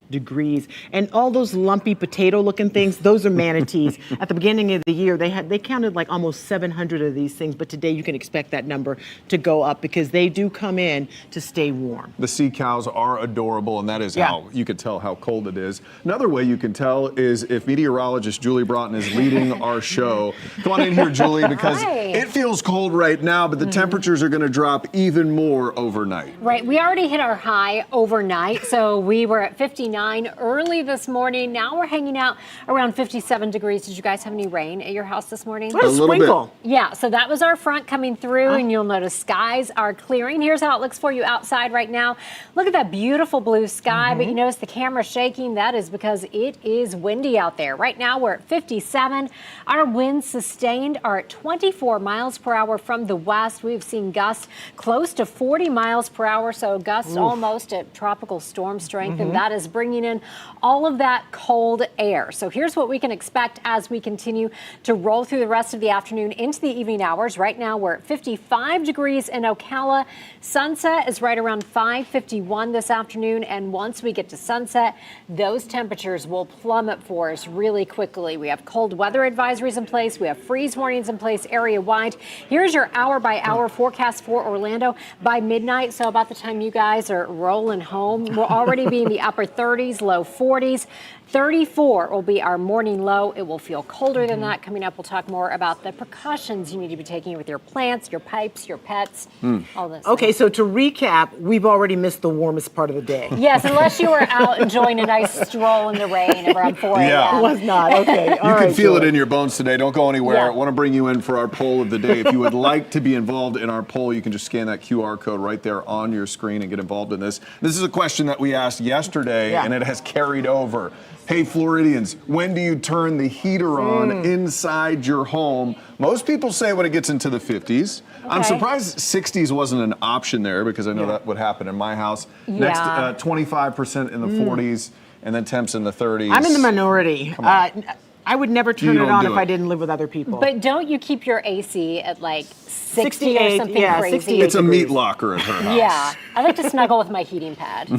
degrees. And all those lumpy potato looking things, those are manatees. At the beginning of the year, they counted like almost 700 of these things, but today you can expect that number to go up because they do come in to stay warm. The sea cows are adorable, and that is how you can tell how cold it is. Another way you can tell is if meteorologist Julie Broughton is leading our show. Come on in here, Julie, because it feels cold right now, but the temperatures are going to drop even more overnight. Right. We already hit our high overnight, so we were at 59 early this morning. Now we're hanging out around 57 degrees. Did you guys have any rain at your house this morning? A sprinkle. Yeah, so that was our front coming through, and you'll notice skies are clearing. Here's how it looks for you outside right now. Look at that beautiful blue sky, but you notice the camera shaking. That is because it is windy out there. Right now we're at 57. Our winds sustained are at 24 miles per hour from the west. We've seen gusts close to 40 miles per hour, so gusts almost at tropical storm strength, and that is bringing in all of that cold air. So here's what we can expect as we continue to roll through the rest of the afternoon into the evening hours. Right now we're at 55 degrees in Ocala. Sunset is right around 5:51 this afternoon, and once we get to sunset, those temperatures will plummet for us really quickly. We have cold weather advisories in place. We have freeze warnings in place area-wide. Here's your hour-by-hour forecast for Orlando. By midnight, so about the time you guys are rolling home, we'll already be in the upper 30s, low 40s. 34 will be our morning low. It will feel colder than that. Coming up, we'll talk more about the precautions you need to be taking with your plants, your pipes, your pets, all this. Okay, so to recap, we've already missed the warmest part of the day. Yes, unless you were out enjoying a nice stroll in the rain around 4 a.m. Yeah. It was not. Okay. All You right, can feel it Julie. in your bones today. Don't go anywhere. Yeah. I want to bring you in for our poll of the day. If you would like to be involved in our poll, you can just scan that QR code right there on your screen and get involved in this. This is a question that we asked yesterday, and it has carried over. Hey, Floridians, when do you turn the heater on inside your home? Most people say when it gets into the 50s. I'm surprised 60s wasn't an option there because I know that would happen in my house. Next, 25% in the 40s, and then temps in the 30s. I'm in the minority. I would never turn it on if I didn't live with other people. But don't you keep your AC at like 60 or 68, something crazy? 68 It's a meat locker at her house. Yeah, I like to snuggle with my heating pad.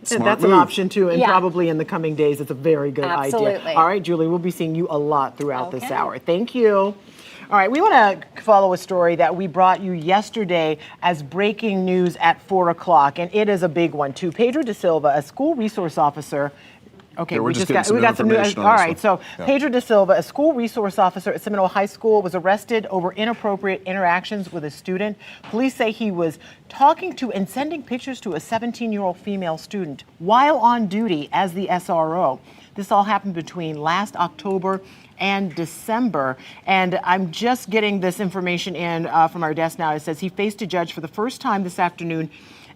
That's an option too, and probably in the coming days, it's a very good Absolutely. idea. All right, Julie, we'll be seeing you a lot throughout this hour. Thank you. All right, we want to follow a story that we brought you yesterday as breaking news at 4 o'clock, and it is a big one too. Pedro Da Silva, a school resource officer. Okay, we got some new. All right, so Pedro Da Silva, a school resource officer at Seminole High School, was arrested over inappropriate interactions with a student. Police say he was talking to and sending pictures to a 17-year-old female student while on duty as the SRO. This all happened between last October and December, and I'm just getting this information in from our desk now. It says he faced a judge for the first time this afternoon,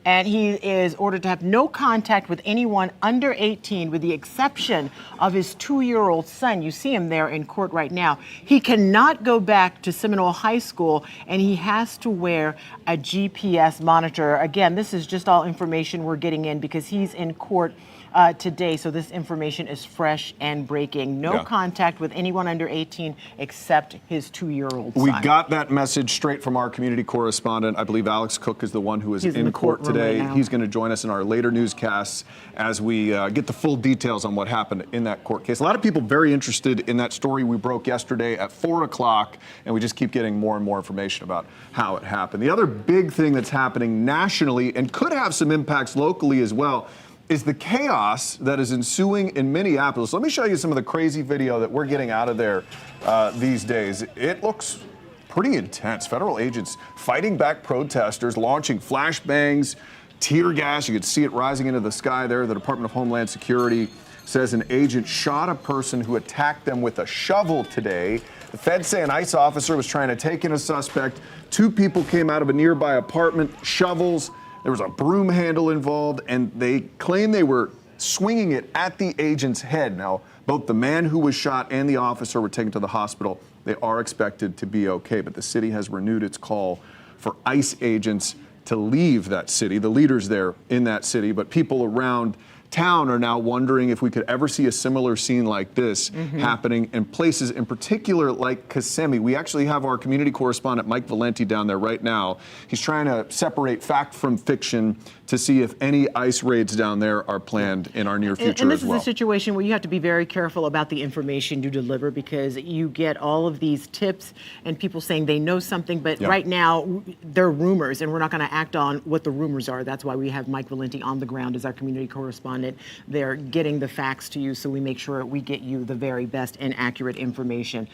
and he is ordered to have no contact with anyone under 18 with the exception of his 2-year-old son. You see him there in court right now. He cannot go back to Seminole High School, and he has to wear a GPS monitor. Again, this is just all information we're getting in because he's in court today, so this information is fresh and breaking. No contact with anyone under 18 except his 2-year-old son. We got that message straight from our community correspondent. I believe Alex Cook is the one who is in court today. Right, he's going to join us in our later newscasts as we get the full details on what happened in that court case. A lot of people very interested in that story we broke yesterday at 4 o'clock, and we just keep getting more and more information about how it happened. The other big thing that's happening nationally and could have some impacts locally as well is the chaos that is ensuing in Minneapolis. Let me show you some of the crazy video that we're getting out of there these days. It looks pretty intense. Federal agents fighting back protesters, launching flashbangs, tear gas. You could see it rising into the sky there. The Department of Homeland Security says an agent shot a person who attacked them with a shovel today. The feds say an ICE officer was trying to take in a suspect. 2 people came out of a nearby apartment, shovels. There was a broom handle involved, and they claim they were swinging it at the agent's head. Now, both the man who was shot and the officer were taken to the hospital. They are expected to be okay, but the city has renewed its call for ICE agents to leave that city, the leaders there in that city, but people around town are now wondering if we could ever see a similar scene like this happening in places, in particular like Kissimmee. We actually have our community correspondent Mike Valenti down there right now. He's trying to separate fact from fiction to see if any ICE raids down there are planned in our near future and this as well. is a situation where you have to be very careful about the information you deliver, because you get all of these tips and people saying they know something, but right now they're rumors, and we're not going to act on what the rumors are. That's why we have Mike Valenti on the ground as our community correspondent. They're getting the facts to you, so we make sure we get you the very best and accurate information.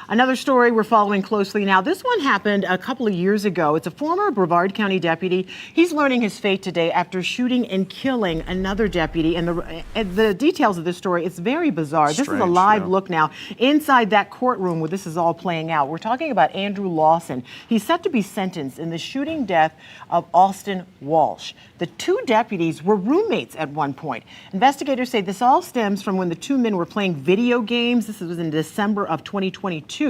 Another story we're following closely now. This one happened a couple of years ago. It's a former Brevard County deputy. He's learning his fate today after shooting and killing another deputy. And the details of this story, it's very bizarre. This is a Strange, live look now inside that courtroom where this is all playing out. We're talking about Andrew Lawson. He's set to be sentenced in the shooting death of Austin Walsh. The two deputies were roommates at one point. Investigators say this all stems from when the two men were playing video games. This was in December of 2022.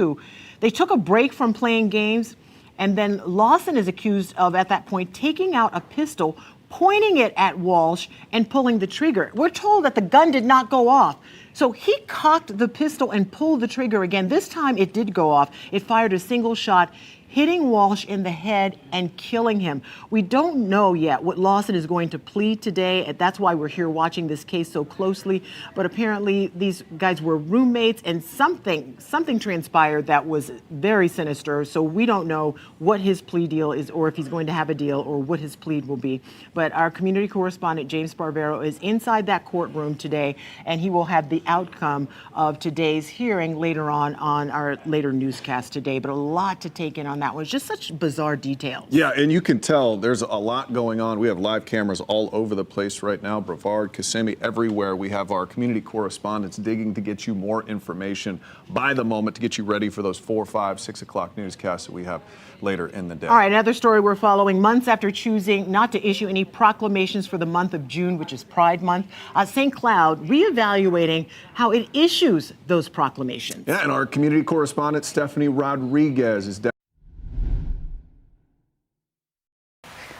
They took a break from playing games, and then Lawson is accused of, at that point, taking out a pistol, pointing it at Walsh, and pulling the trigger. We're told that the gun did not go off. So he cocked the pistol and pulled the trigger again. This time it did go off. It fired a single shot, hitting Walsh in the head and killing him. We don't know yet what Lawson is going to plead today. And that's why we're here watching this case so closely. But apparently these guys were roommates, and something transpired that was very sinister. So we don't know what his plea deal is, or if he's going to have a deal, or what his plea will be. But our community correspondent, James Barbero, is inside that courtroom today, and he will have the outcome of today's hearing later on our later newscast today. But a lot to take in on that one. It's just such bizarre details. Yeah, and you can tell there's a lot going on. We have live cameras all over the place right now, Brevard, Kissimmee, everywhere. We have our community correspondents digging to get you more information by the moment to get you ready for those 4, 5, 6 o'clock newscasts that we have later in the day. All right, another story we're following. Months after choosing not to issue any proclamations for the month of June, which is Pride Month, St. Cloud reevaluating how it issues those proclamations. Yeah, and our community correspondent, Stephanie Rodriguez, is down.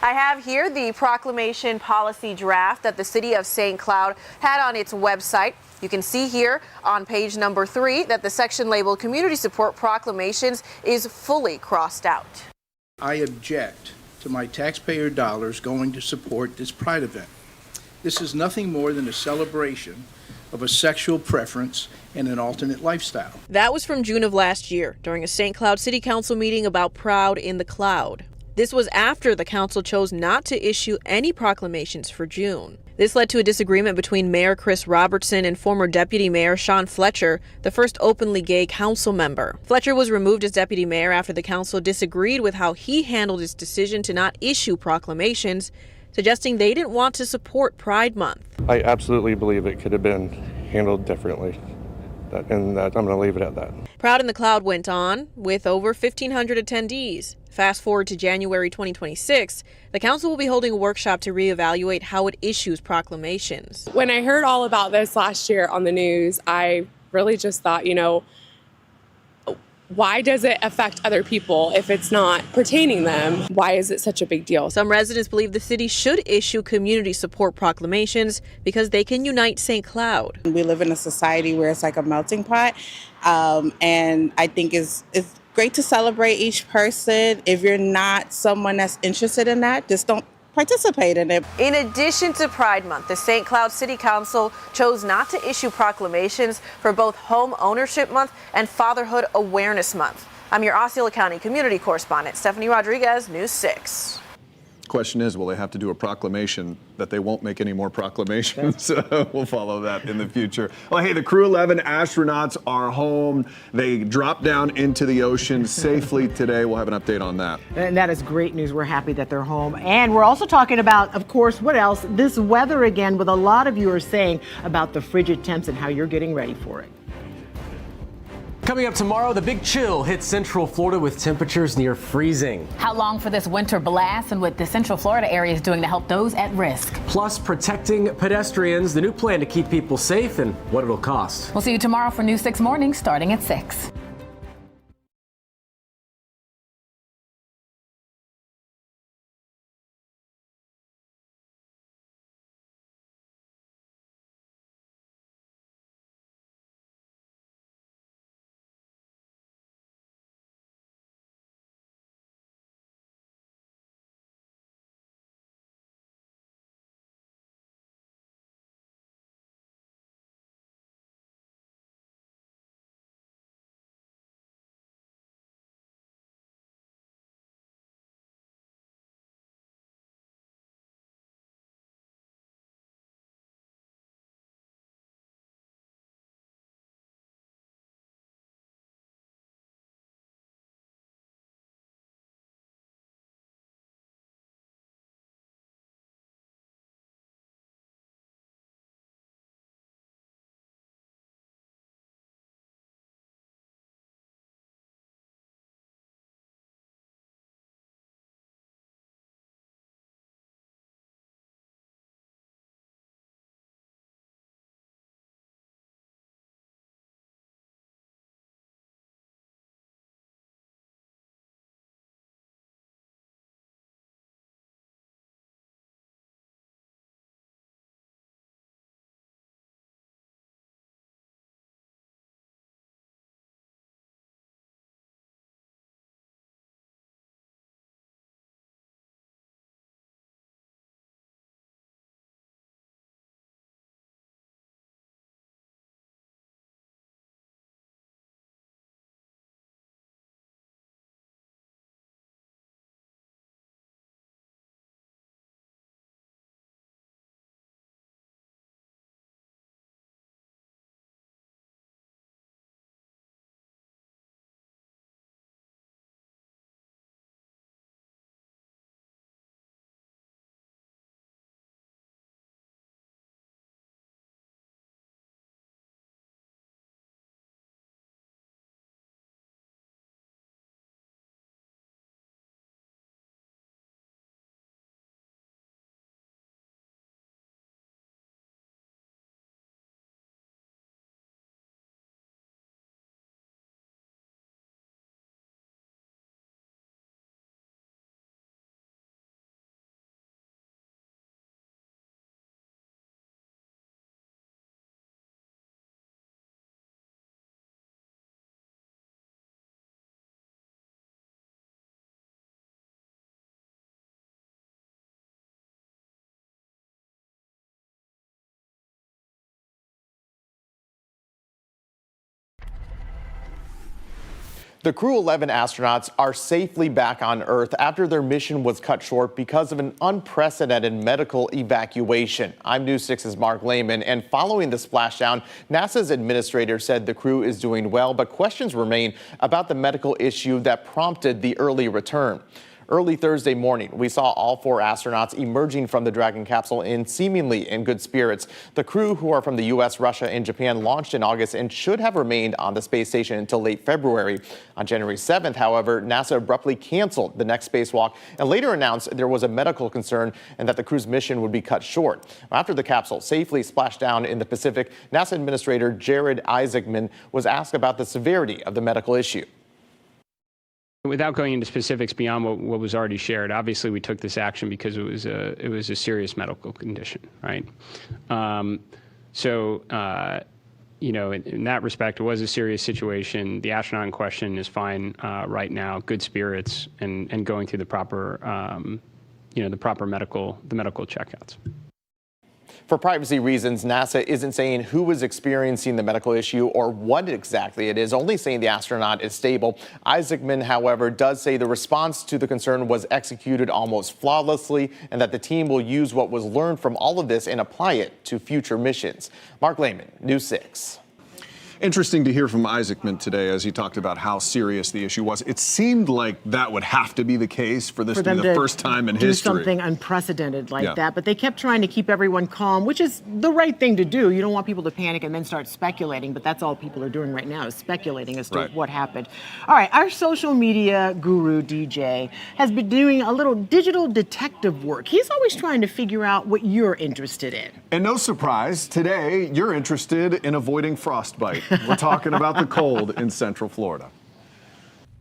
I have here the proclamation policy draft that the city of St. Cloud had on its website. You can see here on page number 3 that the section labeled community support proclamations is fully crossed out. I object to my taxpayer dollars going to support this Pride event. This is nothing more than a celebration of a sexual preference and an alternate lifestyle. That was from June of last year during a St. Cloud City Council meeting about Proud in the Cloud. This was after the council chose not to issue any proclamations for June. This led to a disagreement between Mayor Chris Robertson and former Deputy Mayor Sean Fletcher, the first openly gay council member. Fletcher was removed as deputy mayor after the council disagreed with how he handled his decision to not issue proclamations, suggesting they didn't want to support Pride Month. I absolutely believe it could have been handled differently, and I'm going to leave it at that. Proud in the Cloud went on with over 1,500 attendees. Fast forward to January 2026, the council will be holding a workshop to reevaluate how it issues proclamations. When I heard all about this last year on the news, I really just thought, why does it affect other people if it's not pertaining them? Why is it such a big deal? Some residents believe the city should issue community support proclamations because they can unite St. Cloud. We live in a society where it's like a melting pot, and I think it's great to celebrate each person. If you're not someone that's interested in that, just don't participate in it. In addition to Pride Month, the St. Cloud City Council chose not to issue proclamations for both Home Ownership Month and Fatherhood Awareness Month. I'm your Osceola County community correspondent, Stephanie Rodriguez, News 6. Question is, will they have to do a proclamation that they won't make any more proclamations? We'll follow that in the future. Well, hey, the Crew 11 astronauts are home. They dropped down into the ocean safely today. We'll have an update on that. And that is great news. We're happy that they're home. And we're also talking about, of course, what else? This weather again, with a lot of you are saying about the frigid temps and how you're getting ready for it. Coming up tomorrow, the big chill hits Central Florida with temperatures near freezing. How long for this winter blast and what the Central Florida area is doing to help those at risk. Plus, protecting pedestrians, the new plan to keep people safe, and what it'll cost. We'll see you tomorrow for News 6 Morning starting at 6. The Crew 11 astronauts are safely back on Earth after their mission was cut short because of an unprecedented medical evacuation. I'm News 6's Mark Lehman, and following the splashdown, NASA's administrator said the crew is doing well, but questions remain about the medical issue that prompted the early return. Early Thursday morning, we saw all 4 astronauts emerging from the Dragon capsule seemingly in good spirits. The crew, who are from the U.S., Russia, and Japan, launched in August and should have remained on the space station until late February. On January 7th, however, NASA abruptly canceled the next spacewalk and later announced there was a medical concern and that the crew's mission would be cut short. After the capsule safely splashed down in the Pacific, NASA Administrator Jared Isaacman was asked about the severity of the medical issue. Without going into specifics beyond what was already shared, obviously we took this action because it was a serious medical condition, right? In that respect, it was a serious situation. The astronaut in question is fine right now, good spirits, and going through the proper, the medical checkouts. For privacy reasons, NASA isn't saying who is experiencing the medical issue or what exactly it is, only saying the astronaut is stable. Isaacman, however, does say the response to the concern was executed almost flawlessly and that the team will use what was learned from all of this and apply it to future missions. Mark Lehman, News 6. Interesting to hear from Isaacman today as he talked about how serious the issue was. It seemed like that would have to be the case for this to be the first time in history. Do something unprecedented like Yeah. that, but they kept trying to keep everyone calm, which is the right thing to do. You don't want people to panic and then start speculating, but that's all people are doing right now is speculating as to Right. what happened. All right, our social media guru, DJ, has been doing a little digital detective work. He's always trying to figure out what you're interested in. And no surprise, today you're interested in avoiding frostbite. We're talking about the cold in Central Florida.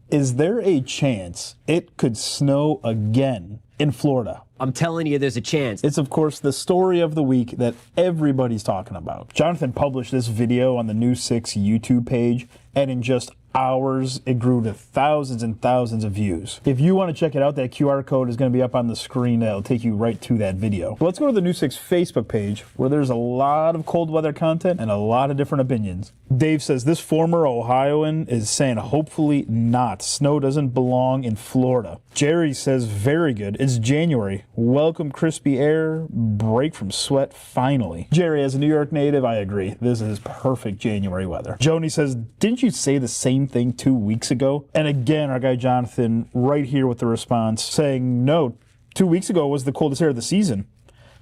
Is there a chance it could snow again in Florida? I'm telling you, there's a chance. It's, of course, the story of the week that everybody's talking about. Jonathan published this video on the News 6 YouTube page, and in just hours, it grew to thousands and thousands of views. If you want to check it out, that QR code is going to be up on the screen. That'll take you right to that video. But let's go to the News 6 Facebook page, where there's a lot of cold weather content and a lot of different opinions. Dave says this former Ohioan is saying hopefully not. Snow doesn't belong in Florida. Jerry says very good. It's January. Welcome crispy air. Break from sweat finally. Jerry, as a New York native, I agree. This is perfect January weather. Joni says, didn't you say the same thing 2 weeks ago? And again, our guy Jonathan right here with the response saying, no, 2 weeks ago was the coldest air of the season.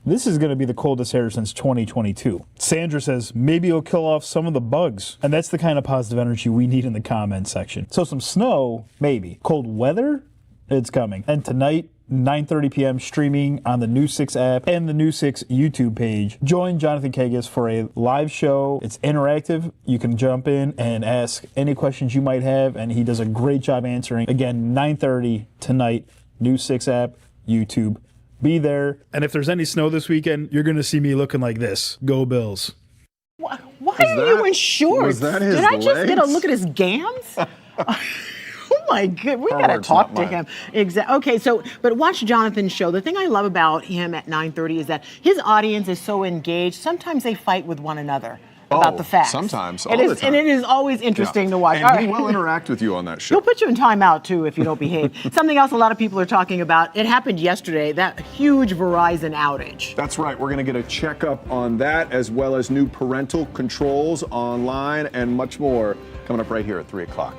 This is going to be the coldest air since 2022. Sandra says, maybe it'll kill off some of the bugs. And that's the kind of positive energy we need in the comment section. So some snow, maybe. Cold weather, it's coming. And tonight, 9:30 p.m. streaming on the News 6 app and the News 6 YouTube page. Join Jonathan Kagas for a live show. It's interactive. You can jump in and ask any questions you might have, and he does a great job answering. Again, 9:30 tonight, News 6 app, YouTube. Be there. And if there's any snow this weekend, you're going to see me looking like this. Go Bills. Why are you in shorts? was that his Did I just get a legs? look at his gams? Oh my God, we Her gotta words, talk not to mine. him. Exactly. Okay, so but watch Jonathan's show. The thing I love about him at 9:30 is that his audience is so engaged. Sometimes they fight with one another about the facts. Sometimes, It all is, the time. and it is always interesting Yeah. to watch. And All he right. will interact with you on that show. He'll put you in timeout too if you don't behave. Something else a lot of people are talking about. It happened yesterday. That huge Verizon outage. That's right. We're going to get a checkup on that, as well as new parental controls online and much more coming up right here at 3 o'clock.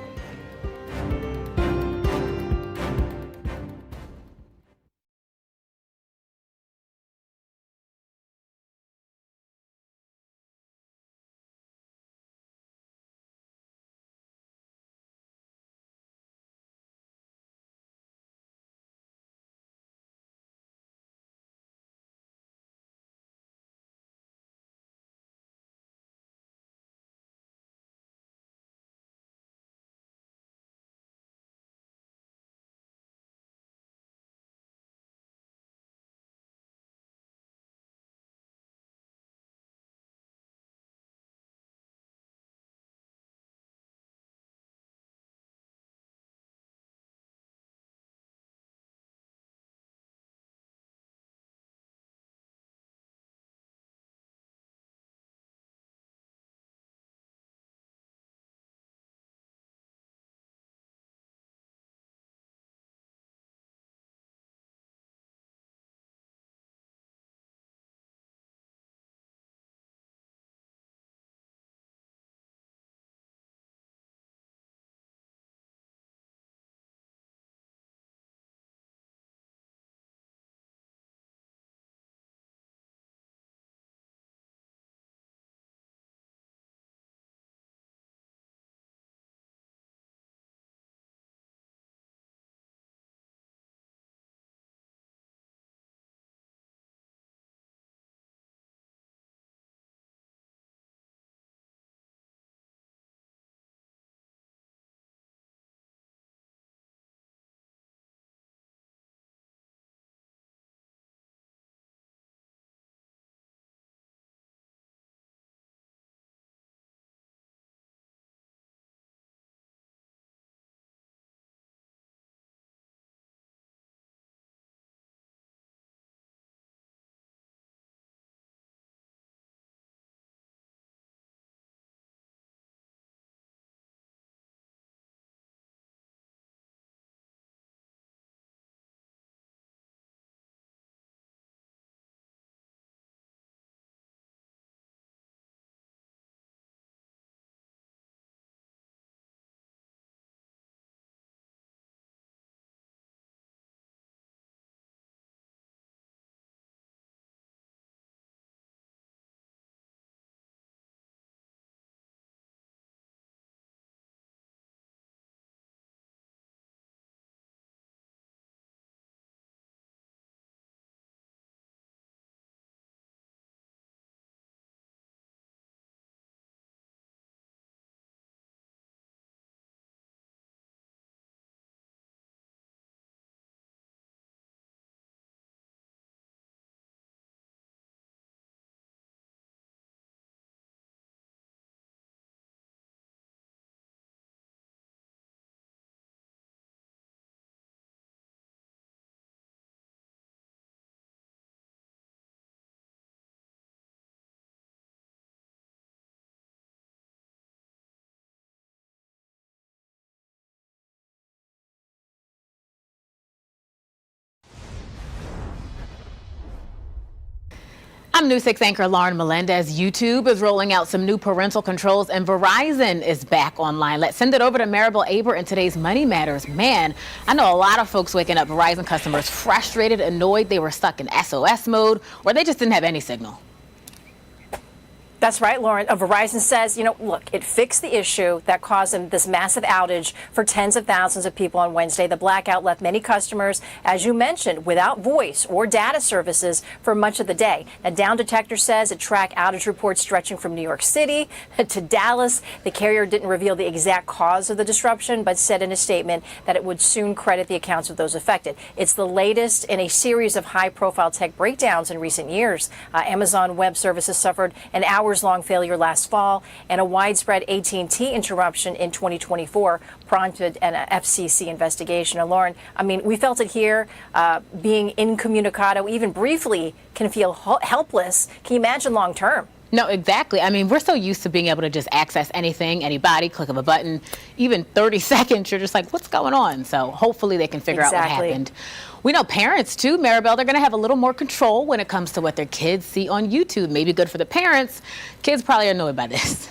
I'm News 6 anchor Lauren Melendez. YouTube is rolling out some new parental controls, and Verizon is back online. Let's send it over to Maribel Aber in today's Money Matters. Man, I know a lot of folks waking up Verizon customers frustrated, annoyed they were stuck in SOS mode, or they just didn't have any signal. That's right, Lauren. Verizon says, look, it fixed the issue that caused them this massive outage for tens of thousands of people on Wednesday. The blackout left many customers, as you mentioned, without voice or data services for much of the day. Now, Down Detector says it tracked outage reports stretching from New York City to Dallas. The carrier didn't reveal the exact cause of the disruption, but said in a statement that it would soon credit the accounts of those affected. It's the latest in a series of high-profile tech breakdowns in recent years. Amazon Web Services suffered an hours-long failure last fall, and a widespread AT&T interruption in 2024 prompted an FCC investigation. And Lauren, I mean, we felt it here, being incommunicado, even briefly, can feel helpless. Can you imagine long term? No, exactly. I mean, we're so used to being able to just access anything, anybody, click of a button, even 30 seconds, you're just like, what's going on? So hopefully they can figure out what happened. We know parents, too, Maribel, they're going to have a little more control when it comes to what their kids see on YouTube. Maybe good for the parents. Kids probably are annoyed by this.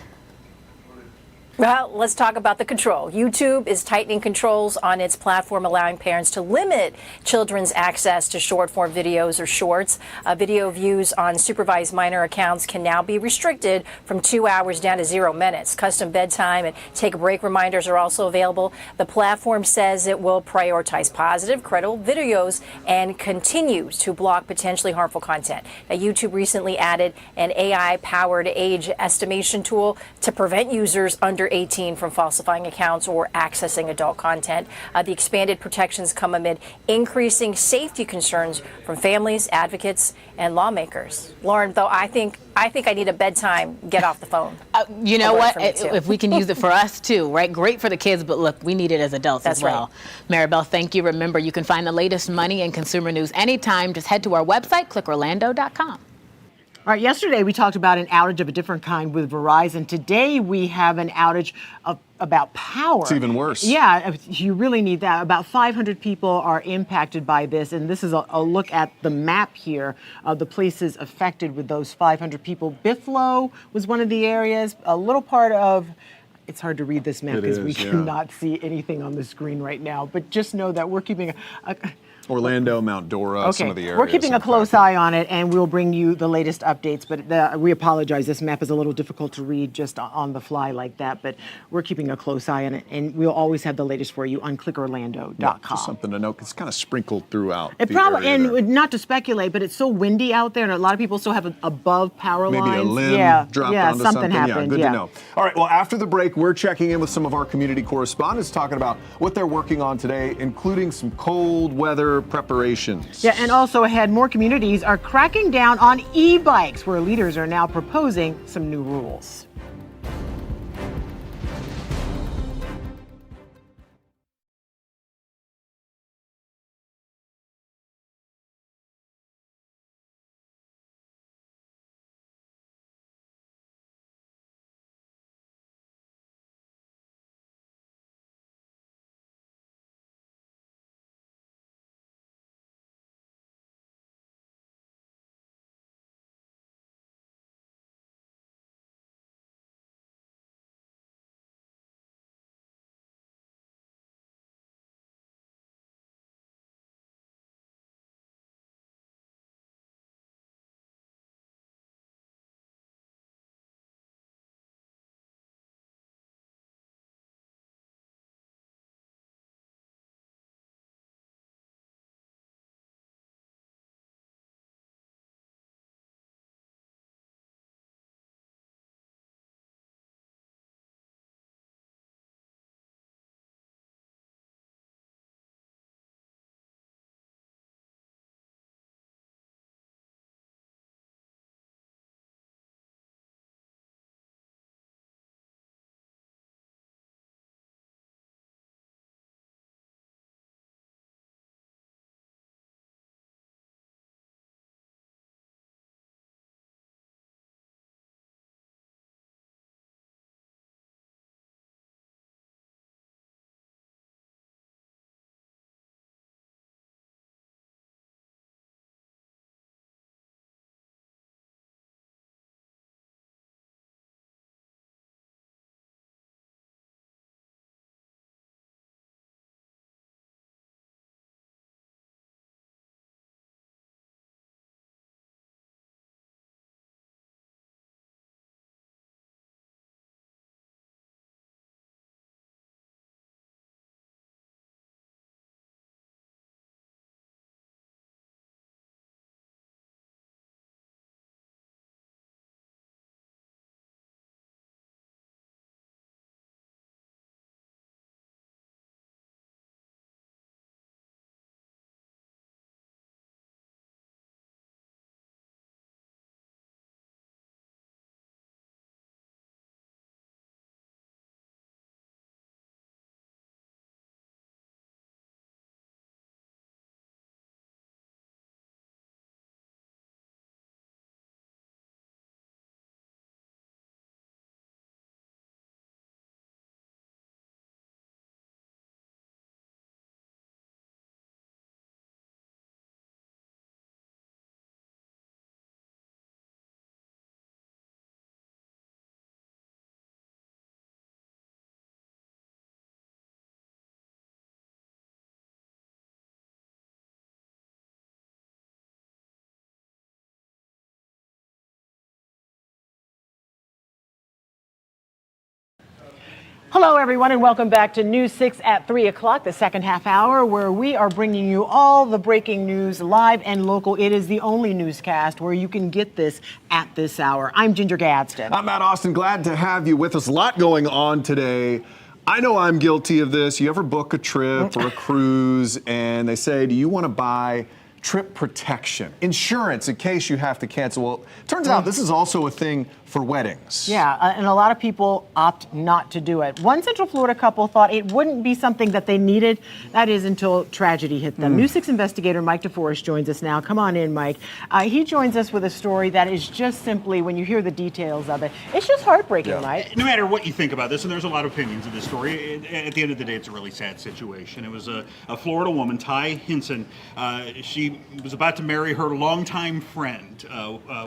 Well, let's talk about the control. YouTube is tightening controls on its platform, allowing parents to limit children's access to short-form videos or shorts. Video views on supervised minor accounts can now be restricted from 2 hours down to 0 minutes. Custom bedtime and take-a-break reminders are also available. The platform says it will prioritize positive, credible videos and continues to block potentially harmful content. Now, YouTube recently added an AI-powered age estimation tool to prevent users under 18 from falsifying accounts or accessing adult content. The expanded protections come amid increasing safety concerns from families, advocates, and lawmakers. Lauren, though, I think I need a bedtime get off the phone. You know what? If we can use it for us too, right? Great for the kids, but look, we need it as adults as well. Right. Maribel, thank you. Remember, you can find the latest money and consumer news anytime. Just head to our website, clickorlando.com. All right, yesterday we talked about an outage of a different kind with Verizon. Today we have an outage about power. It's even worse. Yeah, you really need that. About 500 people are impacted by this, and this is a look at the map here of the places affected with those 500 people. Biflo was one of the areas, a little part of. It's hard to read this map because we cannot see anything on the screen right now, but just know that we're keeping Orlando, Mount Dora, some of the areas. We're keeping a close eye on it, and we'll bring you the latest updates. But we apologize. This map is a little difficult to read just on the fly like that. But we're keeping a close eye on it, and we'll always have the latest for you on clickorlando.com. Yeah, just something to note. It's kind of sprinkled throughout. It probably, and not to speculate, but it's so windy out there, and a lot of people still have above power lines. Maybe a limb dropped onto something. Happened. Yeah, good to know. All right, well, after the break, we're checking in with some of our community correspondents, talking about what they're working on today, including some cold weather preparations. Yeah, and also ahead, more communities are cracking down on e-bikes, where leaders are now proposing some new rules. Hello, everyone, and welcome back to News 6 at 3 o'clock, the second half hour, where we are bringing you all the breaking news live and local. It is the only newscast where you can get this at this hour. I'm Ginger Gadsden. I'm Matt Austin. Glad to have you with us. A lot going on today. I know I'm guilty of this. You ever book a trip or a cruise and they say, do you want to buy trip protection, insurance in case you have to cancel? Well, it turns out this is also a thing for weddings. Yeah, and a lot of people opt not to do it. One Central Florida couple thought it wouldn't be something that they needed. That is until tragedy hit them. News 6 investigator Mike DeForest joins us now. Come on in, Mike. He joins us with a story that is just simply, when you hear the details of it, it's just heartbreaking, right? No matter what you think about this, and there's a lot of opinions of this story, at the end of the day, it's a really sad situation. It was a Florida woman, Ty Hinson. She was about to marry her longtime friend,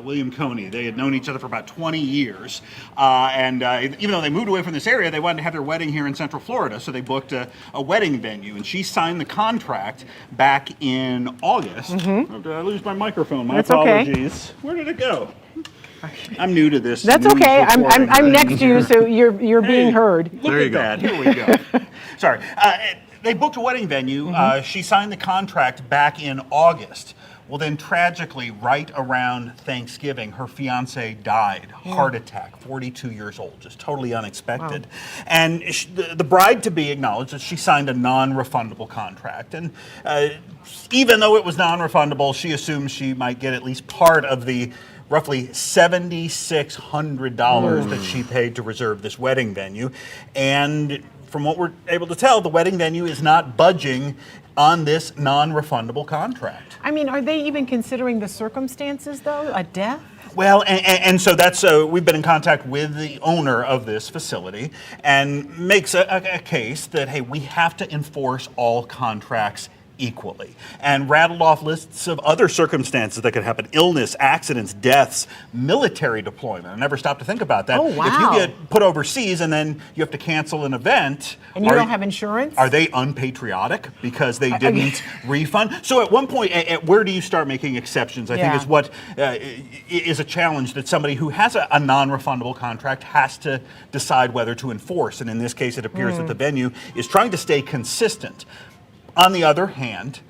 William Coney. They had known each other for about 20 years. And even though they moved away from this area, they wanted to have their wedding here in Central Florida. So they booked a wedding venue. And she signed the contract back in August. Did I lose my microphone? My apologies. Okay. Where did it go? I'm new to this. That's okay. I'm next to you, so you're being heard. Look at that. Here we go. Sorry. They booked a wedding venue. She signed the contract back in August. Well, then tragically, right around Thanksgiving, her fiance died, heart attack, 42 years old, just totally unexpected. Wow. And the bride-to-be acknowledged that she signed a non-refundable contract. And even though it was non-refundable, she assumed she might get at least part of the roughly $7,600 that she paid to reserve this wedding venue. And from what we're able to tell, the wedding venue is not budging on this non-refundable contract. I mean, are they even considering the circumstances, though? A death? Well, and so that's we've been in contact with the owner of this facility and makes a case that, hey, we have to enforce all contracts equally, and rattled off lists of other circumstances that could happen: illness, accidents, deaths, military deployment. I never stopped to think about that. Oh, wow. If you get put overseas and then you have to cancel an event, and you don't have insurance, are they unpatriotic because they didn't refund? So at one point, where do you start making exceptions? I think is what is a challenge that somebody who has a non-refundable contract has to decide whether to enforce. And in this case, it appears that the venue is trying to stay consistent. On the other hand,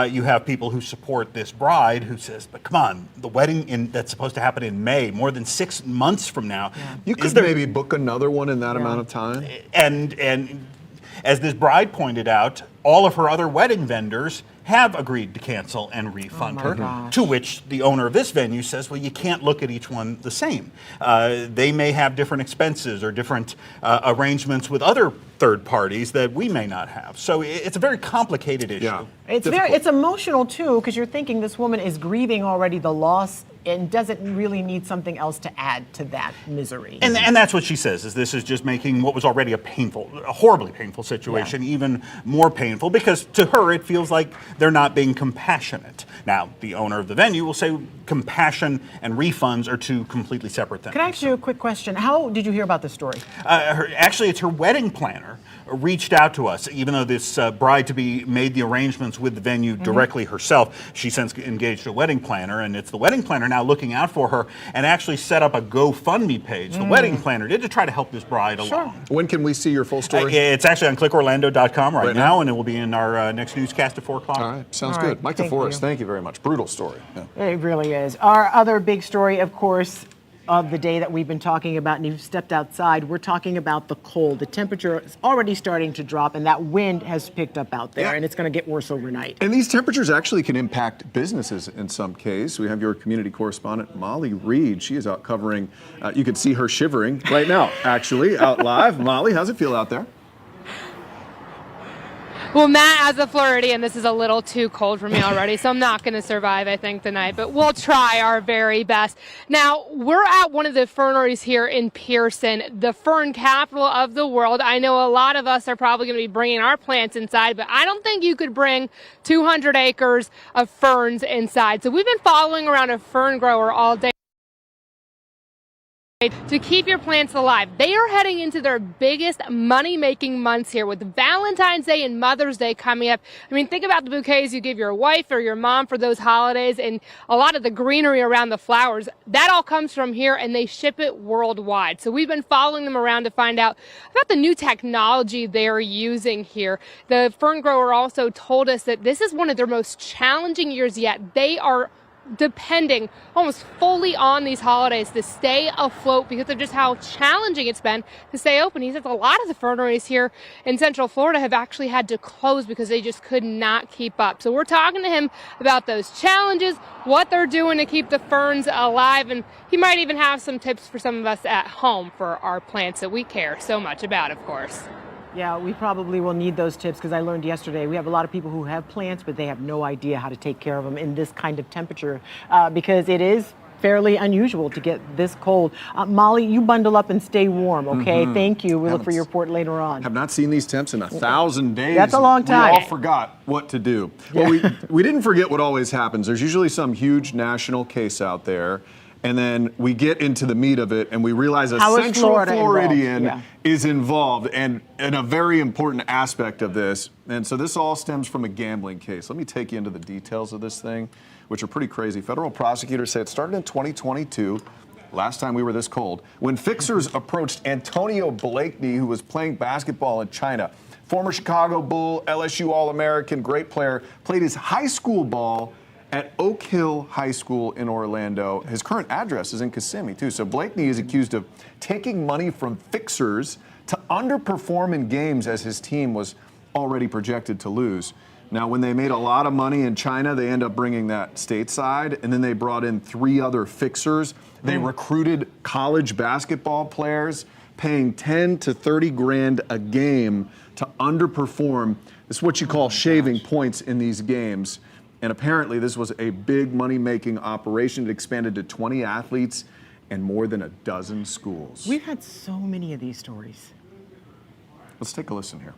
you have people who support this bride who says, but come on, the wedding that's supposed to happen in May, more than 6 months from now. You could maybe book another one in that amount of time. And as this bride pointed out, all of her other wedding vendors have agreed to cancel and refund her, to which the owner of this venue says, well, you can't look at each one the same. They may have different expenses or different arrangements with other third parties that we may not have. So it's a very complicated issue. Yeah. It's emotional, too, because you're thinking this woman is grieving already the loss and doesn't really need something else to add to that misery. And that's what she says, is this is just making what was already a horribly painful situation even more painful, because to her it feels like they're not being compassionate. Now, the owner of the venue will say compassion and refunds are two completely separate things. Can I ask you a quick question? How did you hear about this story? Actually, it's her wedding planner reached out to us. Even though this bride-to-be made the arrangements with the venue directly herself, she since engaged a wedding planner, and it's the wedding planner now looking out for her and actually set up a GoFundMe page. The wedding planner did, to try to help this bride along. When can we see your full story? It's actually on clickorlando.com right now, and it will be in our next newscast at 4 o'clock. All right, sounds good. Mike DeForest, thank you very much. Brutal story. Yeah. It really is. Our other big story, of course, of the day that we've been talking about, and you've stepped outside, we're talking about the cold. The temperature is already starting to drop, and that wind has picked up out there, and it's going to get worse overnight. And these temperatures actually can impact businesses in some case. We have your community correspondent, Molly Reed. She is out covering. You can see her shivering right now, actually, out live. Molly, how's it feel out there? Well, Matt, as a Floridian, this is a little too cold for me already, so I'm not going to survive, I think, tonight, but we'll try our very best. Now, we're at one of the ferneries here in Pearson, the fern capital of the world. I know a lot of us are probably going to be bringing our plants inside, but I don't think you could bring 200 acres of ferns inside. So we've been following around a fern grower all day to keep your plants alive. They are heading into their biggest money-making months here with Valentine's Day and Mother's Day coming up. I mean, think about the bouquets you give your wife or your mom for those holidays and a lot of the greenery around the flowers. That all comes from here, and they ship it worldwide. So we've been following them around to find out about the new technology they're using here. The fern grower also told us that this is one of their most challenging years yet. They are depending almost fully on these holidays to stay afloat because of just how challenging it's been to stay open. He says a lot of the ferneries here in Central Florida have actually had to close because they just could not keep up. So we're talking to him about those challenges, what they're doing to keep the ferns alive, and he might even have some tips for some of us at home for our plants that we care so much about, of course. Yeah, we probably will need those tips because I learned yesterday we have a lot of people who have plants, but they have no idea how to take care of them in this kind of temperature because it is fairly unusual to get this cold. Molly, you bundle up and stay warm, okay? Mm-hmm. Thank you. We'll look for your report later on. Have not seen these temps in 1,000 days. That's a long time. We all forgot what to do. Well, we didn't forget what always happens. There's usually some huge national case out there. And then we get into the meat of it and we realize a Central Floridian is involved and in a very important aspect of this. And so this all stems from a gambling case. Let me take you into the details of this thing, which are pretty crazy. Federal prosecutors say it started in 2022, last time we were this cold, when fixers approached Antonio Blakeney, who was playing basketball in China. Former Chicago Bull, LSU All-American, great player, played his high school ball at Oak Hill High School in Orlando. His current address is in Kissimmee, too. So Blakeney is accused of taking money from fixers to underperform in games as his team was already projected to lose. Now, when they made a lot of money in China, they end up bringing that stateside, and then they brought in 3 other fixers. They recruited college basketball players, paying 10 to 30 grand a game to underperform. This is what you call shaving points in these games. And apparently this was a big money-making operation. It expanded to 20 athletes and more than a dozen schools. We've had so many of these stories. Let's take a listen here.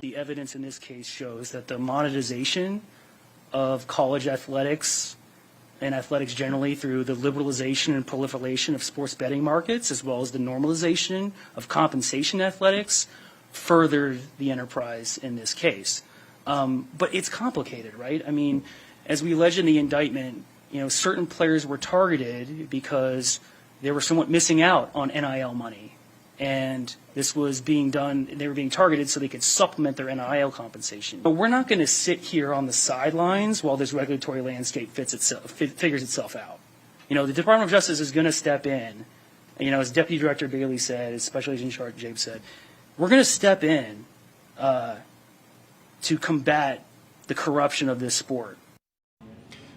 The evidence in this case shows that the monetization of college athletics and athletics generally through the liberalization and proliferation of sports betting markets, as well as the normalization of compensation athletics, furthered the enterprise in this case. But it's complicated, right? I mean, as we allege in the indictment, certain players were targeted because they were somewhat missing out on NIL money. And this was being done, they were being targeted so they could supplement their NIL compensation. But we're not going to sit here on the sidelines while this regulatory landscape figures itself out. The Department of Justice is going to step in. As Deputy Director Bailey said, as Special Agent in Charge Jabe said, we're going to step in to combat the corruption of this sport.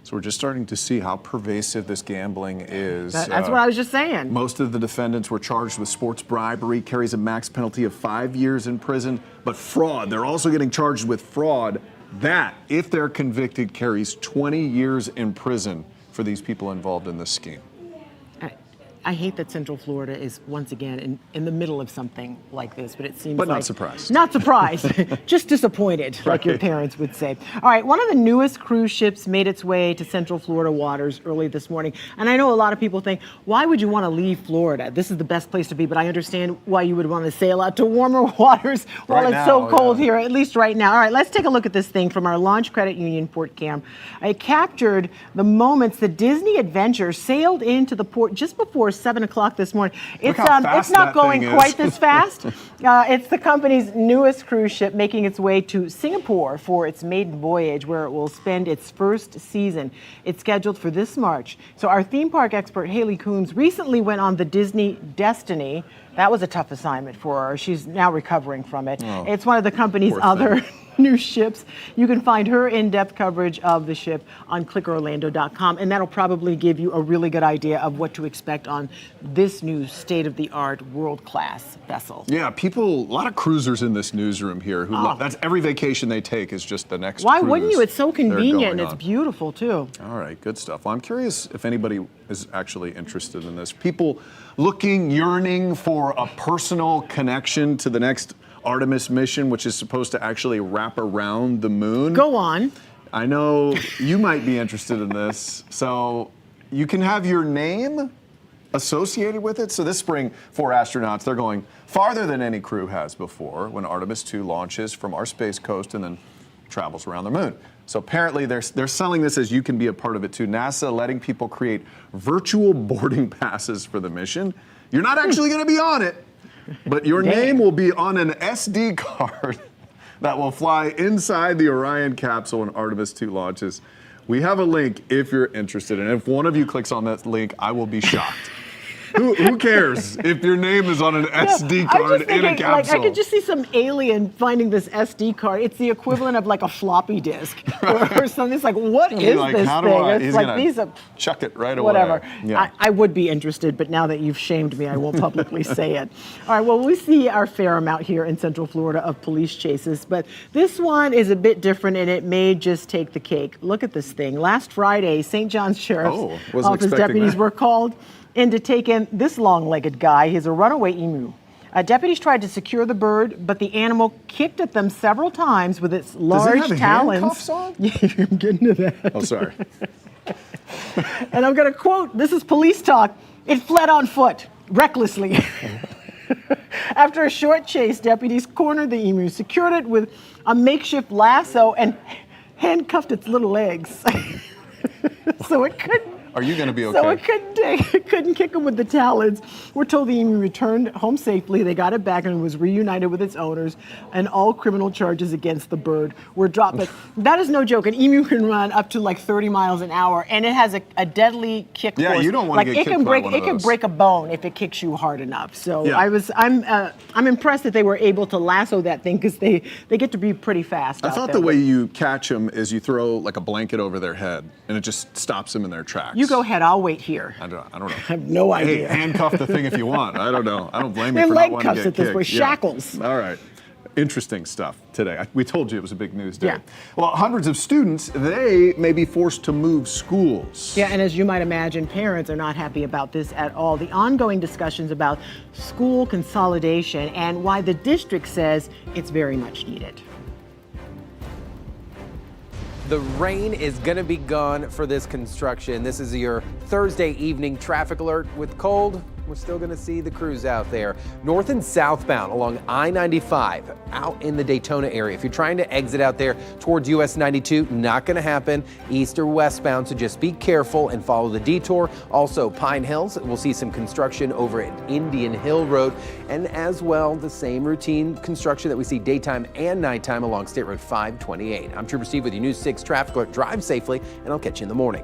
So we're just starting to see how pervasive this gambling is. That's what I was just saying. Most of the defendants were charged with sports bribery, carries a max penalty of 5 years in prison. But fraud, they're also getting charged with fraud. That, if they're convicted, carries 20 years in prison for these people involved in this scheme. I hate that Central Florida is once again in the middle of something like this, but it seems But like... not surprised. Not surprised, just disappointed, like your parents would say. All right, one of the newest cruise ships made its way to Central Florida waters early this morning. And I know a lot of people think, why would you want to leave Florida? This is the best place to be, but I understand why you would want to sail out to warmer waters while it's so cold here, at least right now. All right, let's take a look at this thing from our Launch Credit Union port cam. It captured the moments the Disney Adventure sailed into the port just before 7 o'clock this morning. It's not going quite this fast. It's the company's newest cruise ship making its way to Singapore for its maiden voyage, where it will spend its first season. It's scheduled for this March. So our theme park expert, Haley Coombs, recently went on the Disney Destiny. That was a tough assignment for her. She's now recovering from it. Oh, it's one of the company's other new ships. You can find her in-depth coverage of the ship on clickorlando.com, and that'll probably give you a really good idea of what to expect on this new state-of-the-art, world-class vessel. Yeah, a lot of cruisers in this newsroom here. Who that's every vacation they take is just the next Why cruise wouldn't you? It's so convenient and it's on. Beautiful, too. All right, good stuff. Well, I'm curious if anybody is actually interested in this. People yearning for a personal connection to the next Artemis mission, which is supposed to actually wrap around the moon. Go on. I know you might be interested in this. So you can have your name associated with it. So this spring, 4 astronauts, they're going farther than any crew has before when Artemis 2 launches from our Space Coast and then travels around the moon. So apparently they're selling this as you can be a part of it too. NASA letting people create virtual boarding passes for the mission. You're not actually going to be on it, but your name will be on an SD card that will fly inside the Orion capsule when Artemis 2 launches. We have a link if you're interested, and if one of you clicks on that link, I will be shocked. Who cares if your name is on an SD card in a capsule? Like, I could just see some alien finding this SD card. It's the equivalent of like a floppy disk or something. It's like, what is like, this how do thing? He's It's like gonna these are chuck it right away. whatever. Yeah. I would be interested, but now that you've shamed me, I won't publicly say it. All right, well, we see our fair amount here in Central Florida of police chases, but this one is a bit different and it may just take the cake. Look at this thing. Last Friday, St. John's Sheriff's Office deputies were called in to take in this long-legged guy. He's a runaway emu. Deputies tried to secure the bird, but the animal kicked at them several times with its large Does it have talons. handcuffs on? Yeah, I'm getting to that. Oh, sorry. And I'm going to quote, this is police talk, it fled on foot, recklessly. After a short chase, deputies cornered the emu, secured it with a makeshift lasso, and handcuffed its little legs. So it couldn't. Are you going to be okay? So it couldn't kick him with the talons. We're told the emu returned home safely. They got it back and it was reunited with its owners, and all criminal charges against the bird were dropped. But that is no joke. An emu can run up to like 30 miles an hour, and it has a deadly kick force. Yeah, you don't want to get kicked by one of It can those. break a bone if it kicks you hard enough. So Yeah. I'm impressed that they were able to lasso that thing because they get to be pretty fast. I out thought there. the way you catch them is you throw like a blanket over their head, and it just stops them in their tracks. You go ahead. I'll wait here. I don't know. I have no idea. Hey, handcuff the thing if you want. I don't know. I don't blame you They're for leg not wanting to cuffs get at this kicked. point, shackles. All right. Interesting stuff today. We told you it was a big news day. Yeah. Well, hundreds of students, they may be forced to move schools. Yeah, and as you might imagine, parents are not happy about this at all. The ongoing discussions about school consolidation and why the district says it's very much needed. The rain is going to be gone for this construction. This is your Thursday evening traffic alert. With cold, we're still going to see the crews out there. North and southbound along I-95 out in the Daytona area. If you're trying to exit out there towards US 92, not going to happen. East or westbound, so just be careful and follow the detour. Also, Pine Hills, we'll see some construction over at Indian Hill Road. And as well, the same routine construction that we see daytime and nighttime along State Road 528. I'm Trooper Steve with your News 6 Traffic Alert. Drive safely, and I'll catch you in the morning.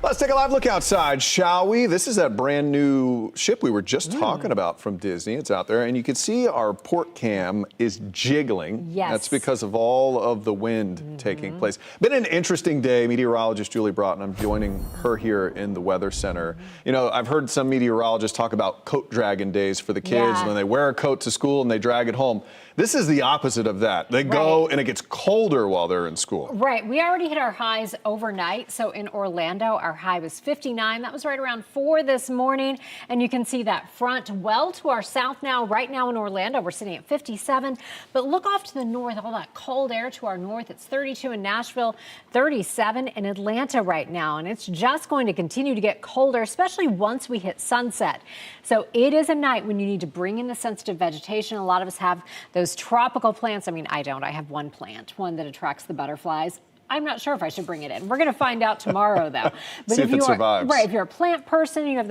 Let's take a live look outside, shall we? This is that brand new ship we were just talking about from Disney. It's out there, and you can see our port cam is jiggling. Yes. That's because of all of the wind taking place. Been an interesting day. Meteorologist Julie Broughton, I'm joining her here in the Weather Center. You know, I've heard some meteorologists talk about coat dragging days for the kids when they wear a coat to school and they drag it home. This is the opposite of that. They go and it gets colder while they're in school. Right. We already hit our highs overnight. So in Orlando, our high was 59. That was right around 4 this morning. And you can see that front well to our south now. Right now in Orlando, we're sitting at 57. But look off to the north, all that cold air to our north. It's 32 in Nashville, 37 in Atlanta right now. And it's just going to continue to get colder, especially once we hit sunset. So it is a night when you need to bring in the sensitive vegetation. A lot of us have those tropical plants. I mean, I don't. I have one plant, one that attracts the butterflies. I'm not sure if I should bring it in. We're going to find out tomorrow, though. But See if it survives. Right, if you're a plant person, you have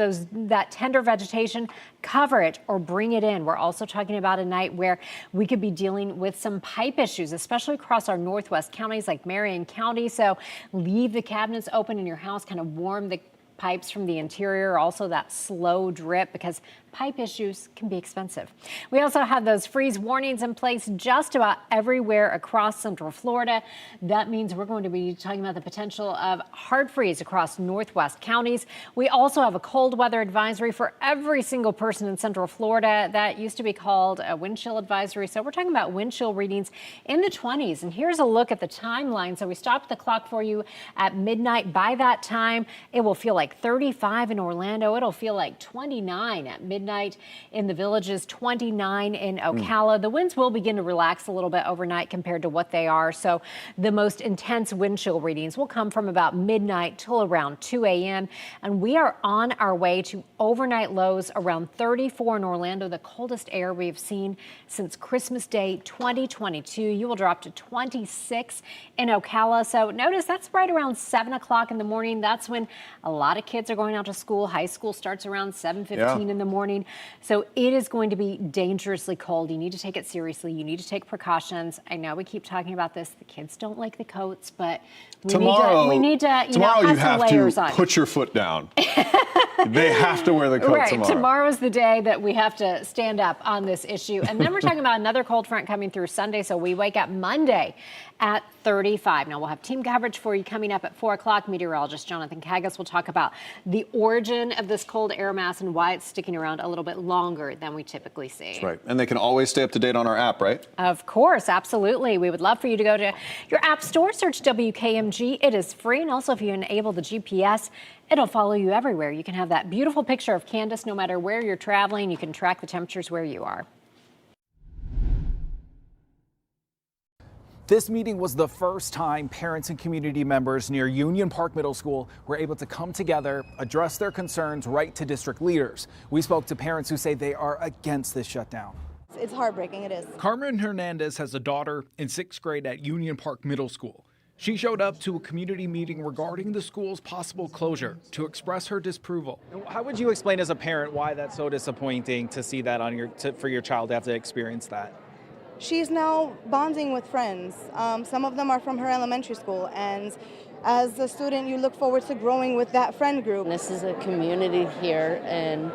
that tender vegetation, cover it or bring it in. We're also talking about a night where we could be dealing with some pipe issues, especially across our northwest counties like Marion County. So leave the cabinets open in your house, kind of warm the pipes from the interior, also that slow drip, because pipe issues can be expensive. We also have those freeze warnings in place just about everywhere across Central Florida. That means we're going to be talking about the potential of hard freeze across northwest counties. We also have a cold weather advisory for every single person in Central Florida. That used to be called a wind chill advisory. So we're talking about wind chill readings in the 20s. And here's a look at the timeline. So we stopped the clock for you at midnight. By that time, it will feel like 35 in Orlando. It'll feel like 29 at midnight in the Villages, 29 in Ocala. The winds will begin to relax a little bit overnight compared to what they are. So the most intense wind chill readings will come from about midnight till around 2 a.m. And we are on our way to overnight lows around 34 in Orlando, the coldest air we've seen since Christmas Day 2022. You will drop to 26 in Ocala. So notice that's right around 7 o'clock in the morning. That's when a lot of kids are going out to school. High school starts around 7:15 in the morning. So it is going to be dangerously cold. You need to take it seriously. You need to take precautions. I know we keep talking about this. The kids don't like the coats, but we need to you have some layers on. Put your foot down. They have to wear the coat tomorrow. Tomorrow's the day that we have to stand up on this issue. And then we're talking about another cold front coming through Sunday. So we wake up Monday at 35. Now we'll have team coverage for you coming up at 4 o'clock. Meteorologist Jonathan Kagas will talk about the origin of this cold air mass and why it's sticking around a little bit longer than we typically see. That's right. And they can always stay up to date on our app, right? Of course, absolutely. We would love for you to go to your app store, search WKMG. It is free. And also if you enable the GPS, it'll follow you everywhere. You can have that beautiful picture of Candace no matter where you're traveling. You can track the temperatures where you are. This meeting was the first time parents and community members near Union Park Middle School were able to come together, address their concerns right to district leaders. We spoke to parents who say they are against this shutdown. It's heartbreaking, it is. Carmen Hernandez has a daughter in 6th grade at Union Park Middle School. She showed up to a community meeting regarding the school's possible closure to express her disapproval. How would you explain as a parent why that's so disappointing to see that on for your child to have to experience that? She's now bonding with friends. Some of them are from her elementary school, and as a student, you look forward to growing with that friend group. This is a community here, and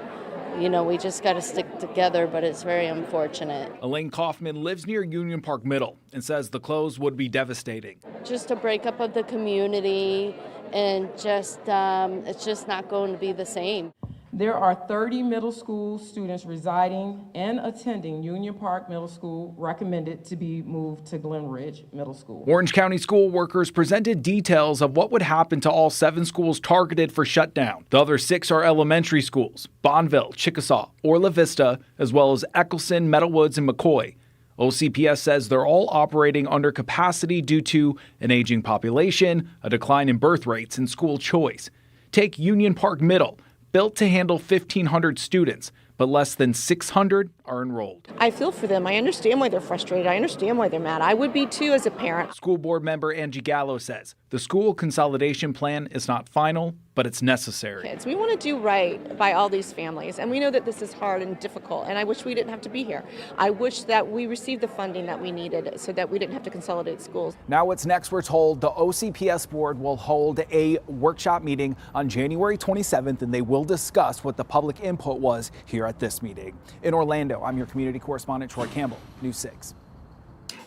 you know, we just got to stick together, but it's very unfortunate. Elaine Kaufman lives near Union Park Middle and says the close would be devastating. Just a breakup of the community, and just it's just not going to be the same. There are 30 middle school students residing and attending Union Park Middle School recommended to be moved to Glen Ridge Middle School. Orange County school workers presented details of what would happen to all 7 schools targeted for shutdown. The other 6 are elementary schools, Bonneville, Chickasaw, Orla Vista, as well as Eccleston, Meadowwoods, and McCoy. OCPS says they're all operating under capacity due to an aging population, a decline in birth rates, and school choice. Take Union Park Middle, built to handle 1,500 students, but less than 600 are enrolled. I feel for them. I understand why they're frustrated. I understand why they're mad. I would be too as a parent. School board member Angie Gallo says the school consolidation plan is not final, but it's necessary. Kids. We want to do right by all these families, and we know that this is hard and difficult, and I wish we didn't have to be here. I wish that we received the funding that we needed so that we didn't have to consolidate schools. Now what's next, we're told the OCPS board will hold a workshop meeting on January 27th, and they will discuss what the public input was here at this meeting. In Orlando, I'm your community correspondent, Troy Campbell, News 6.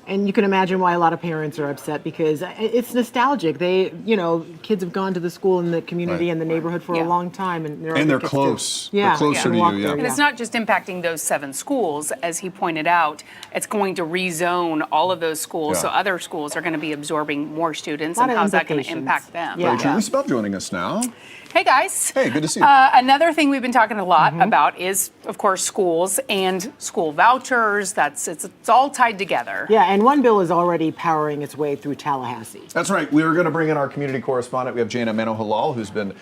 And you can imagine why a lot of parents are upset because it's nostalgic. Kids have gone to the school in the community and the neighborhood for a long time, and they're close. Yeah, they're closer to you. Yeah. And it's not just impacting those 7 schools, as he pointed out. It's going to rezone all of those schools, so other schools are going to be absorbing more students, and how's that going to impact them? Rachel Isbell joining us now. Hey guys. Hey, good to see you. Another thing we've been talking a lot about is, of course, schools and school vouchers. It's all tied together. Yeah, and one bill is already powering its way through Tallahassee. That's right. We were going to bring in our community correspondent. We have Jana Menohalal, who's been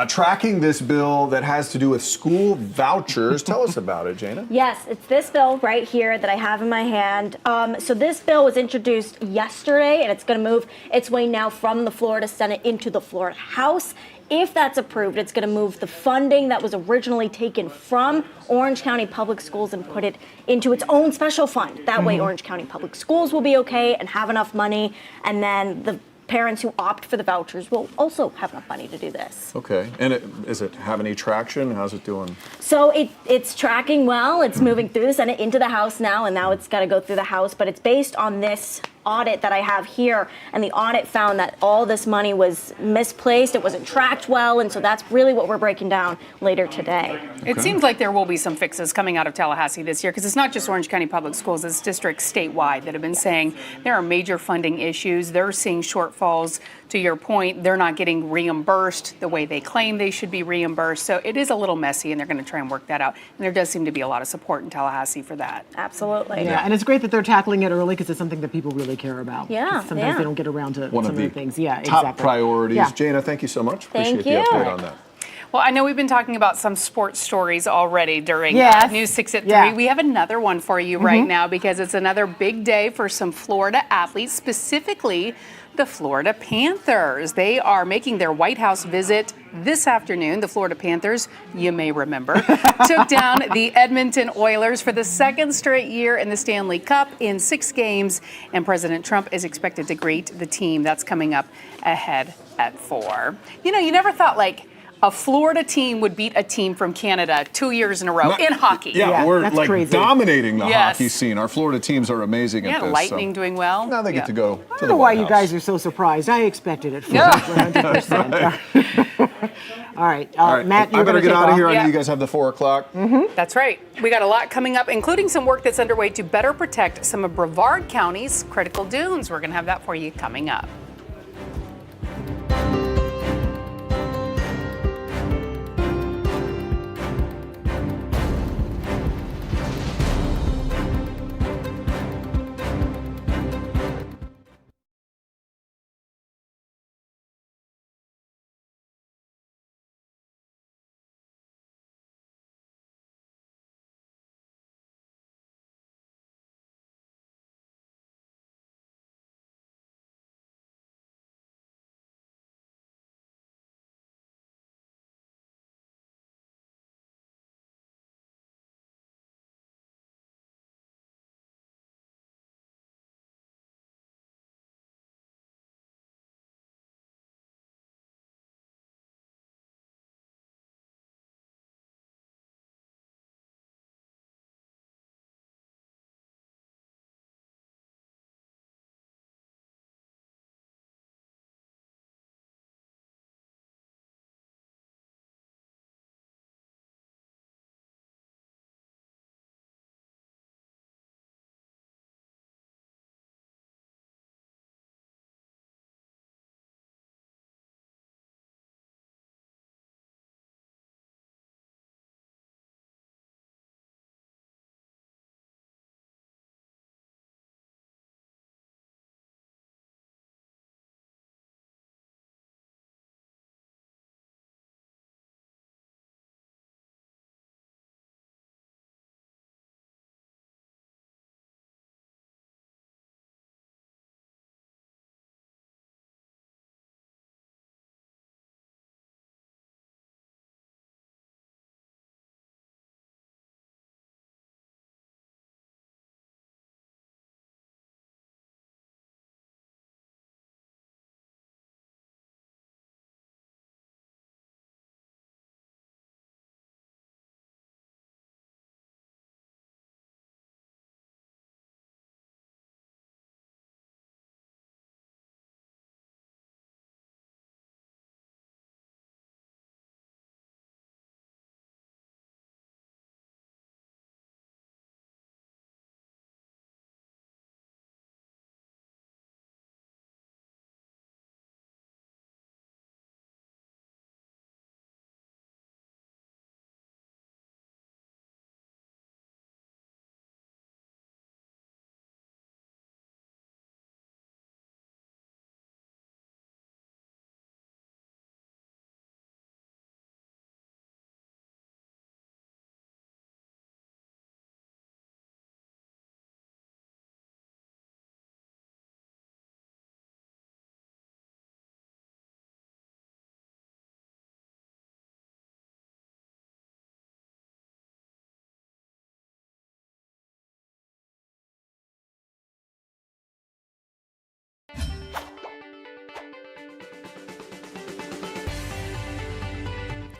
tracking this bill that has to do with school vouchers. Tell us about it, Jana. Yes, it's this bill right here that I have in my hand. So this bill was introduced yesterday, and it's going to move its way now from the Florida Senate into the Florida House. If that's approved, it's going to move the funding that was originally taken from Orange County Public Schools and put it into its own special fund. That way, Orange County Public Schools will be okay and have enough money, and then the parents who opt for the vouchers will also have enough money to do this. Okay. And is it have any traction? How's it doing? So it's tracking well. It's moving through the Senate into the House now, and now it's got to go through the House. But it's based on this audit that I have here, and the audit found that all this money was misplaced. It wasn't tracked well, and so that's really what we're breaking down later today. It seems like there will be some fixes coming out of Tallahassee this year, because it's not just Orange County Public Schools, it's districts statewide that have been saying there are major funding issues. They're seeing shortfalls. To your point, they're not getting reimbursed the way they claim they should be reimbursed. So it is a little messy, and they're going to try and work that out. And there does seem to be a lot of support in Tallahassee for that. Absolutely. Yeah, and it's great that they're tackling it early because it's something that people really care about. Yeah, Sometimes they don't get around to One some of of the the things. Yeah, top exactly. priorities. Yeah. Jana, thank you so much. Thank Appreciate you. the update on that. Well, I know we've been talking about some sports stories already during Yes. News 6 at 3. Yeah. We have another one for you right now because it's another big day for some Florida athletes, specifically the Florida Panthers. They are making their White House visit this afternoon. The Florida Panthers, you may remember, took down the Edmonton Oilers for the 2nd straight year in the Stanley Cup in 6 games, and President Trump is expected to greet the team. That's coming up ahead at 4. You know, you never thought a Florida team would beat a team from Canada 2 years in a row in hockey. Yeah, we're that's like crazy. dominating the Yes. hockey scene. Our Florida teams are amazing at Yeah, this. Lightning doing well. Now they get to go I to don't the know why White you House. guys are so surprised. I expected it. 100%. All right, All right, Matt, I you're better going to get take out of off. here. I know Yeah. you guys have the 4 o'clock. That's right. We got a lot coming up, including some work that's underway to better protect some of Brevard County's critical dunes. We're going to have that for you coming up.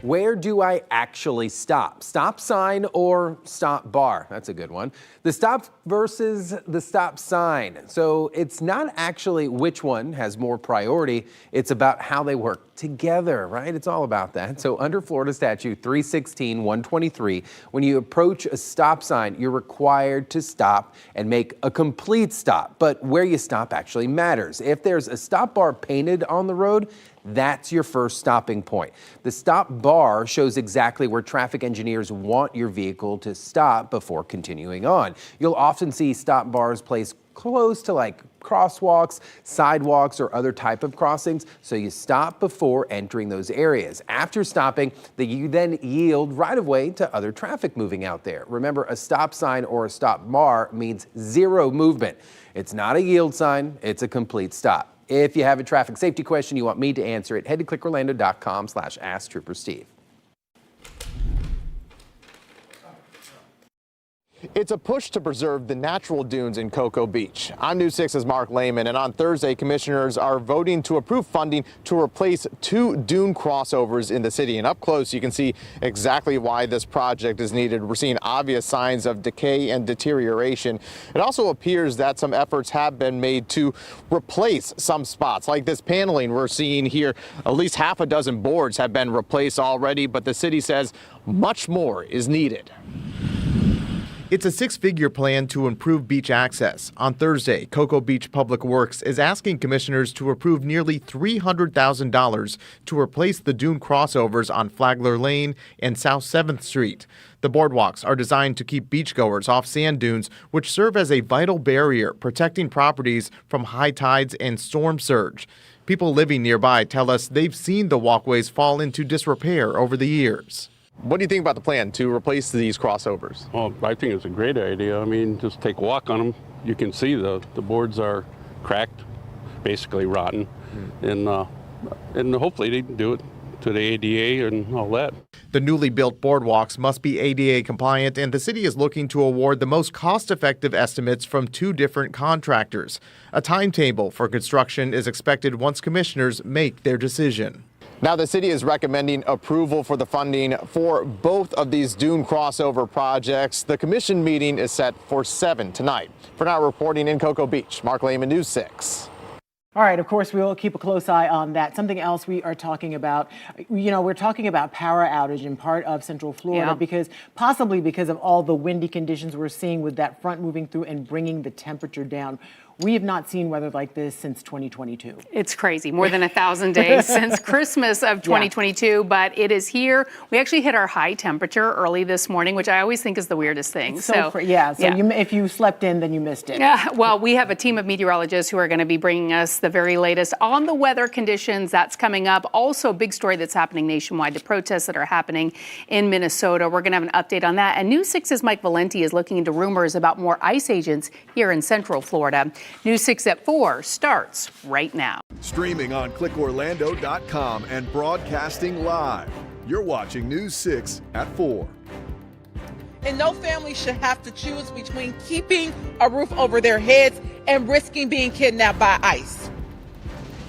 Where do I actually stop? Stop sign or stop bar? That's a good one. The stop versus the stop sign. So it's not actually which one has more priority. It's about how they work together, right? It's all about that. So under Florida Statute 316-123, when you approach a stop sign, you're required to stop and make a complete stop. But where you stop actually matters. If there's a stop bar painted on the road, that's your first stopping point. The stop bar shows exactly where traffic engineers want your vehicle to stop before continuing on. You'll often see stop bars placed close to like crosswalks, sidewalks, or other type of crossings, so you stop before entering those areas. After stopping, you then yield right of way to other traffic moving out there. Remember, a stop sign or a stop bar means zero movement. It's not a yield sign, it's a complete stop. If you have a traffic safety question you want me to answer it, head to clickorlando.com/AskTrooperSteve. It's a push to preserve the natural dunes in Cocoa Beach. I'm News 6's Mark Lehman, and on Thursday, commissioners are voting to approve funding to replace 2 dune crossovers in the city. And up close, you can see exactly why this project is needed. We're seeing obvious signs of decay and deterioration. It also appears that some efforts have been made to replace some spots, like this paneling we're seeing here. At least half a dozen boards have been replaced already, but the city says much more is needed. It's a 6-figure plan to improve beach access. On Thursday, Cocoa Beach Public Works is asking commissioners to approve nearly $300,000 to replace the dune crossovers on Flagler Lane and South 7th Street. The boardwalks are designed to keep beachgoers off sand dunes, which serve as a vital barrier protecting properties from high tides and storm surge. People living nearby tell us they've seen the walkways fall into disrepair over the years. What do you think about the plan to replace these crossovers? Well, I think it's a great idea. I mean, just take a walk on them. You can see the boards are cracked, basically rotten, and hopefully they can do it to the ADA and all that. The newly built boardwalks must be ADA compliant, and the city is looking to award the most cost-effective estimates from 2 different contractors. A timetable for construction is expected once commissioners make their decision. Now, the city is recommending approval for the funding for both of these dune crossover projects. The commission meeting is set for 7 tonight. For now, reporting in Cocoa Beach, Mark Lehman, News 6. All right, of course, we will keep a close eye on that. Something else we are talking about, we're talking about power outage in part of Central Florida possibly because of all the windy conditions we're seeing with that front moving through and bringing the temperature down. We have not seen weather like this since 2022. It's crazy. More than 1,000 days since Christmas of 2022, but it is here. We actually hit our high temperature early this morning, which I always think is the weirdest thing. If you slept in, then you missed it. Yeah, well, we have a team of meteorologists who are going to be bringing us the very latest on the weather conditions. That's coming up. Also, a big story that's happening nationwide, the protests that are happening in Minnesota. We're going to have an update on that. And News 6's Mike Valenti is looking into rumors about more ICE agents here in Central Florida. News 6 at 4 starts right now. Streaming on clickorlando.com and broadcasting live. You're watching News 6 at 4. And no family should have to choose between keeping a roof over their heads and risking being kidnapped by ICE.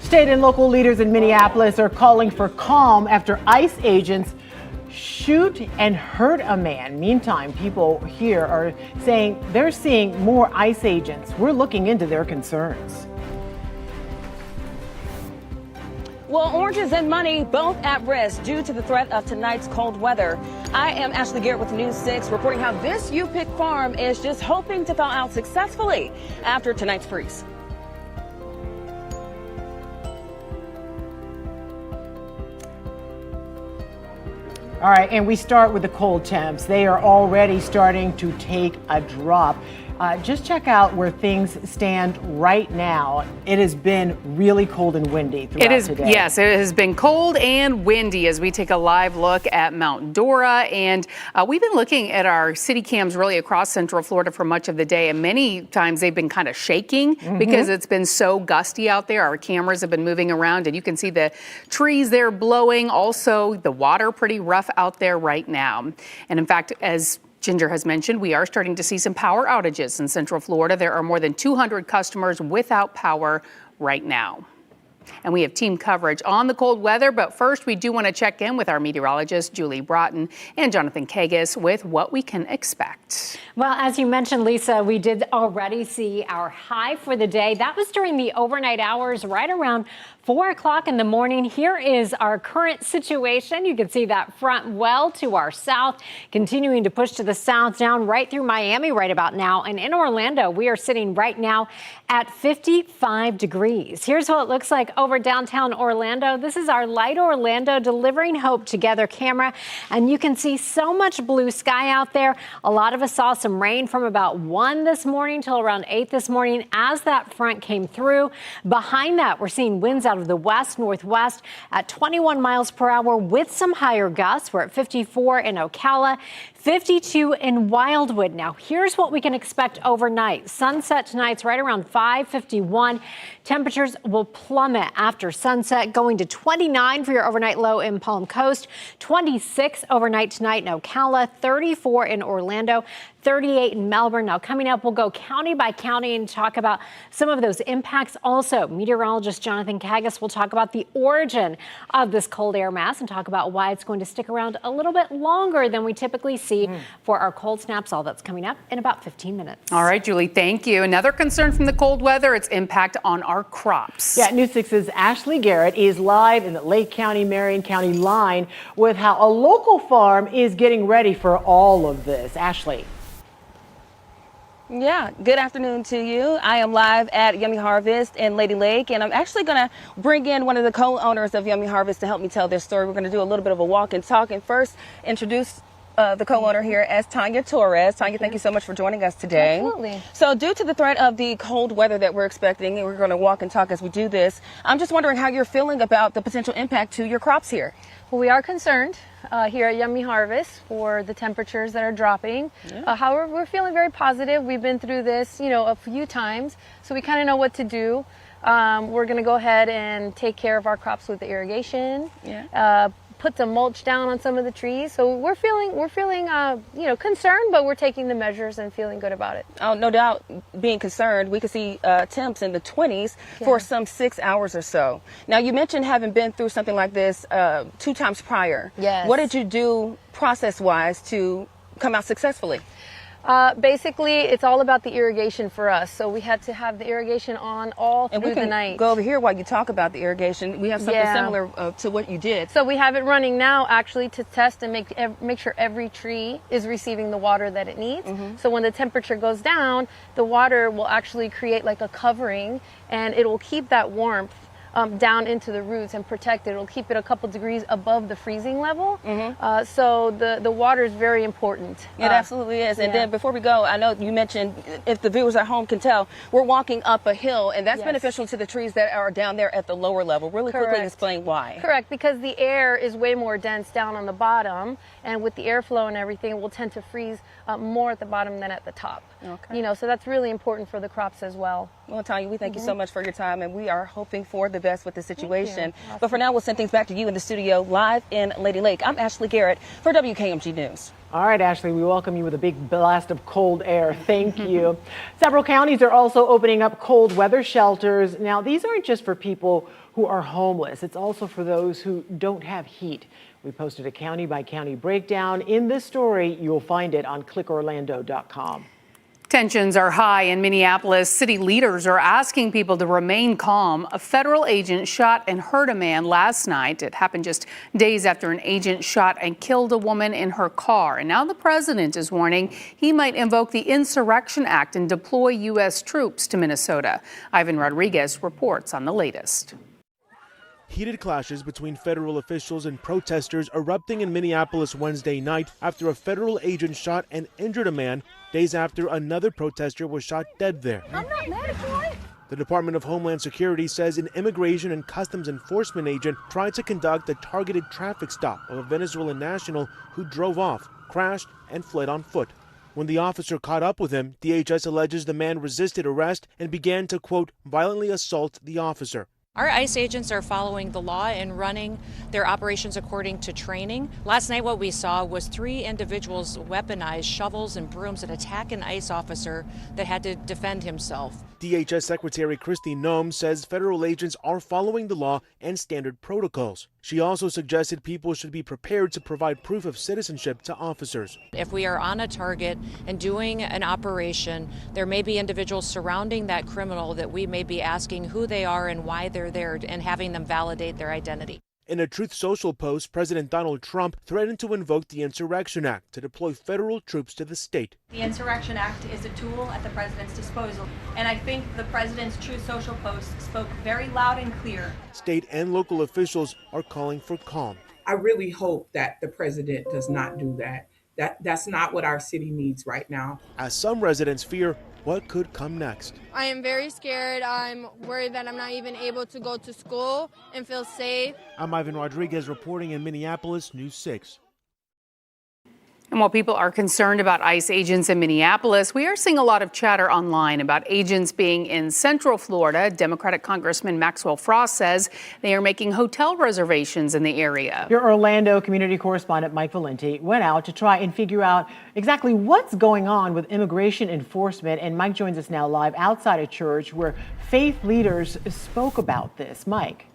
State and local leaders in Minneapolis are calling for calm after ICE agents shoot and hurt a man. Meantime, people here are saying they're seeing more ICE agents. We're looking into their concerns. Well, oranges and money both at risk due to the threat of tonight's cold weather. I am Ashley Garrett with News 6 reporting how this U-Pick farm is just hoping to thaw out successfully after tonight's freeze. All right, and we start with the cold temps. They are already starting to take a drop. Just check out where things stand right now. It has been really cold and windy throughout today. Yes, it has been cold and windy as we take a live look at Mount Dora. And we've been looking at our city cams really across Central Florida for much of the day. And many times they've been kind of shaking because it's been so gusty out there. Our cameras have been moving around and you can see the trees there blowing. Also, the water pretty rough out there right now. And in fact, as Ginger has mentioned, we are starting to see some power outages in Central Florida. There are more than 200 customers without power right now. And we have team coverage on the cold weather, but first we do want to check in with our meteorologist, Julie Broughton, and Jonathan Kagas with what we can expect. Well, as you mentioned, Lisa, we did already see our high for the day. That was during the overnight hours, right around 4 o'clock in the morning. Here is our current situation. You can see that front well to our south, continuing to push to the south, down right through Miami right about now. And in Orlando, we are sitting right now at 55 degrees. Here's what it looks like over downtown Orlando. This is our Light Orlando Delivering Hope Together camera. And you can see so much blue sky out there. A lot of us saw some rain from about 1 this morning till around 8 this morning as that front came through. Behind that, we're seeing winds out of the west northwest at 21 miles per hour with some higher gusts. We're at 54 in Ocala, 52 in Wildwood. Now, here's what we can expect overnight. Sunset tonight's right around 5:51. Temperatures will plummet after sunset, going to 29 for your overnight low in Palm Coast, 26 overnight tonight in Ocala, 34 in Orlando, 38 in Melbourne. Now, coming up, we'll go county by county and talk about some of those impacts. Also, meteorologist Jonathan Kagas will talk about the origin of this cold air mass and talk about why it's going to stick around a little bit longer than we typically see for our cold snaps. All that's coming up in about 15 minutes. All right, Julie, thank you. Another concern from the cold weather, its impact on our crops. Yeah, News 6's Ashley Garrett is live in the Lake County, Marion County line with how a local farm is getting ready for all of this. Ashley. Yeah, good afternoon to you. I am live at Yummy Harvest in Lady Lake, and I'm actually going to bring in one of the co-owners of Yummy Harvest to help me tell their story. We're going to do a little bit of a walk and talk, and first introduce the co-owner here as Tanya Torres. Tanya, thank you so much for joining us today. Absolutely. So due to the threat of the cold weather that we're expecting, and we're going to walk and talk as we do this, I'm just wondering how you're feeling about the potential impact to your crops here. Well, we are concerned here at Yummy Harvest for the temperatures that are dropping. However, we're feeling very positive. We've been through this, a few times, so we kind of know what to do. We're going to go ahead and take care of our crops with the irrigation. Put some mulch down on some of the trees. So we're feeling concerned, but we're taking the measures and feeling good about it. Oh, no doubt being concerned. We could see temps in the 20s for some 6 hours or so. Now, you mentioned having been through something like this 2 times prior. Yes. What did you do process-wise to come out successfully? Basically, it's all about the irrigation for us. So we had to have the irrigation on all through the night. And go over here while you talk about the irrigation. We have something similar to what you did. So we have it running now actually to test and make sure every tree is receiving the water that it needs. So when the temperature goes down, the water will actually create like a covering, and it will keep that warmth down into the roots and protect it. It'll keep it a couple degrees above the freezing level. So the water is very important. It absolutely is. And then before we go, I know you mentioned, if the viewers at home can tell, we're walking up a hill, and that's beneficial to the trees that are down there at the lower level. Really quickly explain why. Correct, because the air is way more dense down on the bottom, and with the airflow and everything, it will tend to freeze more at the bottom than at the top. So that's really important for the crops as well. Well, Tanya, we thank you so much for your time, and we are hoping for the best with the situation. But for now, we'll send things back to you in the studio live in Lady Lake. I'm Ashley Garrett for WKMG News. All right, Ashley, we welcome you with a big blast of cold air. Thank you. Several counties are also opening up cold weather shelters. Now, these aren't just for people who are homeless. It's also for those who don't have heat. We posted a county by county breakdown. In this story, you'll find it on clickorlando.com. Tensions are high in Minneapolis. City leaders are asking people to remain calm. A federal agent shot and hurt a man last night. It happened just days after an agent shot and killed a woman in her car. And now the president is warning he might invoke the Insurrection Act and deploy U.S. troops to Minnesota. Ivan Rodriguez reports on the latest. Heated clashes between federal officials and protesters erupting in Minneapolis Wednesday night after a federal agent shot and injured a man days after another protester was shot dead there. I'm not mad at you. The Department of Homeland Security says an Immigration and Customs Enforcement agent tried to conduct a targeted traffic stop of a Venezuelan national who drove off, crashed, and fled on foot. When the officer caught up with him, DHS alleges the man resisted arrest and began to, quote, violently assault the officer. Our ICE agents are following the law and running their operations according to training. Last night, what we saw was 3 individuals weaponize shovels and brooms and attack an ICE officer that had to defend himself. DHS Secretary Kristi Noem says federal agents are following the law and standard protocols. She also suggested people should be prepared to provide proof of citizenship to officers. If we are on a target and doing an operation, there may be individuals surrounding that criminal that we may be asking who they are and why they're there and having them validate their identity. In a Truth Social post, President Donald Trump threatened to invoke the Insurrection Act to deploy federal troops to the state. The Insurrection Act is a tool at the president's disposal, and I think the president's Truth Social post spoke very loud and clear. State and local officials are calling for calm. I really hope that the president does not do that. That's not what our city needs right now. As some residents fear what could come next. I am very scared. I'm worried that I'm not even able to go to school and feel safe. I'm Ivan Rodriguez reporting in Minneapolis, News 6. And while people are concerned about ICE agents in Minneapolis, we are seeing a lot of chatter online about agents being in Central Florida. Democratic Congressman Maxwell Frost says they are making hotel reservations in the area. Your Orlando community correspondent Mike Valenti went out to try and figure out exactly what's going on with immigration enforcement. And Mike joins us now live outside a church where faith leaders spoke about this. Mike.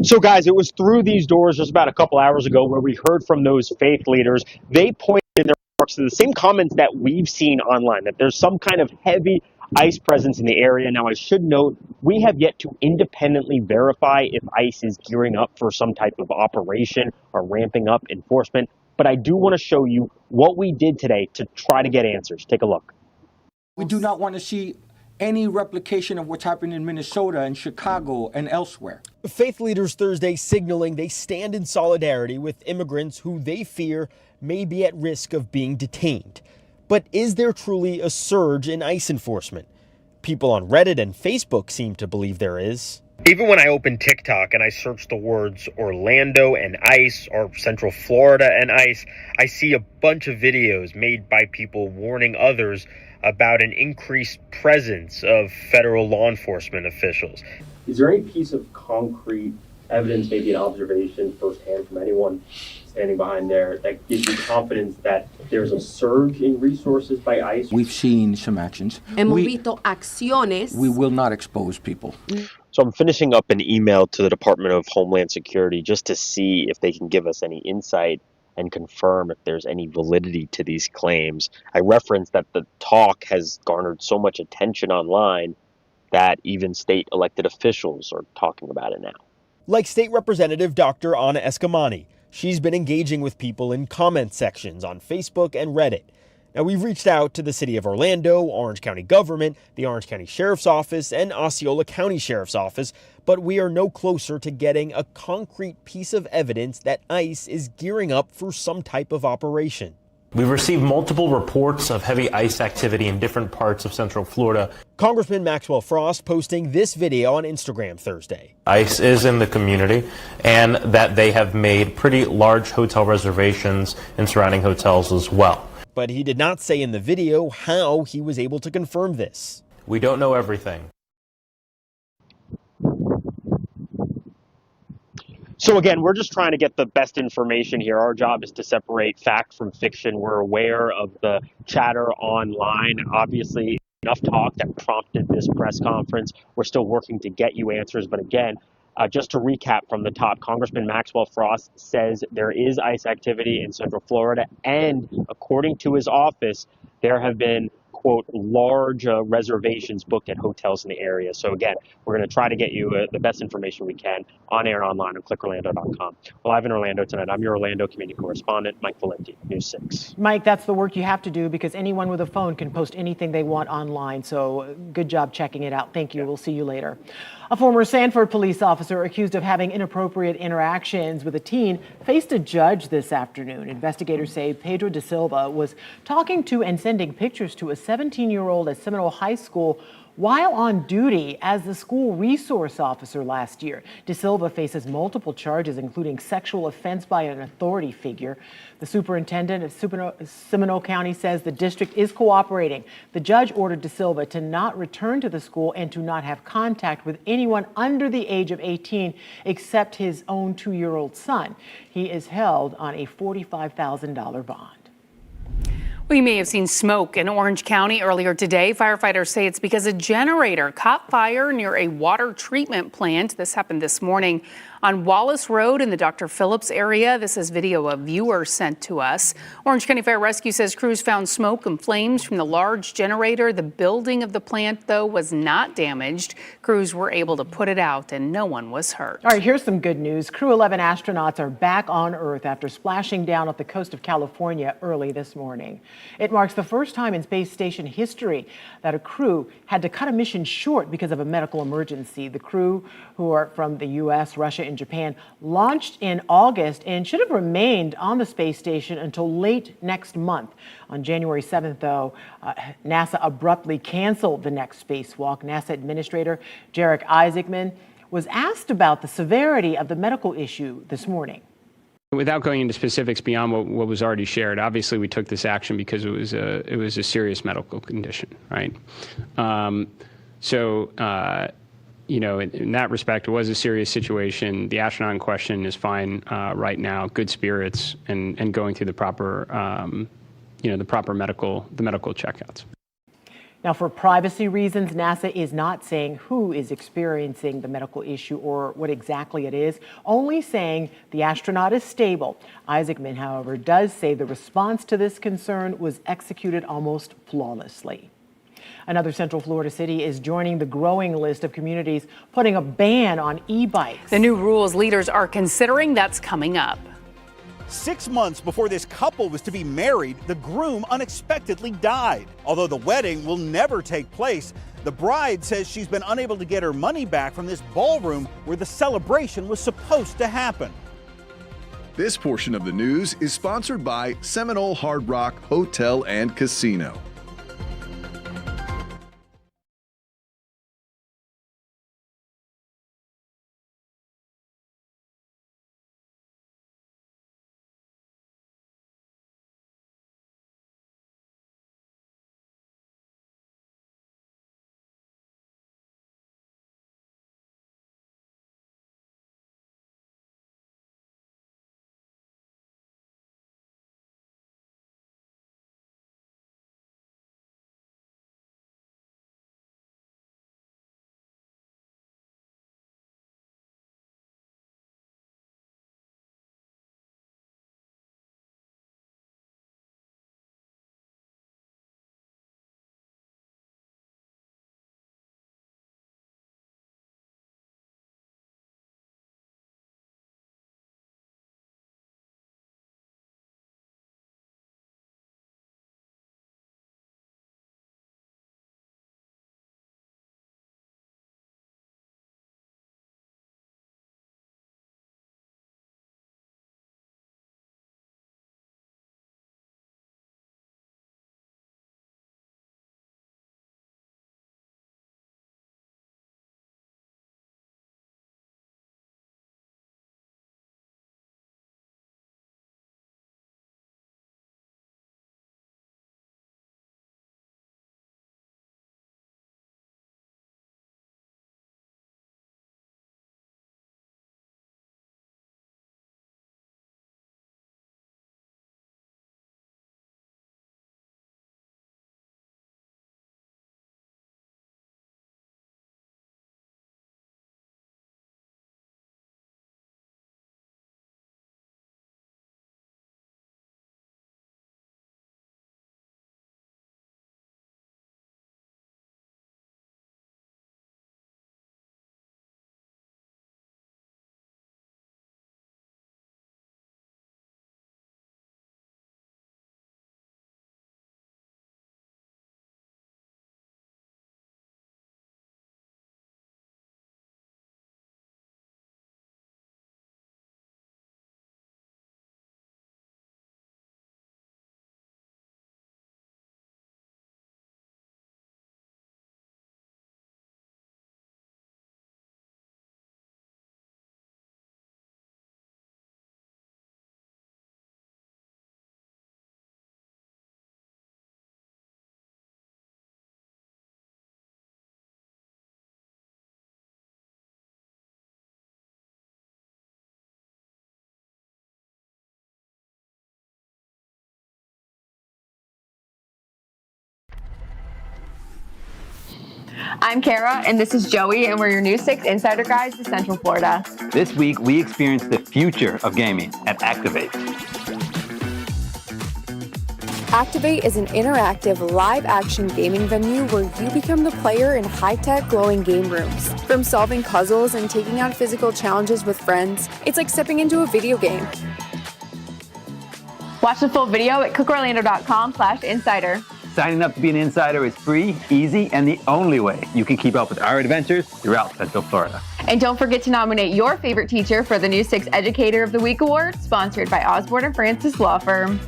So, guys, it was through these doors just about a couple hours ago where we heard from those faith leaders. They pointed in their remarks to the same comments that we've seen online, that there's some kind of heavy ICE presence in the area. Now, I should note, we have yet to independently verify if ICE is gearing up for some type of operation or ramping up enforcement. But I do want to show you what we did today to try to get answers. Take a look. We do not want to see any replication of what's happened in Minnesota and Chicago and elsewhere. Faith leaders Thursday signaling they stand in solidarity with immigrants who they fear may be at risk of being detained. But is there truly a surge in ICE enforcement? People on Reddit and Facebook seem to believe there is. Even when I open TikTok and I search the words Orlando and ICE or Central Florida and ICE, I see a bunch of videos made by people warning others about an increased presence of federal law enforcement officials. Is there any piece of concrete evidence, maybe an observation firsthand from anyone standing behind there, that gives you confidence that there's a surge in resources by ICE? We've seen some actions. Hemos visto acciones. We will not expose people. So I'm finishing up an email to the Department of Homeland Security just to see if they can give us any insight and confirm if there's any validity to these claims. I referenced that the talk has garnered so much attention online that even state elected officials are talking about it now. Like State Representative Dr. Anna Eskamani, she's been engaging with people in comment sections on Facebook and Reddit. Now, we've reached out to the city of Orlando, Orange County government, the Orange County Sheriff's Office, and Osceola County Sheriff's Office, but we are no closer to getting a concrete piece of evidence that ICE is gearing up for some type of operation. We've received multiple reports of heavy ICE activity in different parts of Central Florida. Congressman Maxwell Frost posting this video on Instagram Thursday. ICE is in the community, and that they have made pretty large hotel reservations in surrounding hotels as well. But he did not say in the video how he was able to confirm this. We don't know everything. So again, we're just trying to get the best information here. Our job is to separate fact from fiction. We're aware of the chatter online. Obviously, enough talk that prompted this press conference. We're still working to get you answers. But again, just to recap from the top, Congressman Maxwell Frost says there is ICE activity in Central Florida. And according to his office, there have been, quote, large reservations booked at hotels in the area. So again, we're going to try to get you the best information we can on air and online on clickorlando.com. Well, live in Orlando tonight, I'm your Orlando community correspondent, Mike Valenti, News 6. Mike, that's the work you have to do because anyone with a phone can post anything they want online. So good job checking it out. Thank you. We'll see you later. A former Sanford police officer accused of having inappropriate interactions with a teen faced a judge this afternoon. Investigators say Pedro Da Silva was talking to and sending pictures to a 17-year-old at Seminole High School while on duty as the school resource officer last year. De Silva faces multiple charges, including sexual offense by an authority figure. The superintendent of Seminole County says the district is cooperating. The judge ordered De Silva to not return to the school and to not have contact with anyone under the age of 18 except his own 2-year-old son. He is held on a $45,000 bond. Well, you may have seen smoke in Orange County earlier today. Firefighters say it's because a generator caught fire near a water treatment plant. This happened this morning on Wallace Road in the Dr. Phillips area. This is video a viewer sent to us. Orange County Fire Rescue says crews found smoke and flames from the large generator. The building of the plant, though, was not damaged. Crews were able to put it out and no one was hurt. All right, here's some good news. Crew 11 astronauts are back on Earth after splashing down off the coast of California early this morning. It marks the first time in space station history that a crew had to cut a mission short because of a medical emergency. The crew, who are from the U.S., Russia, and Japan, launched in August and should have remained on the space station until late next month. On January 7th, though, NASA abruptly canceled the next spacewalk. NASA Administrator Jarek Isaacman was asked about the severity of the medical issue this morning. Without going into specifics beyond what was already shared, obviously we took this action because it was a serious medical condition, right? You know, in that respect, it was a serious situation. The astronaut in question is fine right now, good spirits, and going through the proper, the proper medical checkouts. Now, for privacy reasons, NASA is not saying who is experiencing the medical issue or what exactly it is, only saying the astronaut is stable. Isaacman, however, does say the response to this concern was executed almost flawlessly. Another Central Florida city is joining the growing list of communities putting a ban on e-bikes. The new rules leaders are considering that's coming up. 6 months before this couple was to be married, the groom unexpectedly died. Although the wedding will never take place, the bride says she's been unable to get her money back from this ballroom where the celebration was supposed to happen. This portion of the news is sponsored by Seminole Hard Rock Hotel and Casino. I'm Kara, and this is Joey, and we're your News 6 Insider Guys to Central Florida. This week, we experienced the future of gaming at Activate. Activate is an interactive, live-action gaming venue where you become the player in high-tech, glowing game rooms. From solving puzzles and taking on physical challenges with friends, it's like stepping into a video game. Watch the full video at cookorlando.com/insider. Signing up to be an insider is free, easy, and the only way you can keep up with our adventures throughout Central Florida. And don't forget to nominate your favorite teacher for the News 6 Educator of the Week Award, sponsored by Osborne & Francis Law Firm.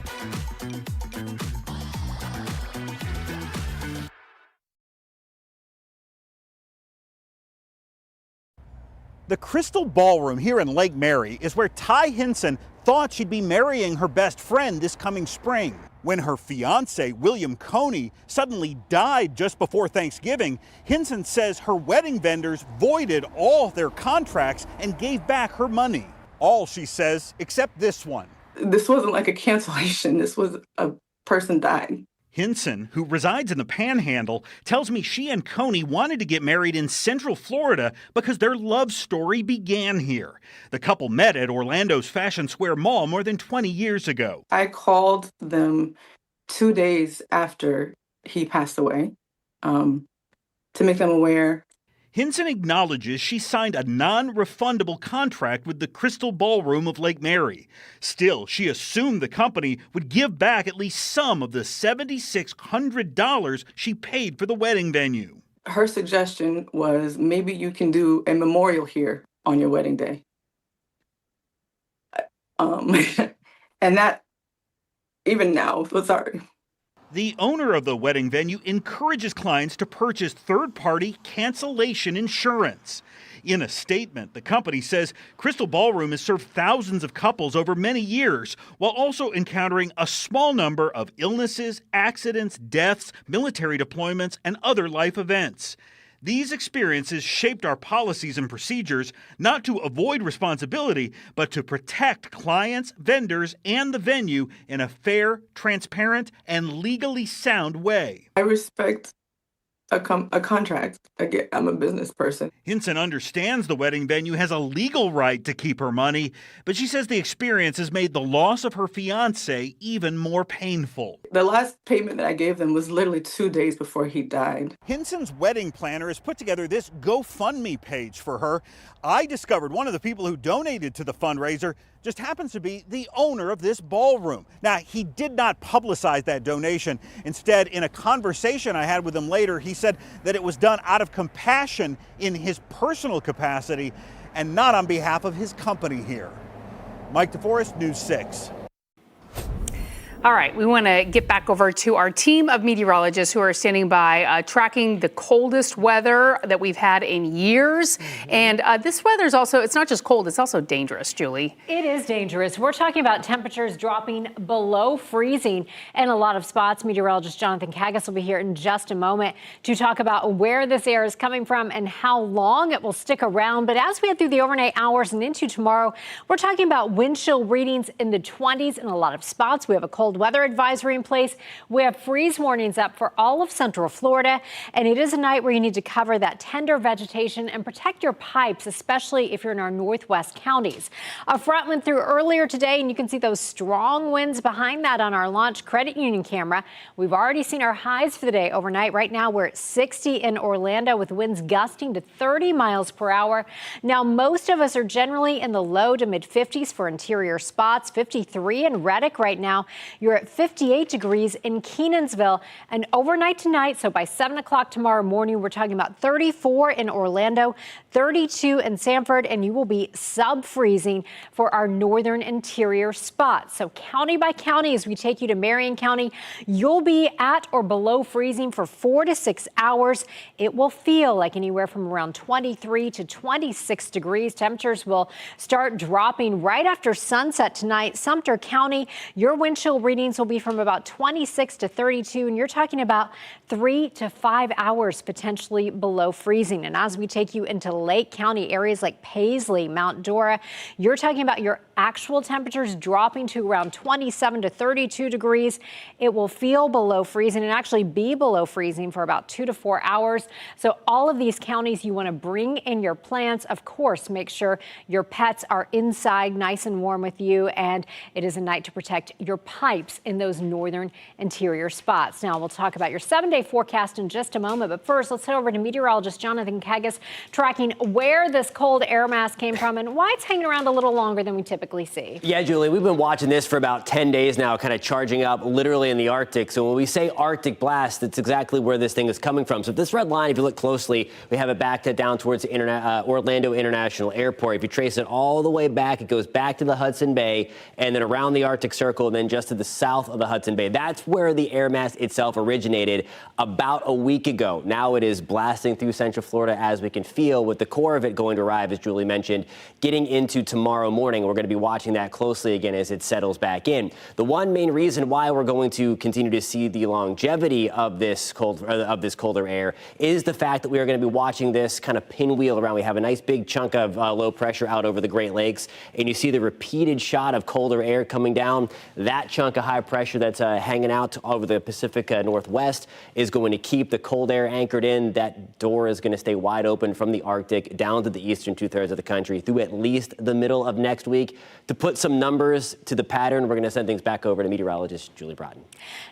The Crystal Ballroom here in Lake Mary is where Ty Hinson thought she'd be marrying her best friend this coming spring. When her fiance, William Coney, suddenly died just before Thanksgiving, Hinson says her wedding vendors voided all their contracts and gave back her money. All, she says, except this one. This wasn't like a cancellation. This was a person dying. Hinson, who resides in the Panhandle, tells me she and Coney wanted to get married in Central Florida because their love story began here. The couple met at Orlando's Fashion Square Mall more than 20 years ago. I called them 2 days after he passed away to make them aware. Hinson acknowledges she signed a non-refundable contract with the Crystal Ballroom of Lake Mary. Still, she assumed the company would give back at least some of the $7,600 she paid for the wedding venue. Her suggestion was maybe you can do a memorial here on your wedding day. And that, even now, sorry. The owner of the wedding venue encourages clients to purchase third-party cancellation insurance. In a statement, the company says Crystal Ballroom has served thousands of couples over many years, while also encountering a small number of illnesses, accidents, deaths, military deployments, and other life events. These experiences shaped our policies and procedures not to avoid responsibility, but to protect clients, vendors, and the venue in a fair, transparent, and legally sound way. I respect a contract. Again, I'm a business person. Hinson understands the wedding venue has a legal right to keep her money, but she says the experience has made the loss of her fiancé even more painful. The last payment that I gave them was literally 2 days before he died. Hinson's wedding planner has put together this GoFundMe page for her. I discovered one of the people who donated to the fundraiser just happens to be the owner of this ballroom. Now, he did not publicize that donation. Instead, in a conversation I had with him later, he said that it was done out of compassion in his personal capacity and not on behalf of his company here. Mike DeForest, News 6. All right, we want to get back over to our team of meteorologists who are standing by tracking the coldest weather that we've had in years. And this weather is also, it's not just cold, it's also dangerous, Julie. It is dangerous. We're talking about temperatures dropping below freezing in a lot of spots. Meteorologist Jonathan Kagas will be here in just a moment to talk about where this air is coming from and how long it will stick around. But as we head through the overnight hours and into tomorrow, we're talking about wind chill readings in the 20s in a lot of spots. We have a cold weather advisory in place. We have freeze warnings up for all of Central Florida, and it is a night where you need to cover that tender vegetation and protect your pipes, especially if you're in our northwest counties. A front went through earlier today, and you can see those strong winds behind that on our Launch Credit Union camera. We've already seen our highs for the day overnight. Right now, we're at 60 in Orlando with winds gusting to 30 miles per hour. Now, most of us are generally in the low to mid 50s for interior spots. 53 in Reddick right now. You're at 58 degrees in Kenansville, and overnight tonight, so by 7 o'clock tomorrow morning, we're talking about 34 in Orlando, 32 in Sanford, and you will be sub-freezing for our northern interior spots. So county by county, as we take you to Marion County, you'll be at or below freezing for 4 to 6 hours. It will feel like anywhere from around 23 to 26 degrees. Temperatures will start dropping right after sunset tonight. Sumter County, your wind chill readings will be from about 26 to 32, and you're talking about 3 to 5 hours potentially below freezing. And as we take you into Lake County areas like Paisley, Mount Dora, you're talking about your actual temperatures dropping to around 27 to 32 degrees. It will feel below freezing and actually be below freezing for about 2 to 4 hours. So all of these counties you want to bring in your plants. Of course, make sure your pets are inside nice and warm with you, and it is a night to protect your pipes in those northern interior spots. Now we'll talk about your 7-day forecast in just a moment, but first let's head over to meteorologist Jonathan Kagas tracking where this cold air mass came from and why it's hanging around a little longer than we typically see. Yeah, Julie, we've been watching this for about 10 days now, kind of charging up literally in the Arctic. So when we say Arctic blast, that's exactly where this thing is coming from. So this red line, if you look closely, we have it back to down towards Orlando International Airport. If you trace it all the way back, it goes back to the Hudson Bay and then around the Arctic Circle and then just to the south of the Hudson Bay. That's where the air mass itself originated about a week ago. Now it is blasting through Central Florida as we can feel, with the core of it going to arrive, as Julie mentioned, getting into tomorrow morning. We're going to be watching that closely again as it settles back in. The one main reason why we're going to continue to see the longevity of this colder air is the fact that we are going to be watching this kind of pinwheel around. We have a nice big chunk of low pressure out over the Great Lakes, and you see the repeated shot of colder air coming down. That chunk of high pressure that's hanging out over the Pacific Northwest is going to keep the cold air anchored in. That door is going to stay wide open from the Arctic down to the eastern two-thirds of the country through at least the middle of next week. To put some numbers to the pattern, we're going to send things back over to meteorologist Julie Broughton.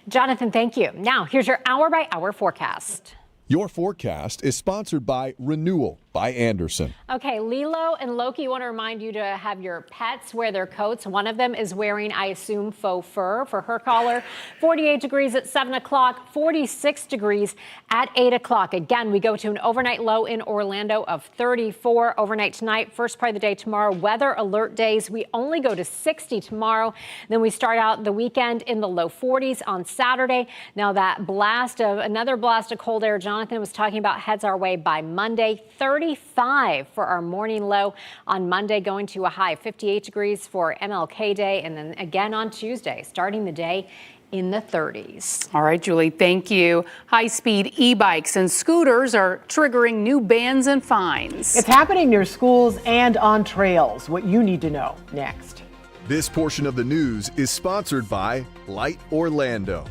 Jonathan, thank you. Now, here's your hour-by-hour forecast. Your forecast is sponsored by Renewal by Anderson. Okay, Lilo and Loki want to remind you to have your pets wear their coats. One of them is wearing, I assume, faux fur for her collar. 48 degrees at 7 o'clock, 46 degrees at 8 o'clock. Again, we go to an overnight low in Orlando of 34 overnight tonight. First part of the day tomorrow, weather alert days. We only go to 60 tomorrow. Then we start out the weekend in the low 40s on Saturday. Now that another blast of cold air Jonathan was talking about heads our way by Monday. 35 for our morning low on Monday, going to a high of 58 degrees for MLK Day, and then again on Tuesday, starting the day in the 30s. All right, Julie, thank you. High-speed e-bikes and scooters are triggering new bans and fines. It's happening near schools and on trails. What you need to know next. This portion of the news is sponsored by Light Orlando.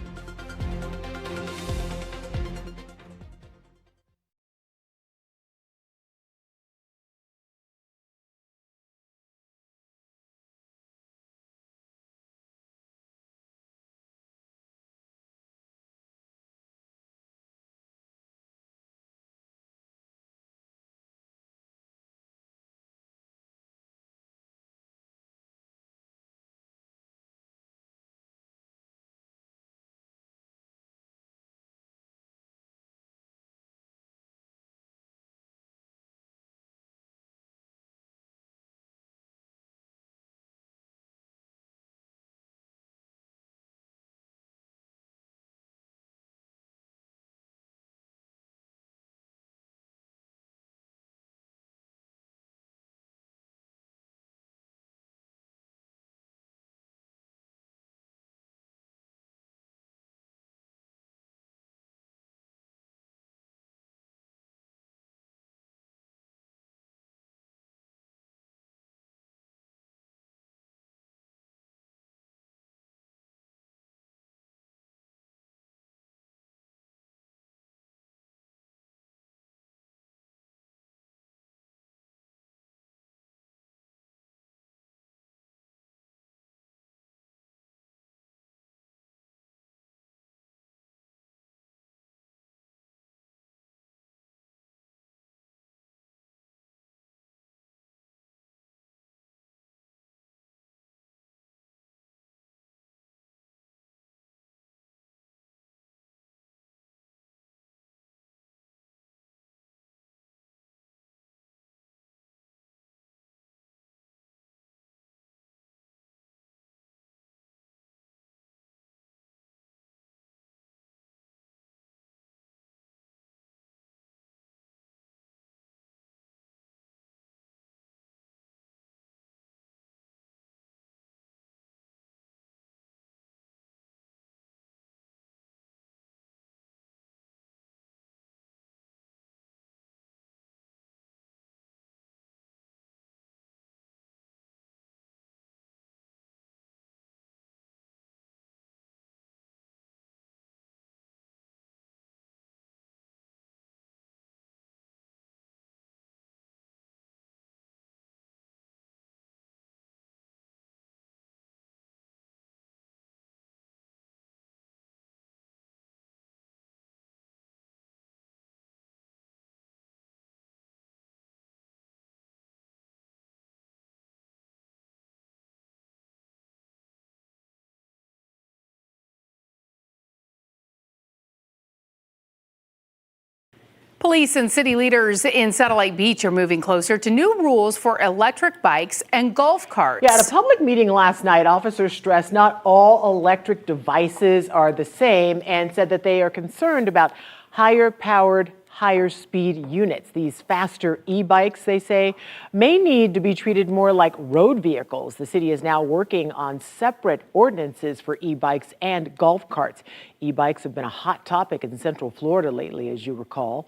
Police and city leaders in Satellite Beach are moving closer to new rules for electric bikes and golf carts. Yeah, at a public meeting last night, officers stressed not all electric devices are the same and said that they are concerned about higher powered, higher speed units. These faster e-bikes, they say, may need to be treated more like road vehicles. The city is now working on separate ordinances for e-bikes and golf carts. E-bikes have been a hot topic in Central Florida lately, as you recall.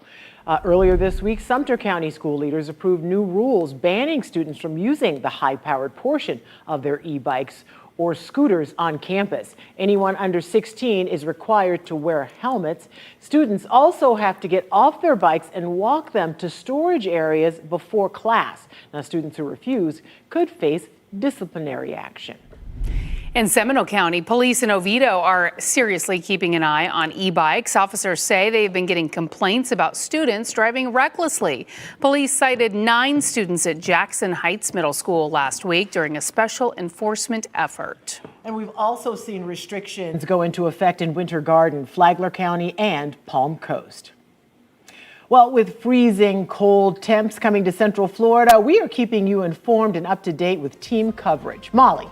Earlier this week, Sumter County school leaders approved new rules banning students from using the high-powered portion of their e-bikes or scooters on campus. Anyone under 16 is required to wear helmets. Students also have to get off their bikes and walk them to storage areas before class. Now, students who refuse could face disciplinary action. In Seminole County, police in Oviedo are seriously keeping an eye on e-bikes. Officers say they've been getting complaints about students driving recklessly. Police cited 9 students at Jackson Heights Middle School last week during a special enforcement effort. And we've also seen restrictions go into effect in Winter Garden, Flagler County, and Palm Coast. Well, with freezing cold temps coming to Central Florida, we are keeping you informed and up to date with team coverage. Molly.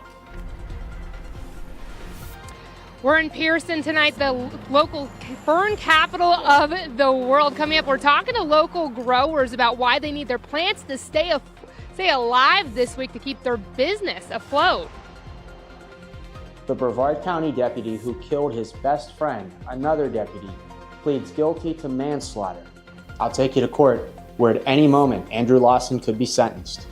We're in Pearson tonight, the local fern capital of the world. Coming up, we're talking to local growers about why they need their plants to stay alive this week to keep their business afloat. The Brevard County deputy who killed his best friend, another deputy, pleads guilty to manslaughter. I'll take you to court, where at any moment Andrew Lawson could be sentenced.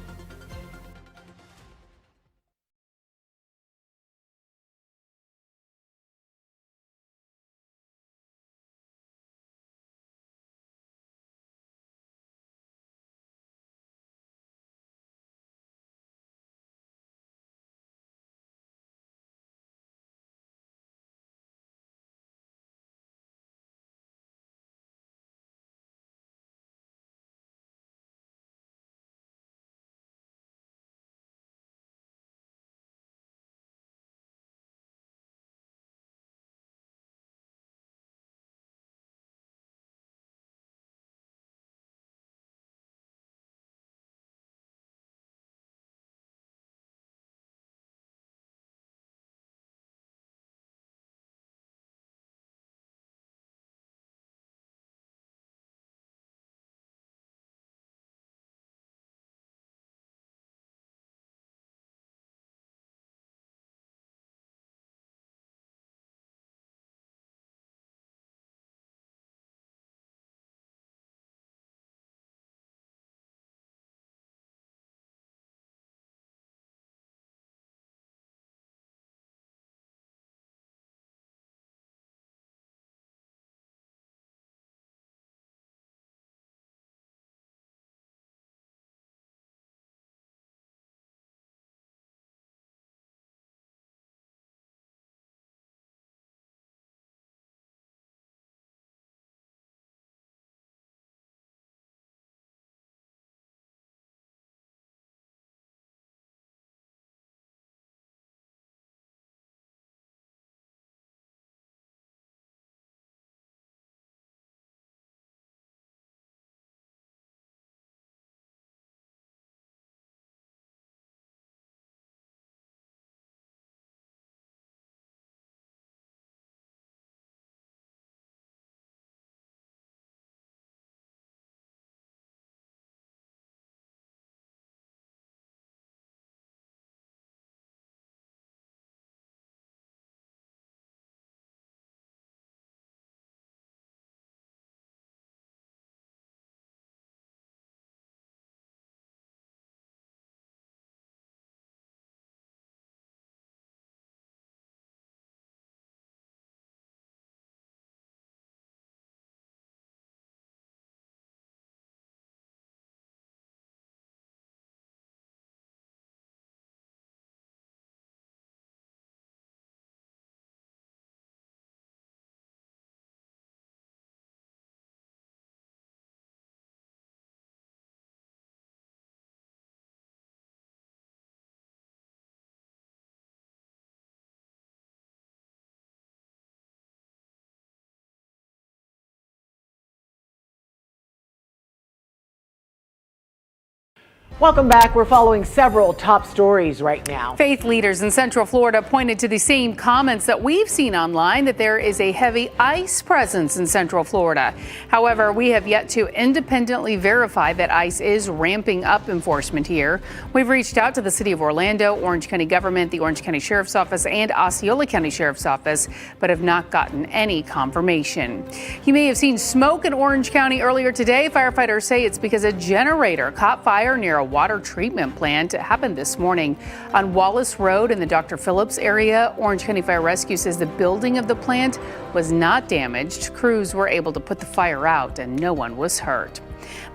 Welcome back. We're following several top stories right now. Faith leaders in Central Florida pointed to the same comments that we've seen online, that there is a heavy ICE presence in Central Florida. However, we have yet to independently verify that ICE is ramping up enforcement here. We've reached out to the City of Orlando, Orange County government, the Orange County Sheriff's Office, and Osceola County Sheriff's Office, but have not gotten any confirmation. You may have seen smoke in Orange County earlier today. Firefighters say it's because a generator caught fire near a water treatment plant. It happened this morning on Wallace Road in the Dr. Phillips area. Orange County Fire Rescue says the building of the plant was not damaged. Crews were able to put the fire out and no one was hurt.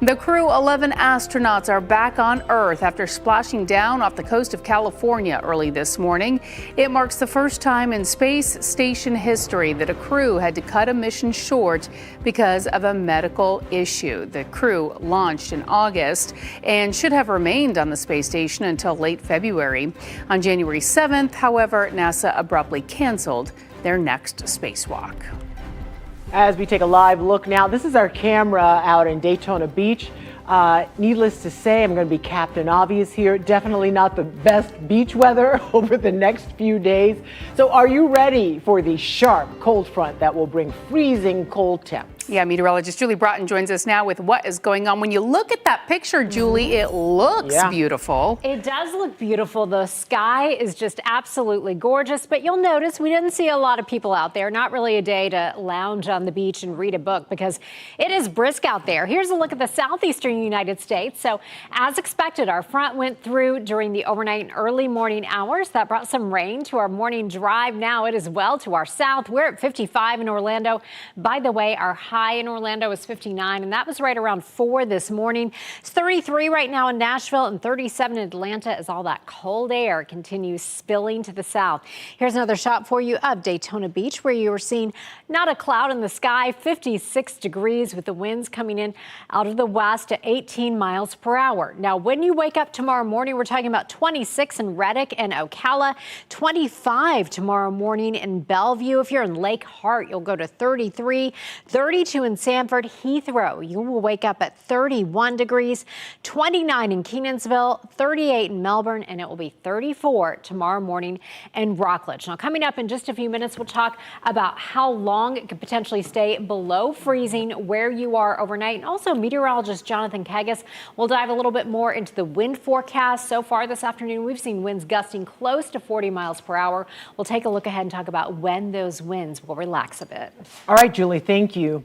The Crew 11 astronauts are back on Earth after splashing down off the coast of California early this morning. It marks the first time in space station history that a crew had to cut a mission short because of a medical issue. The crew launched in August and should have remained on the space station until late February. On January 7th, however, NASA abruptly canceled their next spacewalk. As we take a live look now, this is our camera out in Daytona Beach. Needless to say, I'm going to be Captain Obvious here. Definitely not the best beach weather over the next few days. So are you ready for the sharp cold front that will bring freezing cold temps? Yeah, meteorologist Julie Broughton joins us now with what is going on. When you look at that picture, Julie, it looks beautiful. It does look beautiful. The sky is just absolutely gorgeous, but you'll notice we didn't see a lot of people out there. Not really a day to lounge on the beach and read a book because it is brisk out there. Here's a look at the southeastern United States. So as expected, our front went through during the overnight and early morning hours. That brought some rain to our morning drive. Now it is well to our south. We're at 55 in Orlando. By the way, our high in Orlando is 59, and that was right around 4 this morning. It's 33 right now in Nashville and 37 in Atlanta as all that cold air continues spilling to the south. Here's another shot for you of Daytona Beach, where you were seeing not a cloud in the sky, 56 degrees with the winds coming in out of the west at 18 miles per hour. Now, when you wake up tomorrow morning, we're talking about 26 in Reddick and Ocala, 25 tomorrow morning in Bellevue. If you're in Lake Hart, you'll go to 33, 32 in Sanford. Heathrow, you will wake up at 31 degrees, 29 in Kenansville, 38 in Melbourne, and it will be 34 tomorrow morning in Rockledge. Now, coming up in just a few minutes, we'll talk about how long it could potentially stay below freezing where you are overnight. And also, meteorologist Jonathan Kagas will dive a little bit more into the wind forecast. So far this afternoon, we've seen winds gusting close to 40 miles per hour. We'll take a look ahead and talk about when those winds will relax a bit. All right, Julie, thank you.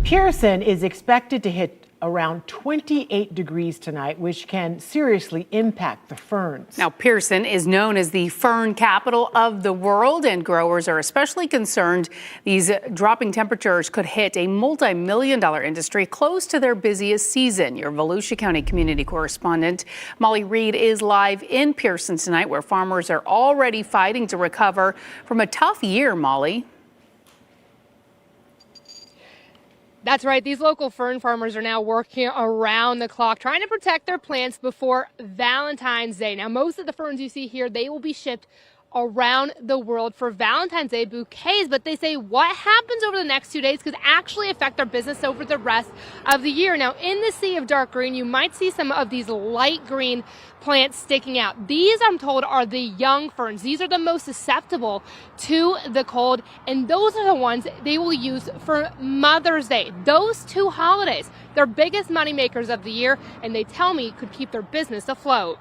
Pearson is expected to hit around 28 degrees tonight, which can seriously impact the ferns. Now, Pearson is known as the fern capital of the world, and growers are especially concerned these dropping temperatures could hit a multi-million-dollar industry close to their busiest season. Your Volusia County community correspondent Molly Reed is live in Pearson tonight, where farmers are already fighting to recover from a tough year. Molly. That's right. These local fern farmers are now working around the clock, trying to protect their plants before Valentine's Day. Now, most of the ferns you see here, they will be shipped around the world for Valentine's Day bouquets, but they say what happens over the next 2 days could actually affect their business over the rest of the year. Now, in the sea of dark green, you might see some of these light green plants sticking out. These, I'm told, are the young ferns. These are the most susceptible to the cold, and those are the ones they will use for Mother's Day. Those two holidays, their biggest money makers of the year, and they tell me could keep their business afloat.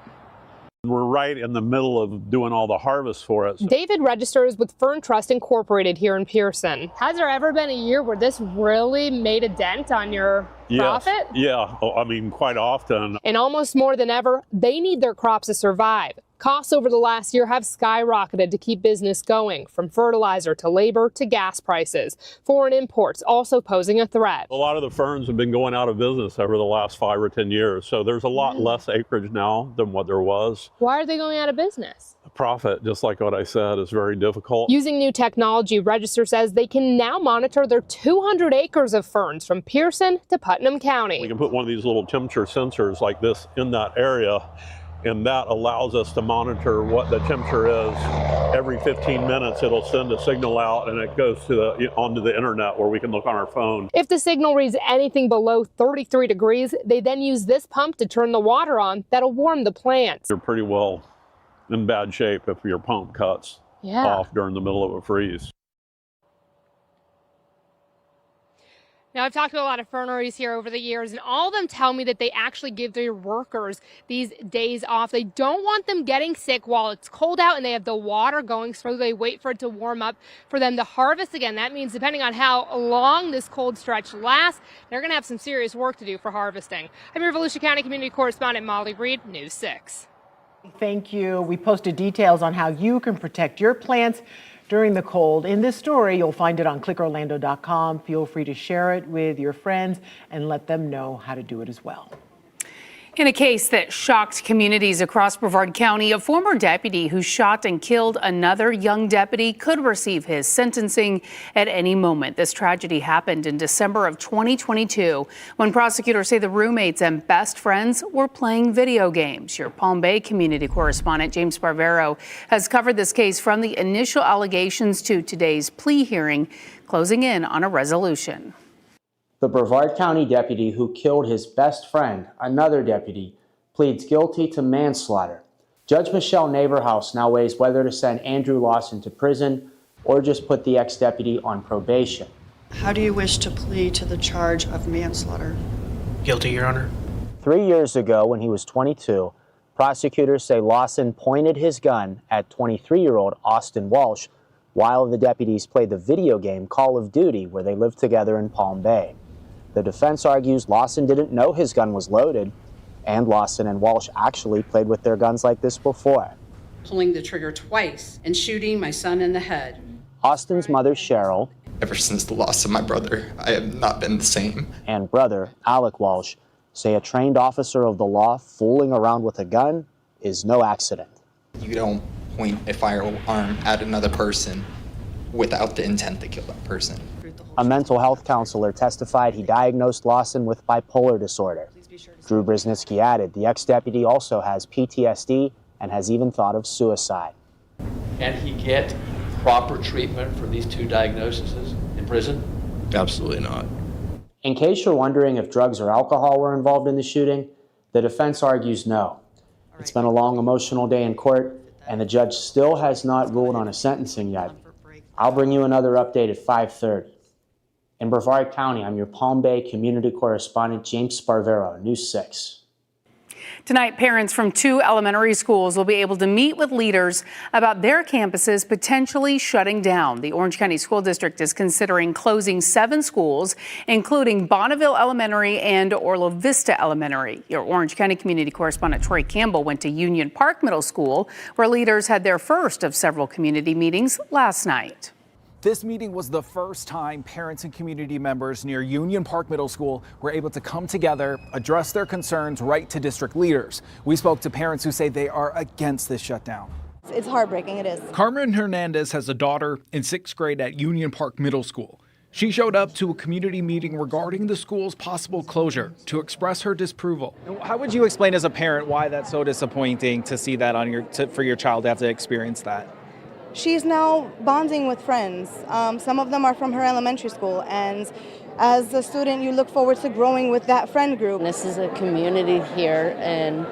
We're right in the middle of doing all the harvest for us. David registers with Fern Trust Incorporated here in Pearson. Has there ever been a year where this really made a dent on your profit? Yeah, I mean, quite often. And almost more than ever, they need their crops to survive. Costs over the last year have skyrocketed to keep business going, from fertilizer to labor to gas prices. Foreign imports also posing a threat. A lot of the ferns have been going out of business over the last 5 or 10 years, so there's a lot less acreage now than what there was. Why are they going out of business? The profit, just like what I said, is very difficult. Using new technology, Register says they can now monitor their 200 acres of ferns from Pearson to Putnam County. We can put one of these little temperature sensors like this in that area, and that allows us to monitor what the temperature is. Every 15 minutes, it'll send a signal out, and it goes to onto the internet where we can look on our phone. If the signal reads anything below 33 degrees, they then use this pump to turn the water on. That'll warm the plants. You're pretty well in bad shape if your pump cuts off during the middle of a freeze. Now, I've talked to a lot of ferneries here over the years, and all of them tell me that they actually give their workers these days off. They don't want them getting sick while it's cold out and they have the water going, so they wait for it to warm up for them to harvest again. That means depending on how long this cold stretch lasts, they're going to have some serious work to do for harvesting. I'm your Volusia County Community Correspondent Molly Reed, News 6. Thank you. We posted details on how you can protect your plants during the cold. In this story, you'll find it on clickorlando.com. Feel free to share it with your friends and let them know how to do it as well. In a case that shocked communities across Brevard County, a former deputy who shot and killed another young deputy could receive his sentencing at any moment. This tragedy happened in December of 2022 when prosecutors say the roommates and best friends were playing video games. Your Palm Bay community correspondent James Sparvero has covered this case from the initial allegations to today's plea hearing, closing in on a resolution. The Brevard County deputy who killed his best friend, another deputy, pleads guilty to manslaughter. Judge Michelle Neighborhouse now weighs whether to send Andrew Lawson to prison or just put the ex-deputy on probation. How do you wish to plead to the charge of manslaughter? Guilty, Your Honor. 3 years ago, when he was 22, prosecutors say Lawson pointed his gun at 23-year-old Austin Walsh while the deputies played the video game Call of Duty, where they lived together in Palm Bay. The defense argues Lawson didn't know his gun was loaded, and Lawson and Walsh actually played with their guns like this before. Pulling the trigger twice and shooting my son in the head. Austin's mother, Cheryl, ever since the loss of my brother, I have not been the same. And brother, Alec Walsh, say a trained officer of the law fooling around with a gun is no accident. You don't point a firearm at another person without the intent to kill that person. A mental health counselor testified he diagnosed Lawson with bipolar disorder. Drew Brzezinski added the ex-deputy also has PTSD and has even thought of suicide. Can he get proper treatment for these two diagnoses in prison? Absolutely not. In case you're wondering if drugs or alcohol were involved in the shooting, the defense argues no. It's been a long, emotional day in court, and the judge still has not ruled on a sentencing yet. I'll bring you another update at 5:30. In Brevard County, I'm your Palm Bay community correspondent, James Sparvero, News 6. Tonight, parents from 2 elementary schools will be able to meet with leaders about their campuses potentially shutting down. The Orange County School District is considering closing 7 schools, including Bonneville Elementary and Orla Vista Elementary. Your Orange County community correspondent Troy Campbell went to Union Park Middle School, where leaders had their first of several community meetings last night. This meeting was the first time parents and community members near Union Park Middle School were able to come together, address their concerns right to district leaders. We spoke to parents who say they are against this shutdown. It's heartbreaking, it is. Carmen Hernandez has a daughter in 6th grade at Union Park Middle School. She showed up to a community meeting regarding the school's possible closure to express her disapproval. How would you explain as a parent why that's so disappointing to see that on for your child to have to experience that? She's now bonding with friends. Some of them are from her elementary school, and as a student, you look forward to growing with that friend group. This is a community here, and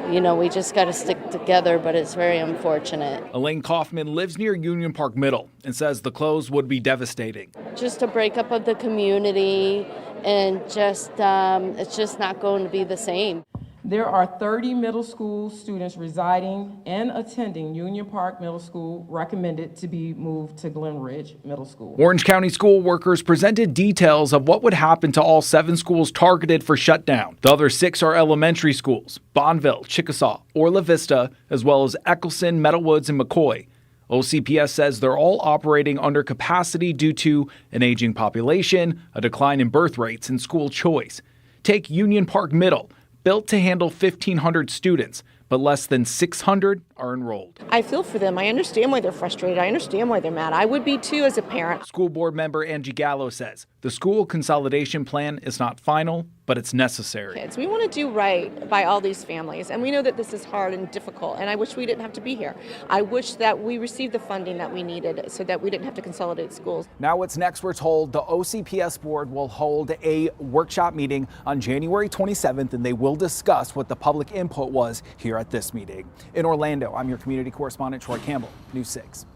you know, we just got to stick together, but it's very unfortunate. Elaine Kaufman lives near Union Park Middle and says the close would be devastating. Just a breakup of the community, and just it's just not going to be the same. There are 30 middle school students residing and attending Union Park Middle School recommended to be moved to Glen Ridge Middle School. Orange County school workers presented details of what would happen to all 7 schools targeted for shutdown. The other 6 are elementary schools: Bonneville, Chickasaw, Orla Vista, as well as Eccleston, Meadowwoods, and McCoy. OCPS says they're all operating under capacity due to an aging population, a decline in birth rates, and school choice. Take Union Park Middle, built to handle 1,500 students, but less than 600 are enrolled. I feel for them. I understand why they're frustrated. I understand why they're mad. I would be too as a parent. School board member Angie Gallo says The school consolidation plan is not final, but it's necessary. Kids. We want to do right by all these families, and we know that this is hard and difficult, and I wish we didn't have to be here. I wish that we received the funding that we needed so that we didn't have to consolidate schools. Now what's next, we're told the OCPS board will hold a workshop meeting on January 27th, and they will discuss what the public input was here at this meeting. In Orlando, I'm your community correspondent, Troy Campbell, News 6.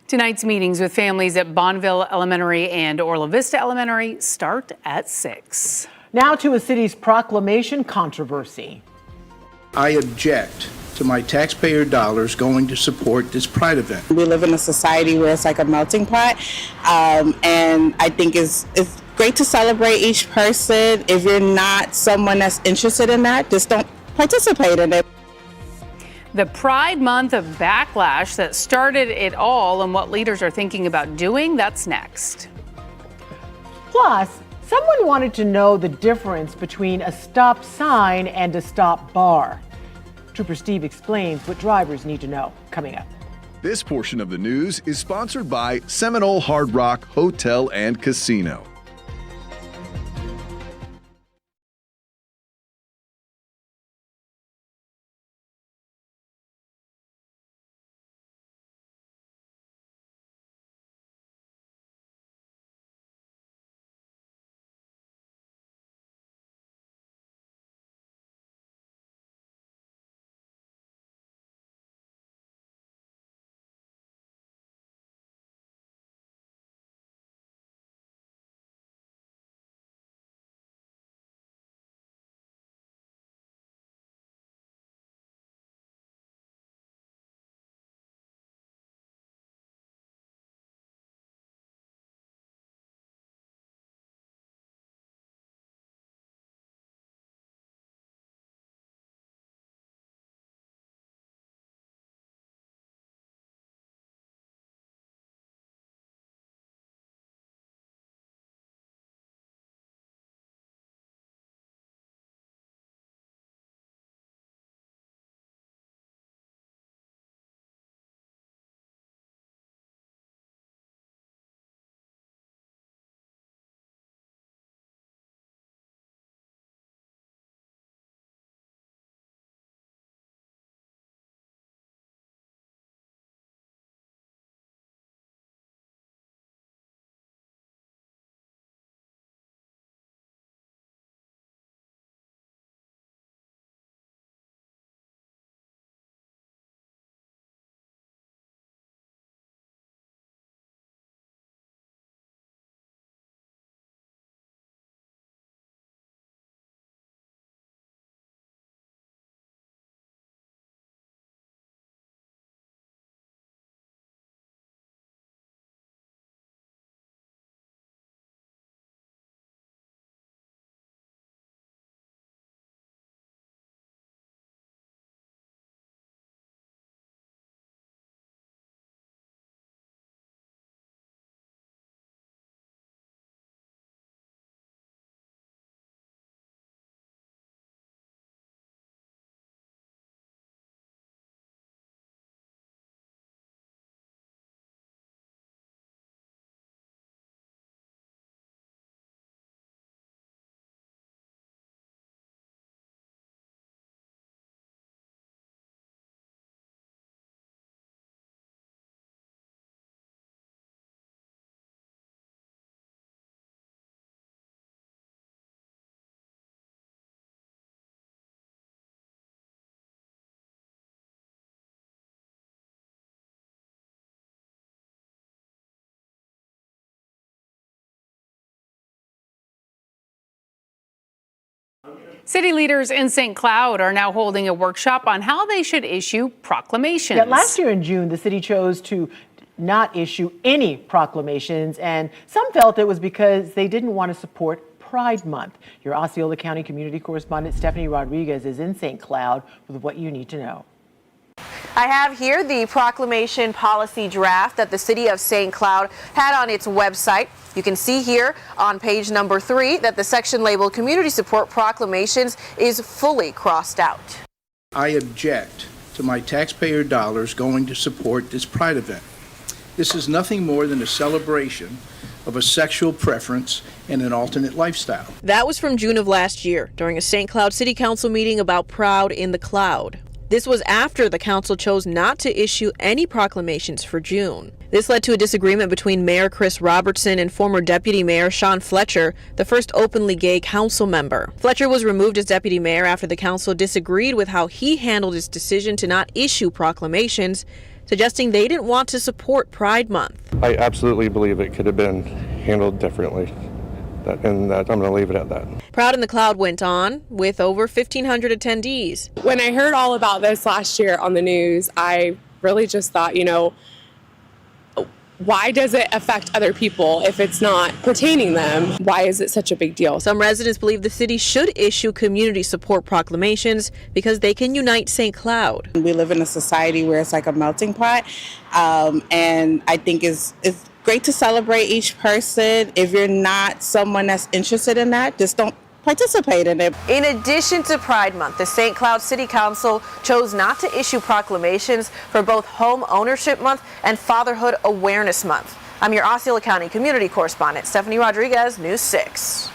Tonight's meetings with families at Bonneville Elementary and Orla Vista Elementary start at 6. Now to a city's proclamation controversy. I object to my taxpayer dollars going to support this Pride event. We live in a society where it's like a melting pot, and I think it's great to celebrate each person. If you're not someone that's interested in that, just don't participate in it. The Pride Month of backlash that started it all and what leaders are thinking about doing, that's next. Plus, someone wanted to know the difference between a stop sign and a stop bar. Trooper Steve explains what drivers need to know coming up. This portion of the news is sponsored by Seminole Hard Rock Hotel and Casino. City leaders in St. Cloud are now holding a workshop on how they should issue proclamations. Yeah, last year in June, the city chose to not issue any proclamations, and some felt it was because they didn't want to support Pride Month. Your Osceola County community correspondent Stephanie Rodriguez is in St. Cloud with what you need to know. I have here the proclamation policy draft that the city of St. Cloud had on its website. You can see here on page number 3 that the section labeled community support proclamations is fully crossed out. I object to my taxpayer dollars going to support this Pride event. This is nothing more than a celebration of a sexual preference and an alternate lifestyle. That was from June of last year during a St. Cloud City Council meeting about Proud in the Cloud. This was after the council chose not to issue any proclamations for June. This led to a disagreement between Mayor Chris Robertson and former Deputy Mayor Sean Fletcher, the first openly gay council member. Fletcher was removed as deputy mayor after the council disagreed with how he handled his decision to not issue proclamations, suggesting they didn't want to support Pride Month. I absolutely believe it could have been handled differently. And I'm going to leave it at that. Proud in the Cloud went on with over 1,500 attendees. When I heard all about this last year on the news, I really just thought, why does it affect other people if it's not pertaining them? Why is it such a big deal? Some residents believe the city should issue community support proclamations because they can unite St. Cloud. We live in a society where it's like a melting pot, and I think it's great to celebrate each person. If you're not someone that's interested in that, just don't participate in it. In addition to Pride Month, the St. Cloud City Council chose not to issue proclamations for both Home Ownership Month and Fatherhood Awareness Month. I'm your Osceola County community correspondent, Stephanie Rodriguez, News 6.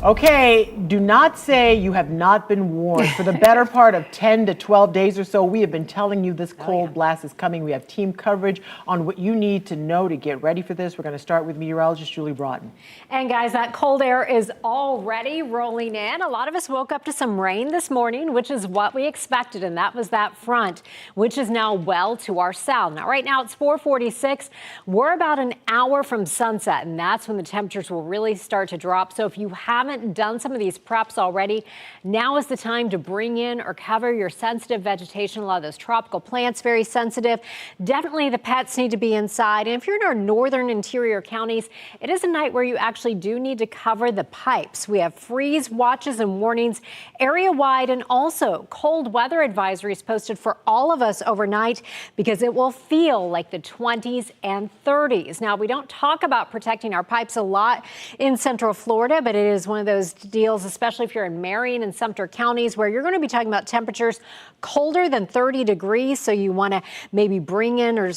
Okay, do not say you have not been warned. For the better part of 10 to 12 days or so, we have been telling you this cold blast is coming. We have team coverage on what you need to know to get ready for this. We're going to start with meteorologist Julie Broughton. And guys, that cold air is already rolling in. A lot of us woke up to some rain this morning, which is what we expected, and that was that front, which is now well to our south. Now, right now it's 4:46. We're about an hour from sunset, and that's when the temperatures will really start to drop. So if you haven't done some of these preps already, now is the time to bring in or cover your sensitive vegetation. A lot of those tropical plants, very sensitive. Definitely the pets need to be inside. And if you're in our northern interior counties, it is a night where you actually do need to cover the pipes. We have freeze watches and warnings area-wide, and also cold weather advisories posted for all of us overnight because it will feel like the 20s and 30s. Now, we don't talk about protecting our pipes a lot in Central Florida, but it is one of those deals, especially if you're in Marion and Sumter counties, where you're going to be talking about temperatures colder than 30 degrees. So you want to maybe bring in or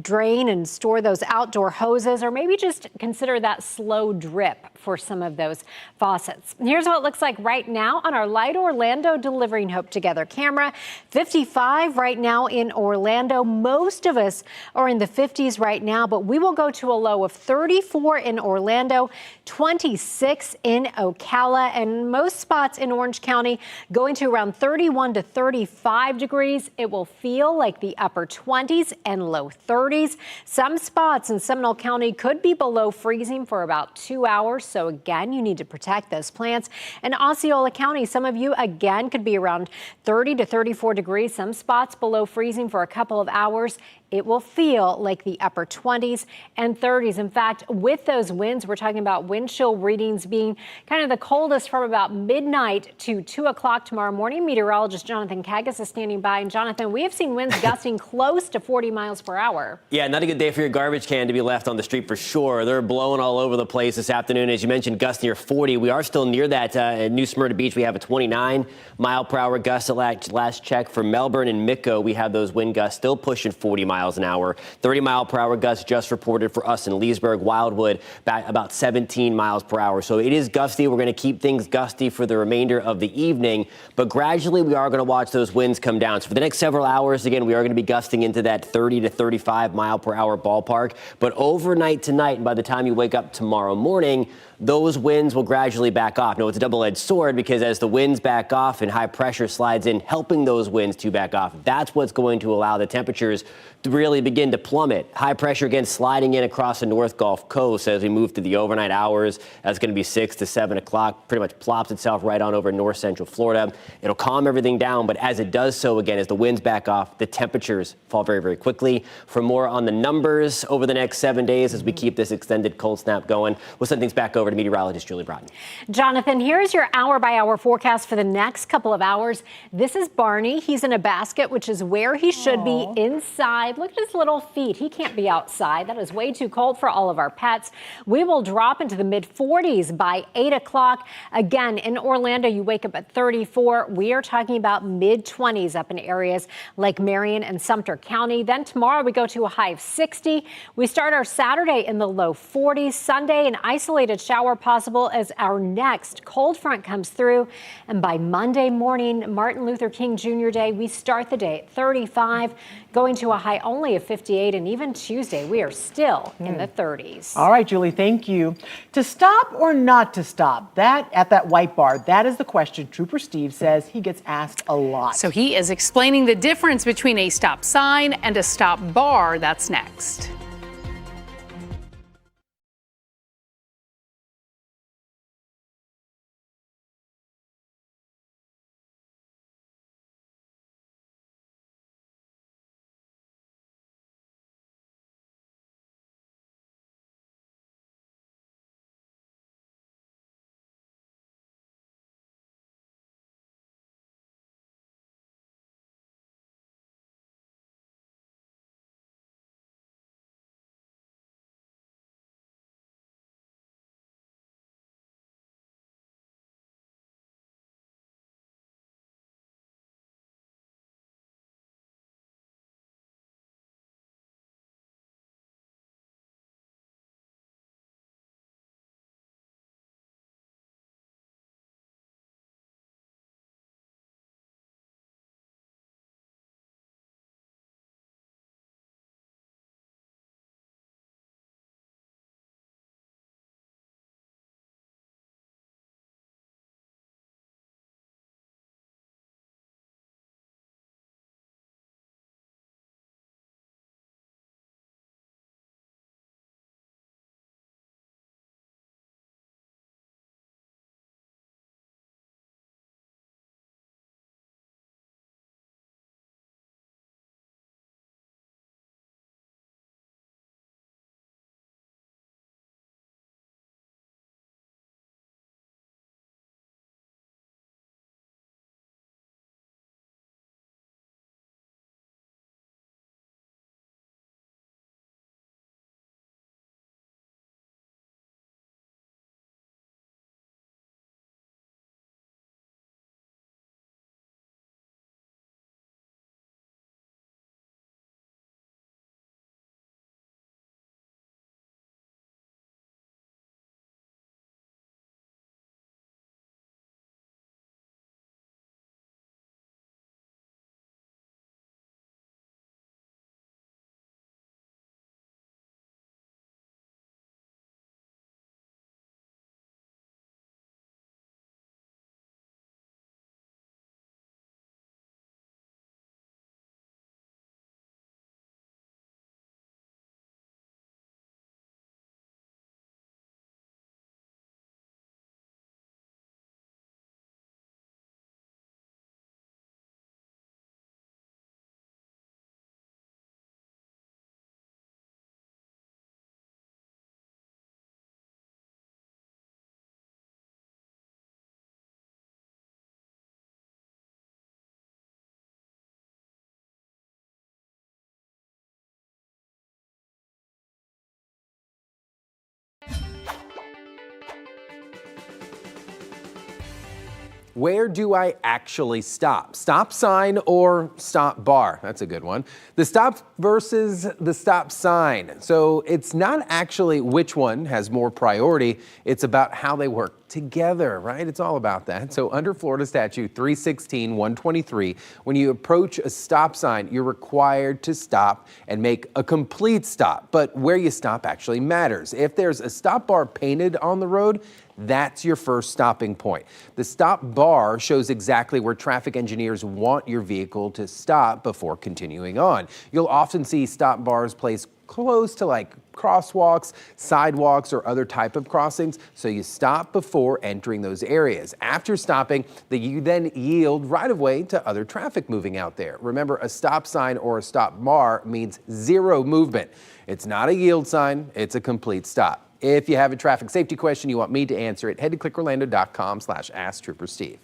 drain and store those outdoor hoses, or maybe just consider that slow drip for some of those faucets. And here's what it looks like right now on our Light Orlando Delivering Hope Together camera. 55 right now in Orlando. Most of us are in the 50s right now, but we will go to a low of 34 in Orlando, 26 in Ocala, and most spots in Orange County going to around 31 to 35 degrees. It will feel like the upper 20s and low 30s. Some spots in Seminole County could be below freezing for about 2 hours. So again, you need to protect those plants. And Osceola County, some of you again could be around 30 to 34 degrees. Some spots below freezing for a couple of hours. It will feel like the upper 20s and 30s. In fact, with those winds, we're talking about wind chill readings being kind of the coldest from about midnight to 2 o'clock tomorrow morning. Meteorologist Jonathan Kagas is standing by. And Jonathan, we have seen winds gusting close to 40 miles per hour. Yeah, not a good day for your garbage can to be left on the street for sure. They're blowing all over the place this afternoon. As you mentioned, gusts near 40. We are still near that. At New Smyrna Beach, we have a 29 mile per hour gust at last check. For Melbourne and Mitco, we have those wind gusts still pushing 40 miles an hour. 30 mile per hour gusts just reported for us in Leesburg, Wildwood, back about 17 miles per hour. So it is gusty. We're going to keep things gusty for the remainder of the evening, but gradually we are going to watch those winds come down. So for the next several hours, again, we are going to be gusting into that 30 to 35 mile per hour ballpark. But overnight tonight, and by the time you wake up tomorrow morning, those winds will gradually back off. Now, it's a double-edged sword because as the winds back off and high pressure slides in, helping those winds to back off, that's what's going to allow the temperatures to really begin to plummet. High pressure, again, sliding in across the North Gulf Coast as we move through the overnight hours. That's going to be 6 to 7 o'clock, pretty much plops itself right on over north central Florida. It'll calm everything down, but as it does so, again, as the winds back off, the temperatures fall very, very quickly. For more on the numbers over the next 7 days as we keep this extended cold snap going, we'll send things back over over to meteorologist Julie Broughton. Jonathan, here's your hour-by-hour forecast for the next couple of hours. This is Barney. He's in a basket, which is where he should be, inside. Look at his little feet. He can't be outside. That is way too cold for all of our pets. We will drop into the mid-40s by 8 o'clock. Again, in Orlando, you wake up at 34. We are talking about mid-20s up in areas like Marion and Sumter County. Then tomorrow we go to a high of 60. We start our Saturday in the low 40s. Sunday, an isolated shower possible as our next cold front comes through. And by Monday morning, Martin Luther King Jr. Day, we start the day at 35, going to a high only of 58. And even Tuesday, we are still in the 30s. All right, Julie, thank you. To stop or not to stop? That at that white bar, that is the question Trooper Steve says he gets asked a lot. So he is explaining the difference between a stop sign and a stop bar. That's next. Where do I actually stop? Stop sign or stop bar? That's a good one. The stop versus the stop sign. So it's not actually which one has more priority. It's about how they work together, right? It's all about that. So under Florida Statute 316-123, when you approach a stop sign, you're required to stop and make a complete stop. But where you stop actually matters. If there's a stop bar painted on the road, that's your first stopping point. The stop bar shows exactly where traffic engineers want your vehicle to stop before continuing on. You'll often see stop bars placed close to like crosswalks, sidewalks, or other type of crossings, so you stop before entering those areas. After stopping, you then yield right of way to other traffic moving out there. Remember, a stop sign or a stop bar means zero movement. It's not a yield sign, it's a complete stop. If you have a traffic safety question you want me to answer it, head to clickorlando.com/AskTrooperSteve.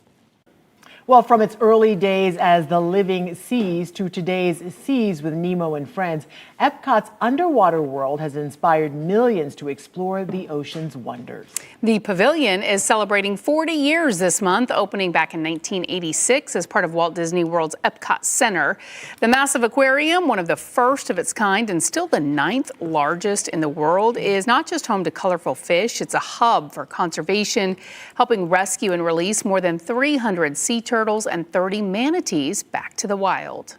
Well, from its early days as the living seas to today's seas with Nemo and friends, Epcot's underwater world has inspired millions to explore the ocean's wonders. The pavilion is celebrating 40 years this month, opening back in 1986 as part of Walt Disney World's Epcot Center. The massive aquarium, one of the first of its kind and still the 9th largest in the world, is not just home to colorful fish, it's a hub for conservation, helping rescue and release more than 300 sea turtles and 30 manatees back to the wild.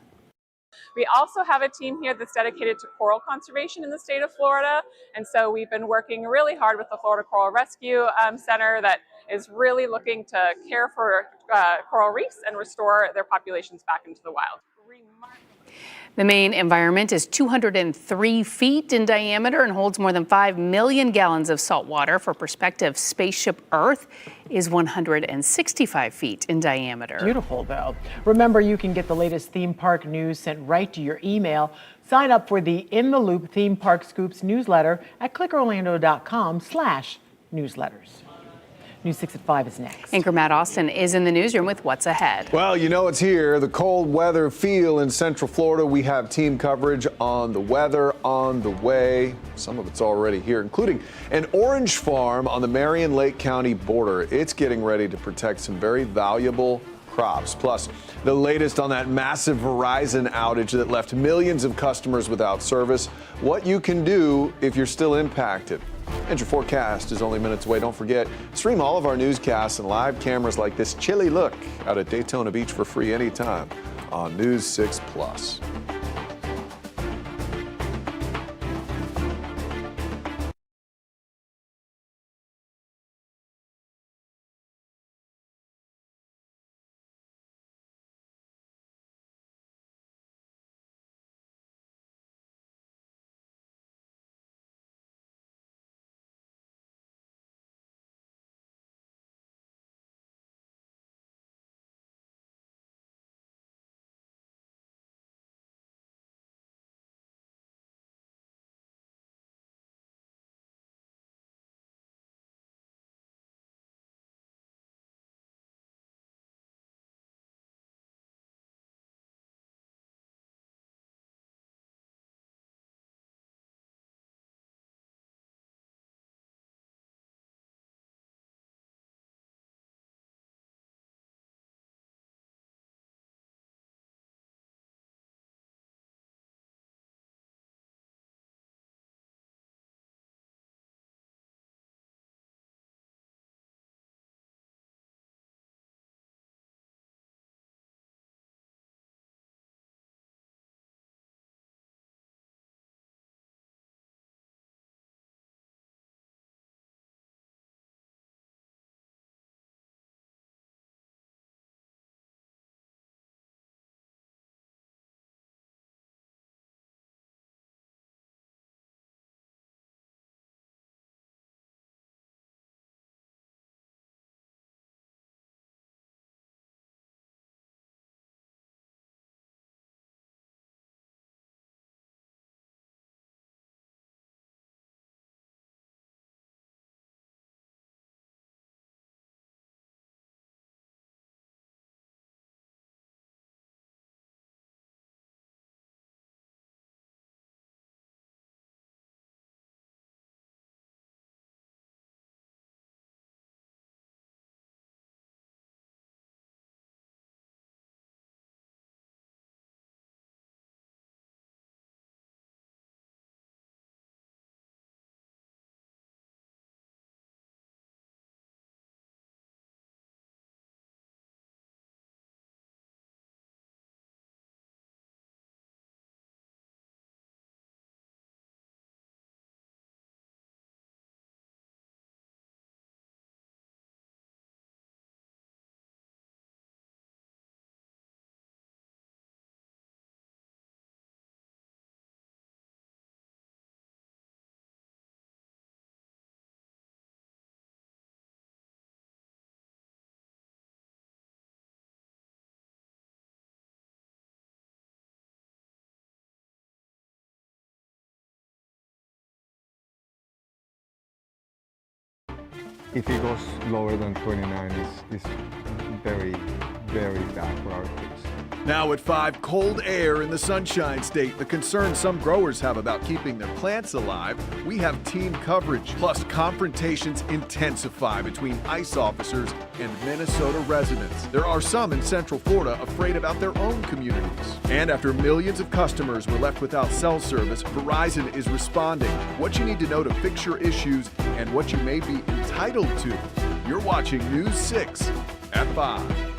We also have a team here that's dedicated to coral conservation in the state of Florida. And so we've been working really hard with the Florida Coral Rescue Center that is really looking to care for coral reefs and restore their populations back into the wild. The main environment is 203 feet in diameter and holds more than 5 million gallons of salt water. For perspective, Spaceship Earth is 165 feet in diameter. Beautiful, though. Remember, you can get the latest theme park news sent right to your email. Sign up for the In the Loop Theme Park Scoops newsletter at clickorlando.com/newsletters. News 6 at 5 is next. Anchor Matt Austin is in the newsroom with what's ahead. Well, you know it's here. The cold weather feel in Central Florida. We have team coverage on the weather on the way. Some of it's already here, including an orange farm on the Marion-Lake County border. It's getting ready to protect some very valuable crops. Plus, the latest on that massive Verizon outage that left millions of customers without service. What you can do if you're still impacted. And your forecast is only minutes away. Don't forget, stream all of our newscasts and live cameras like this chilly look out at Daytona Beach for free anytime on News 6 Plus. if it goes lower than 29, is very, very bad for our kids. Now at 5, cold air in the Sunshine State. The concern some growers have about keeping their plants alive. We have team coverage. Plus, confrontations intensify between ICE officers and Minnesota residents. There are some in Central Florida afraid about their own communities. And after millions of customers were left without cell service, Verizon is responding. What you need to know to fix your issues and what you may be entitled to. You're watching News 6 at 5.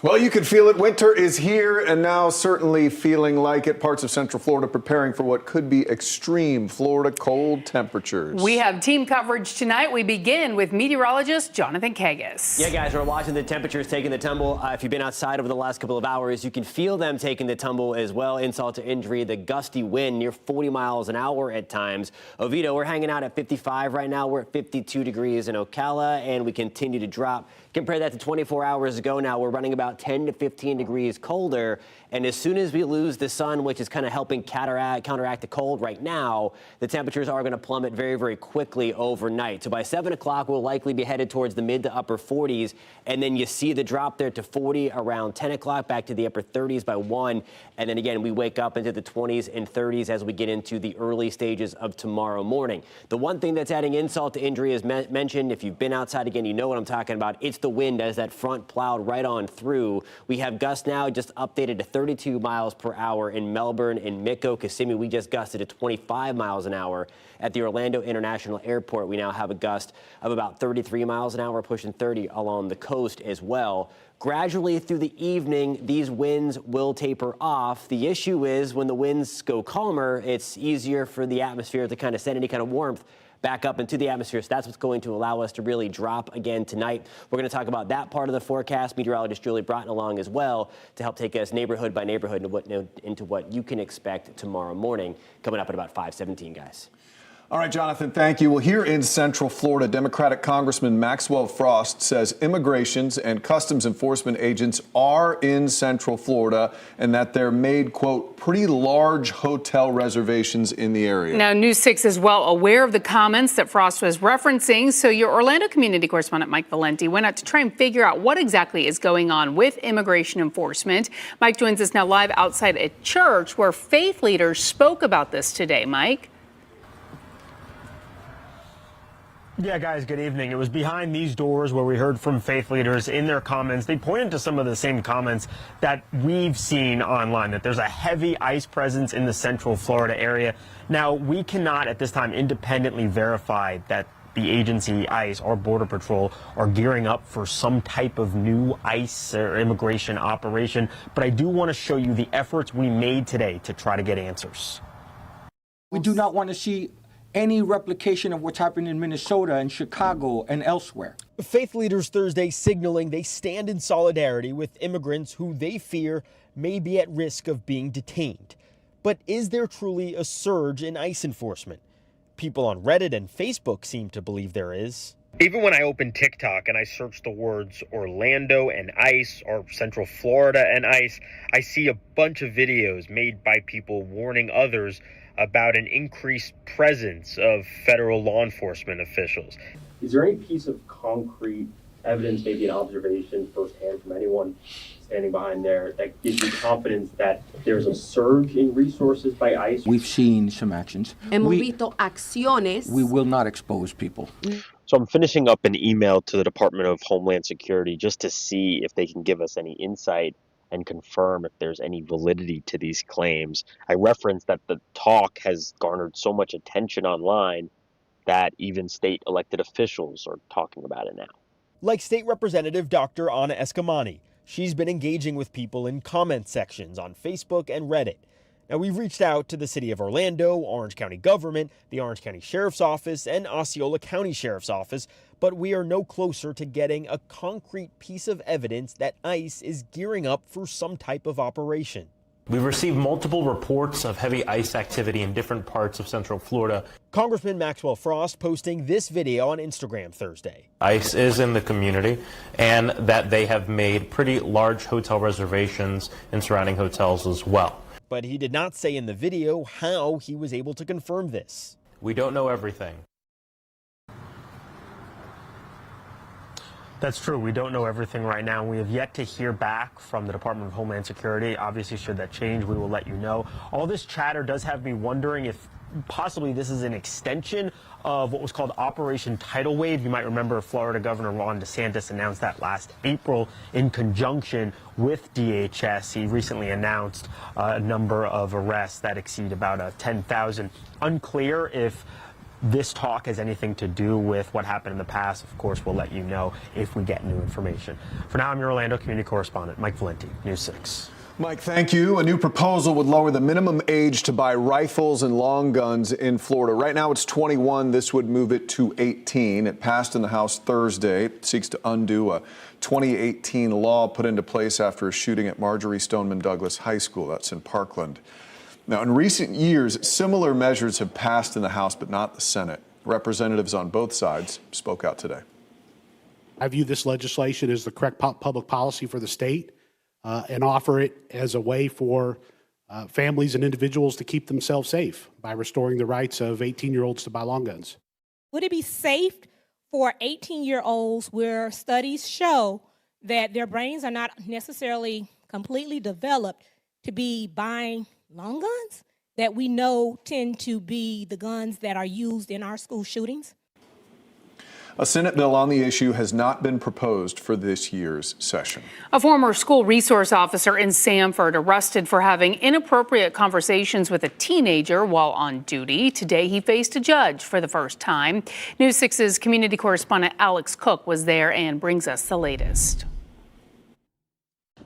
Well, you can feel it. Winter is here and now certainly feeling like it. Parts of Central Florida preparing for what could be extreme Florida cold temperatures. We have team coverage tonight. We begin with meteorologist Jonathan Kagas. Yeah, guys, we're watching the temperatures taking the tumble. If you've been outside over the last couple of hours, you can feel them taking the tumble as well. Insult to injury, the gusty wind near 40 miles an hour at times. Oviedo, we're hanging out at 55 right now. We're at 52 degrees in Ocala, and we continue to drop. Compare that to 24 hours ago now, we're running about 10 to 15 degrees colder. And as soon as we lose the sun, which is kind of helping counteract the cold right now, the temperatures are going to plummet very, very quickly overnight. So by 7 o'clock, we'll likely be headed towards the mid to upper 40s. And then you see the drop there to 40 around 10 o'clock, back to the upper 30s by 1. And then again, we wake up into the 20s and 30s as we get into the early stages of tomorrow morning. The one thing that's adding insult to injury is mentioned. If you've been outside again, you know what I'm talking about. It's the wind as that front plowed right on through. We have gusts now just updated to 32 miles per hour in Melbourne and Miko. Kissimmee, we just gusted to 25 miles an hour. At the Orlando International Airport, we now have a gust of about 33 miles an hour, pushing 30 along the coast as well. Gradually through the evening, these winds will taper off. The issue is when the winds go calmer, it's easier for the atmosphere to kind of send any kind of warmth back up into the atmosphere. So that's what's going to allow us to really drop again tonight. We're going to talk about that part of the forecast. Meteorologist Julie Broughton along as well to help take us neighborhood by neighborhood into what you can expect tomorrow morning, coming up at about 5:17, guys. All right, Jonathan, thank you. Well, here in Central Florida, Democratic Congressman Maxwell Frost says immigrations and customs enforcement agents are in Central Florida and that they're made, quote, pretty large hotel reservations in the area. Now, News 6 is well aware of the comments that Frost was referencing. So your Orlando community correspondent, Mike Valenti, went out to try and figure out what exactly is going on with immigration enforcement. Mike joins us now live outside a church where faith leaders spoke about this today. Mike? Yeah, guys, good evening. It was behind these doors where we heard from faith leaders in their comments. They pointed to some of the same comments that we've seen online, that there's a heavy ICE presence in the Central Florida area. Now, we cannot at this time independently verify that the agency, ICE, or Border Patrol, are gearing up for some type of new ICE or immigration operation. But I do want to show you the efforts we made today to try to get answers. We do not want to see any replication of what's happened in Minnesota and Chicago and elsewhere. Faith leaders Thursday signaling they stand in solidarity with immigrants who they fear may be at risk of being detained. But is there truly a surge in ICE enforcement? People on Reddit and Facebook seem to believe there is. Even when I open TikTok and I search the words Orlando and ICE or Central Florida and ICE, I see a bunch of videos made by people warning others about an increased presence of federal law enforcement officials. Is there any piece of concrete evidence, maybe an observation firsthand from anyone standing behind there, that gives you confidence that there's a surge in resources by ICE? We've seen some actions. We will not expose people. So I'm finishing up an email to the Department of Homeland Security just to see if they can give us any insight and confirm if there's any validity to these claims. I referenced that the talk has garnered so much attention online that even state elected officials are talking about it now. Like State Representative Dr. Anna Eskamani, she's been engaging with people in comment sections on Facebook and Reddit. Now, we've reached out to the city of Orlando, Orange County government, the Orange County Sheriff's Office, and Osceola County Sheriff's Office, but we are no closer to getting a concrete piece of evidence that ICE is gearing up for some type of operation. We've received multiple reports of heavy ICE activity in different parts of Central Florida. Congressman Maxwell Frost posting this video on Instagram Thursday. ICE is in the community and that they have made pretty large hotel reservations in surrounding hotels as well. But he did not say in the video how he was able to confirm this. We don't know everything. That's true. We don't know everything right now. We have yet to hear back from the Department of Homeland Security. Obviously, should that change, we will let you know. All this chatter does have me wondering if possibly this is an extension of what was called Operation Tidal Wave. You might remember Florida Governor Ron DeSantis announced that last April in conjunction with DHS. He recently announced a number of arrests that exceed about 10,000. Unclear if this talk has anything to do with what happened in the past. Of course, we'll let you know if we get new information. For now, I'm your Orlando community correspondent, Mike Valenti, News 6. Mike, thank you. A new proposal would lower the minimum age to buy rifles and long guns in Florida. Right now it's 21. This would move it to 18. It passed in the House Thursday. It seeks to undo a 2018 law put into place after a shooting at Marjory Stoneman Douglas High School. That's in Parkland. Now, in recent years, similar measures have passed in the House, but not the Senate. Representatives on both sides spoke out today. I view this legislation as the correct public policy for the state. And offer it as a way for families and individuals to keep themselves safe by restoring the rights of 18-year-olds to buy long guns. Would it be safe for 18-year-olds where studies show that their brains are not necessarily completely developed to be buying long guns that we know tend to be the guns that are used in our school shootings? A Senate bill on the issue has not been proposed for this year's session. A former school resource officer in Sanford arrested for having inappropriate conversations with a teenager while on duty. Today, he faced a judge for the first time. News 6's community correspondent Alex Cook was there and brings us the latest.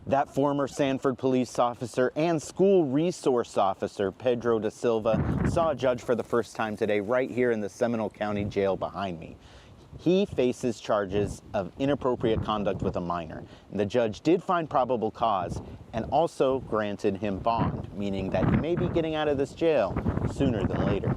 That former Sanford police officer and school resource officer, Pedro da Silva, saw a judge for the first time today right here in the Seminole County Jail behind me. He faces charges of inappropriate conduct with a minor. And the judge did find probable cause and also granted him bond, meaning that he may be getting out of this jail sooner than later.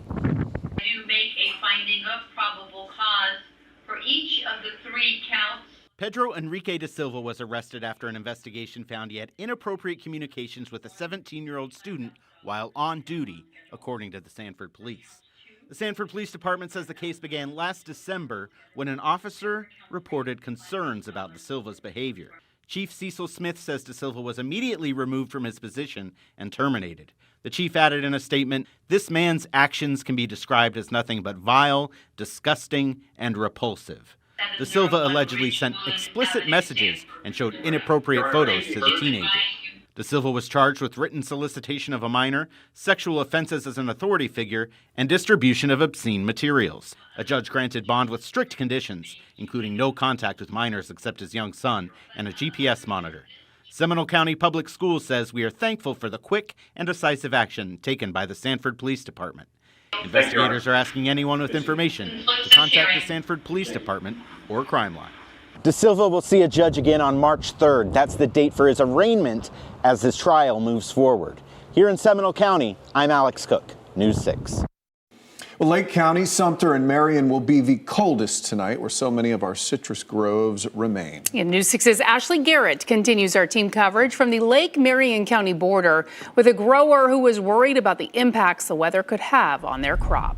You make a finding of probable cause for each of the 3 counts. Pedro Enrique da Silva was arrested after an investigation found he had inappropriate communications with a 17-year-old student while on duty, according to the Sanford Police. The Sanford Police Department says the case began last December when an officer reported concerns about da Silva's behavior. Chief Cecil Smith says da Silva was immediately removed from his position and terminated. The chief added in a statement, "This man's actions can be described as nothing but vile, disgusting, and repulsive." Da Silva allegedly sent explicit messages and showed inappropriate photos to the teenager. Da Silva was charged with written solicitation of a minor, sexual offenses as an authority figure, and distribution of obscene materials. A judge granted bond with strict conditions, including no contact with minors except his young son and a GPS monitor. Seminole County Public Schools says we are thankful for the quick and decisive action taken by the Sanford Police Department. Investigators are asking anyone with information to contact the Sanford Police Department or Crime Line. Da Silva will see a judge again on March 3rd. That's the date for his arraignment as his trial moves forward. Here in Seminole County, I'm Alex Cook, News 6. Well, Lake County, Sumter, and Marion will be the coldest tonight, where so many of our citrus groves remain. And News 6's Ashley Garrett continues our team coverage from the Lake Marion County border with a grower who was worried about the impacts the weather could have on their crop.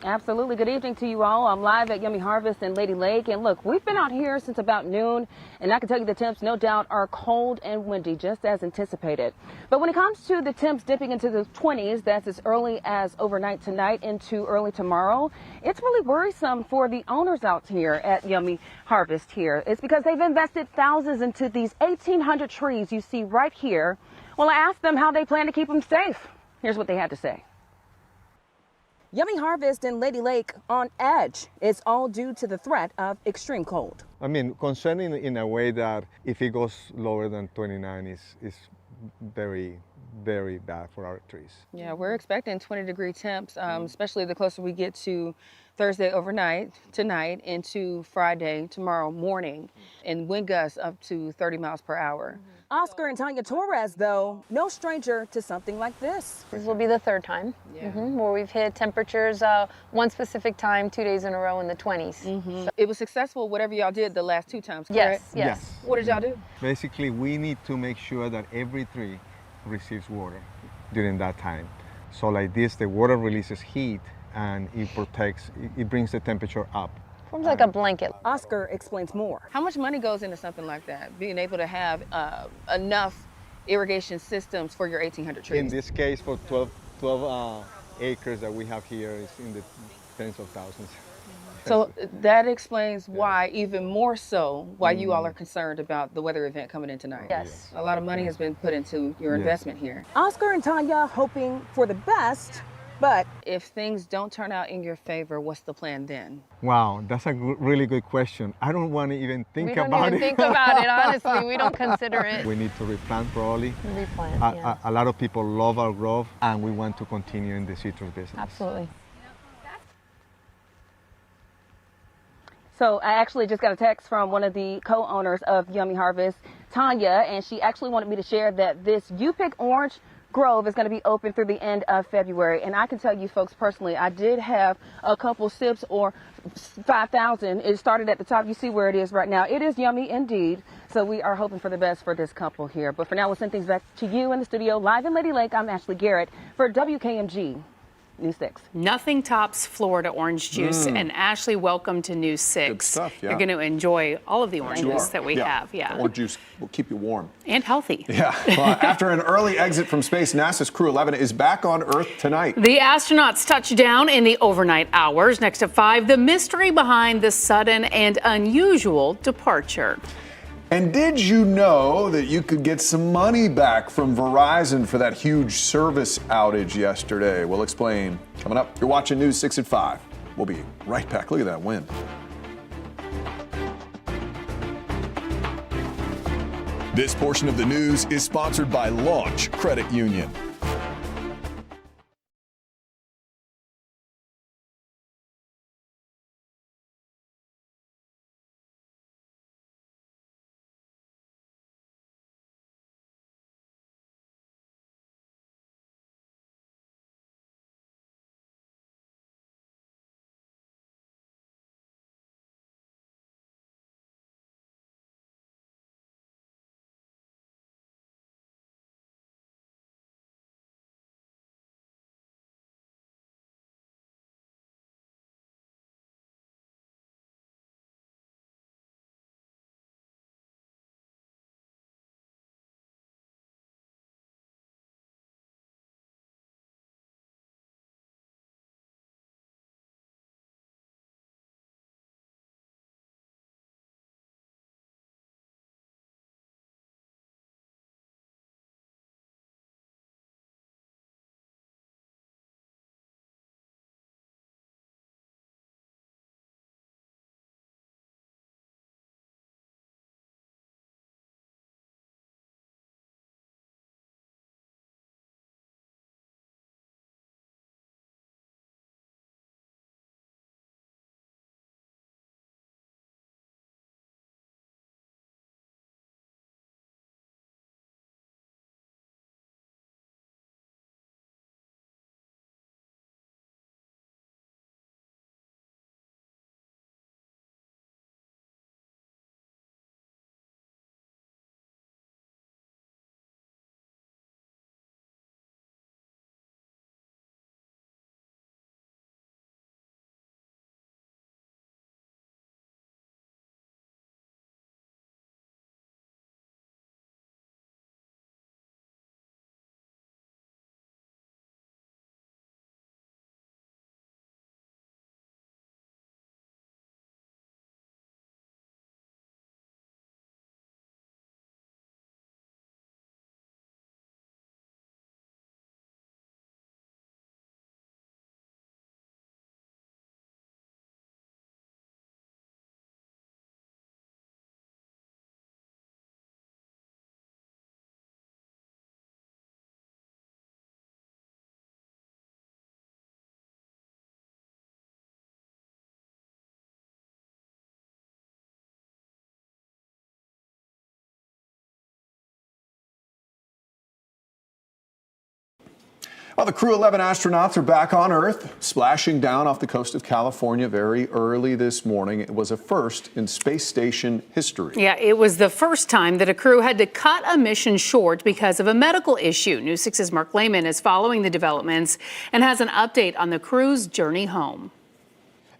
Absolutely. Good evening to you all. I'm live at Yummy Harvest in Lady Lake. And look, we've been out here since about noon, and I can tell you the temps, no doubt, are cold and windy, just as anticipated. But when it comes to the temps dipping into the 20s, that's as early as overnight tonight into early tomorrow, it's really worrisome for the owners out here at Yummy Harvest here. It's because they've invested thousands into these 1,800 trees you see right here. Well, I asked them how they plan to keep them safe. Here's what they had to say. Yummy Harvest in Lady Lake on edge. It's all due to the threat of extreme cold. I mean, concerning in a way that if it goes lower than 29 is very, very bad for our trees. Yeah, we're expecting 20-degree temps, especially the closer we get to Thursday overnight, tonight, into Friday, tomorrow morning, and wind gusts up to 30 miles per hour. Oscar and Tanya Torres, though, no stranger to something like this. This will be the 3rd time where we've hit temperatures one specific time 2 days in a row in the 20s. So it was successful, whatever y'all did the last 2 times, correct? Yes. What did y'all do? Basically, we need to make sure that every tree receives water during that time. So like this, the water releases heat and it protects, it brings the temperature up. Forms like a blanket. Oscar explains more. How much money goes into something like that? Being able to have enough irrigation systems for your 1,800 trees? In this case, for 12 acres that we have here, is in the tens of thousands. So that explains why, even more so, why you all are concerned about the weather event coming in tonight. Yes. A lot of money has been put into your investment here. Oscar and Tanya hoping for the best, but if things don't turn out in your favor, what's the plan then? Wow, that's a really good question. I don't want to even think We don't about even it. think about it, honestly. We don't consider it. We need to replant probably. Replant, yeah. A lot of people love our grove, and we want to continue in the citrus business. Absolutely. So I actually just got a text from one of the co-owners of Yummy Harvest, Tanya, and she actually wanted me to share that this You Pick Orange Grove is going to be open through the end of February. And I can tell you folks personally, I did have a couple sips or 5,000. It started at the top. You see where it is right now. It is yummy indeed. So we are hoping for the best for this couple here. But for now, we'll send things back to you in the studio. Live in Lady Lake, I'm Ashley Garrett for WKMG News 6. Nothing tops Florida orange juice. And Ashley, welcome to News 6. Good stuff, yeah. You're going to enjoy all of the oranges that we have. Yeah. Orange juice will keep you warm. And healthy. Yeah. Well, after an early exit from space, NASA's Crew 11 is back on Earth tonight. The astronauts touch down in the overnight hours. Next at 5, the mystery behind the sudden and unusual departure. And did you know that you could get some money back from Verizon for that huge service outage yesterday? We'll explain coming up. You're watching News 6 at 5. We'll be right back. Look at that wind. This portion of the news is sponsored by Launch Credit Union. Well, the Crew 11 astronauts are back on Earth, splashing down off the coast of California very early this morning. It was a first in space station history. Yeah, it was the first time that a crew had to cut a mission short because of a medical issue. News 6's Mark Lehman is following the developments and has an update on the crew's journey home.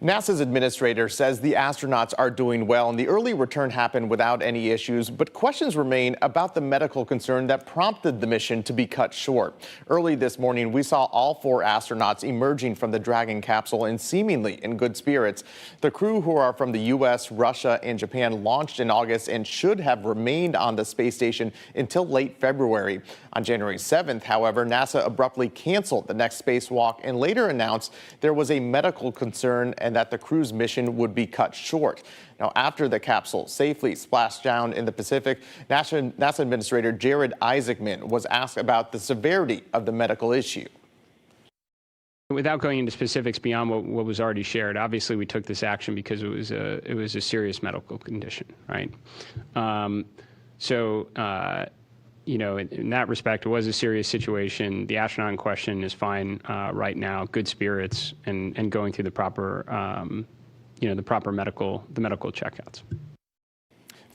NASA's administrator says the astronauts are doing well and the early return happened without any issues, but questions remain about the medical concern that prompted the mission to be cut short. Early this morning, we saw all 4 astronauts emerging from the Dragon capsule and seemingly in good spirits. The crew, who are from the U.S., Russia, and Japan, launched in August and should have remained on the space station until late February. On January 7th, however, NASA abruptly canceled the next spacewalk and later announced there was a medical concern and that the crew's mission would be cut short. Now, after the capsule safely splashed down in the Pacific, NASA Administrator Jared Isaacman was asked about the severity of the medical issue. Without going into specifics beyond what was already shared, obviously we took this action because it was a serious medical condition, right? You know, in that respect, it was a serious situation. The astronaut in question is fine right now, good spirits, and going through the proper, the proper medical checkouts.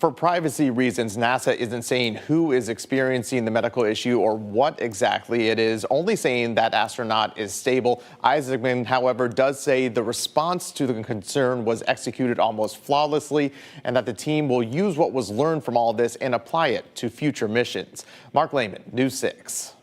For privacy reasons, NASA isn't saying who is experiencing the medical issue or what exactly it is, only saying that astronaut is stable. Isaacman, however, does say the response to the concern was executed almost flawlessly and that the team will use what was learned from all this and apply it to future missions. Mark Lehman, News 6.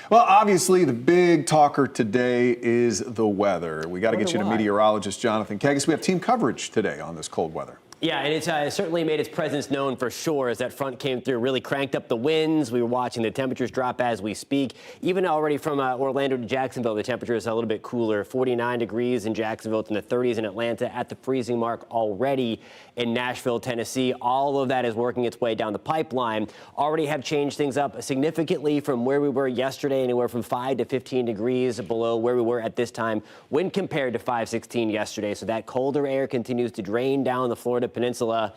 Well, obviously, the big talker today is the weather. We got to get you to meteorologist Jonathan Kegis. We have team coverage today on this cold weather. Yeah, and it's certainly made its presence known for sure as that front came through, really cranked up the winds. We were watching the temperatures drop as we speak. Even already from Orlando to Jacksonville, the temperature is a little bit cooler. 49 degrees in Jacksonville, it's in the 30s in Atlanta, at the freezing mark already in Nashville, Tennessee. All of that is working its way down the pipeline. Already have changed things up significantly from where we were yesterday, anywhere from 5 to 15 degrees below where we were at this time when compared to 516 yesterday. So that colder air continues to drain down the Florida Peninsula.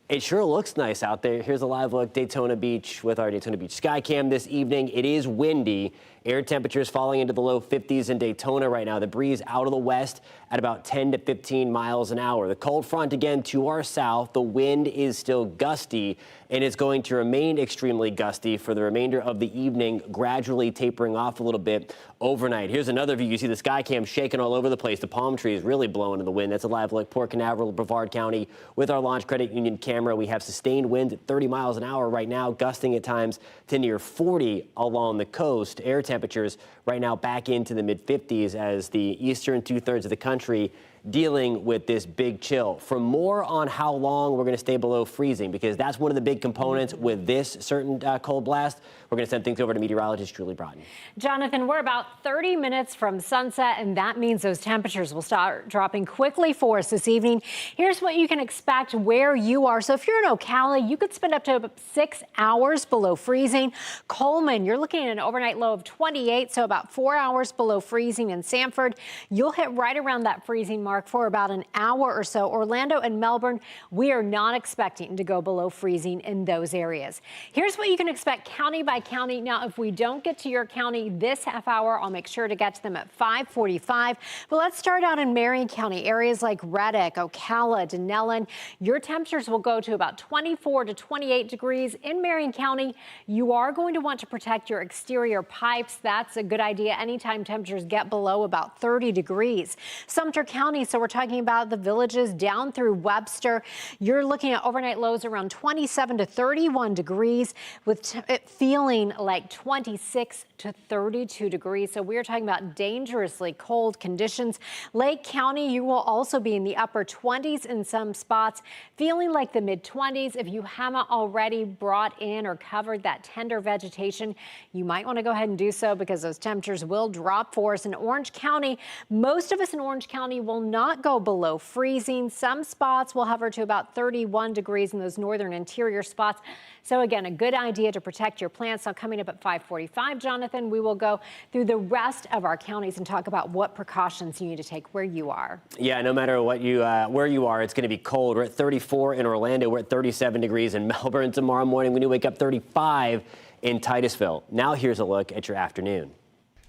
It sure looks nice out there. Here's a live look, Daytona Beach, with our Daytona Beach Skycam this evening. It is windy. Air temperatures falling into the low 50s in Daytona right now. The breeze out of the west at about 10 to 15 miles an hour. The cold front again to our south. The wind is still gusty, and it's going to remain extremely gusty for the remainder of the evening, gradually tapering off a little bit overnight. Here's another view. You see the Skycam shaking all over the place. The palm trees really blowing in the wind. That's a live look, Port Canaveral, Brevard County. With our Launch Credit Union camera, we have sustained winds at 30 miles an hour right now, gusting at times to near 40 along the coast. Air temperatures right now back into the mid-50s as the eastern two-thirds of the country dealing with this big chill. For more on how long we're going to stay below freezing, because that's one of the big components with this certain cold blast, we're going to send things over to meteorologist Julie Broughton. Jonathan, we're about 30 minutes from sunset, and that means those temperatures will start dropping quickly for us this evening. Here's what you can expect where you are. So if you're in Ocala, you could spend up to 6 hours below freezing. Coleman, you're looking at an overnight low of 28, so about 4 hours below freezing. In Sanford, you'll hit right around that freezing mark for about an hour or so. Orlando and Melbourne, we are not expecting to go below freezing in those areas. Here's what you can expect county by county. Now, if we don't get to your county this half hour, I'll make sure to get to them at 5:45. But let's start out in Marion County, areas like Reddick, Ocala, Denellen. Your temperatures will go to about 24 to 28 degrees. In Marion County, you are going to want to protect your exterior pipes. That's a good idea anytime temperatures get below about 30 degrees. Sumter County, so we're talking about the villages down through Webster. You're looking at overnight lows around 27 to 31 degrees with it feeling like 26 to 32 degrees. So we're talking about dangerously cold conditions. Lake County, you will also be in the upper 20s in some spots, feeling like the mid-20s. If you haven't already brought in or covered that tender vegetation, you might want to go ahead and do so because those temperatures will drop for us. In Orange County, most of us in Orange County will not go below freezing. Some spots will hover to about 31 degrees in those northern interior spots. So again, a good idea to protect your plants. Now coming up at 5:45, Jonathan, we will go through the rest of our counties and talk about what precautions you need to take where you are. Yeah, no matter what where you are, it's going to be cold. We're at 34 in Orlando. We're at 37 degrees in Melbourne tomorrow morning. When you wake up, 35 in Titusville. Now here's a look at your afternoon.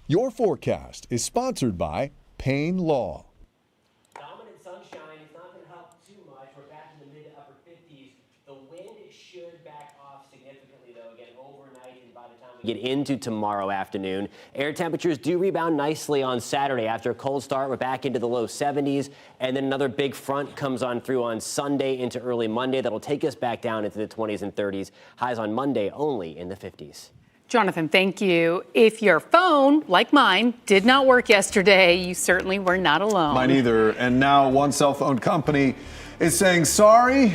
Your forecast is sponsored by Payne Law. Dominant sunshine is not going to help too much. We're back in the mid to upper 50s. The wind should back off significantly, though, again, overnight, and by the time get into tomorrow afternoon. Air temperatures do rebound nicely on Saturday after a cold start. We're back into the low 70s, and then another big front comes on through on Sunday into early Monday. That'll take us back down into the 20s and 30s. Highs on Monday only in the 50s. Jonathan, thank you. If your phone, like mine, did not work yesterday, you certainly were not alone. Mine either. And now one cell phone company is saying sorry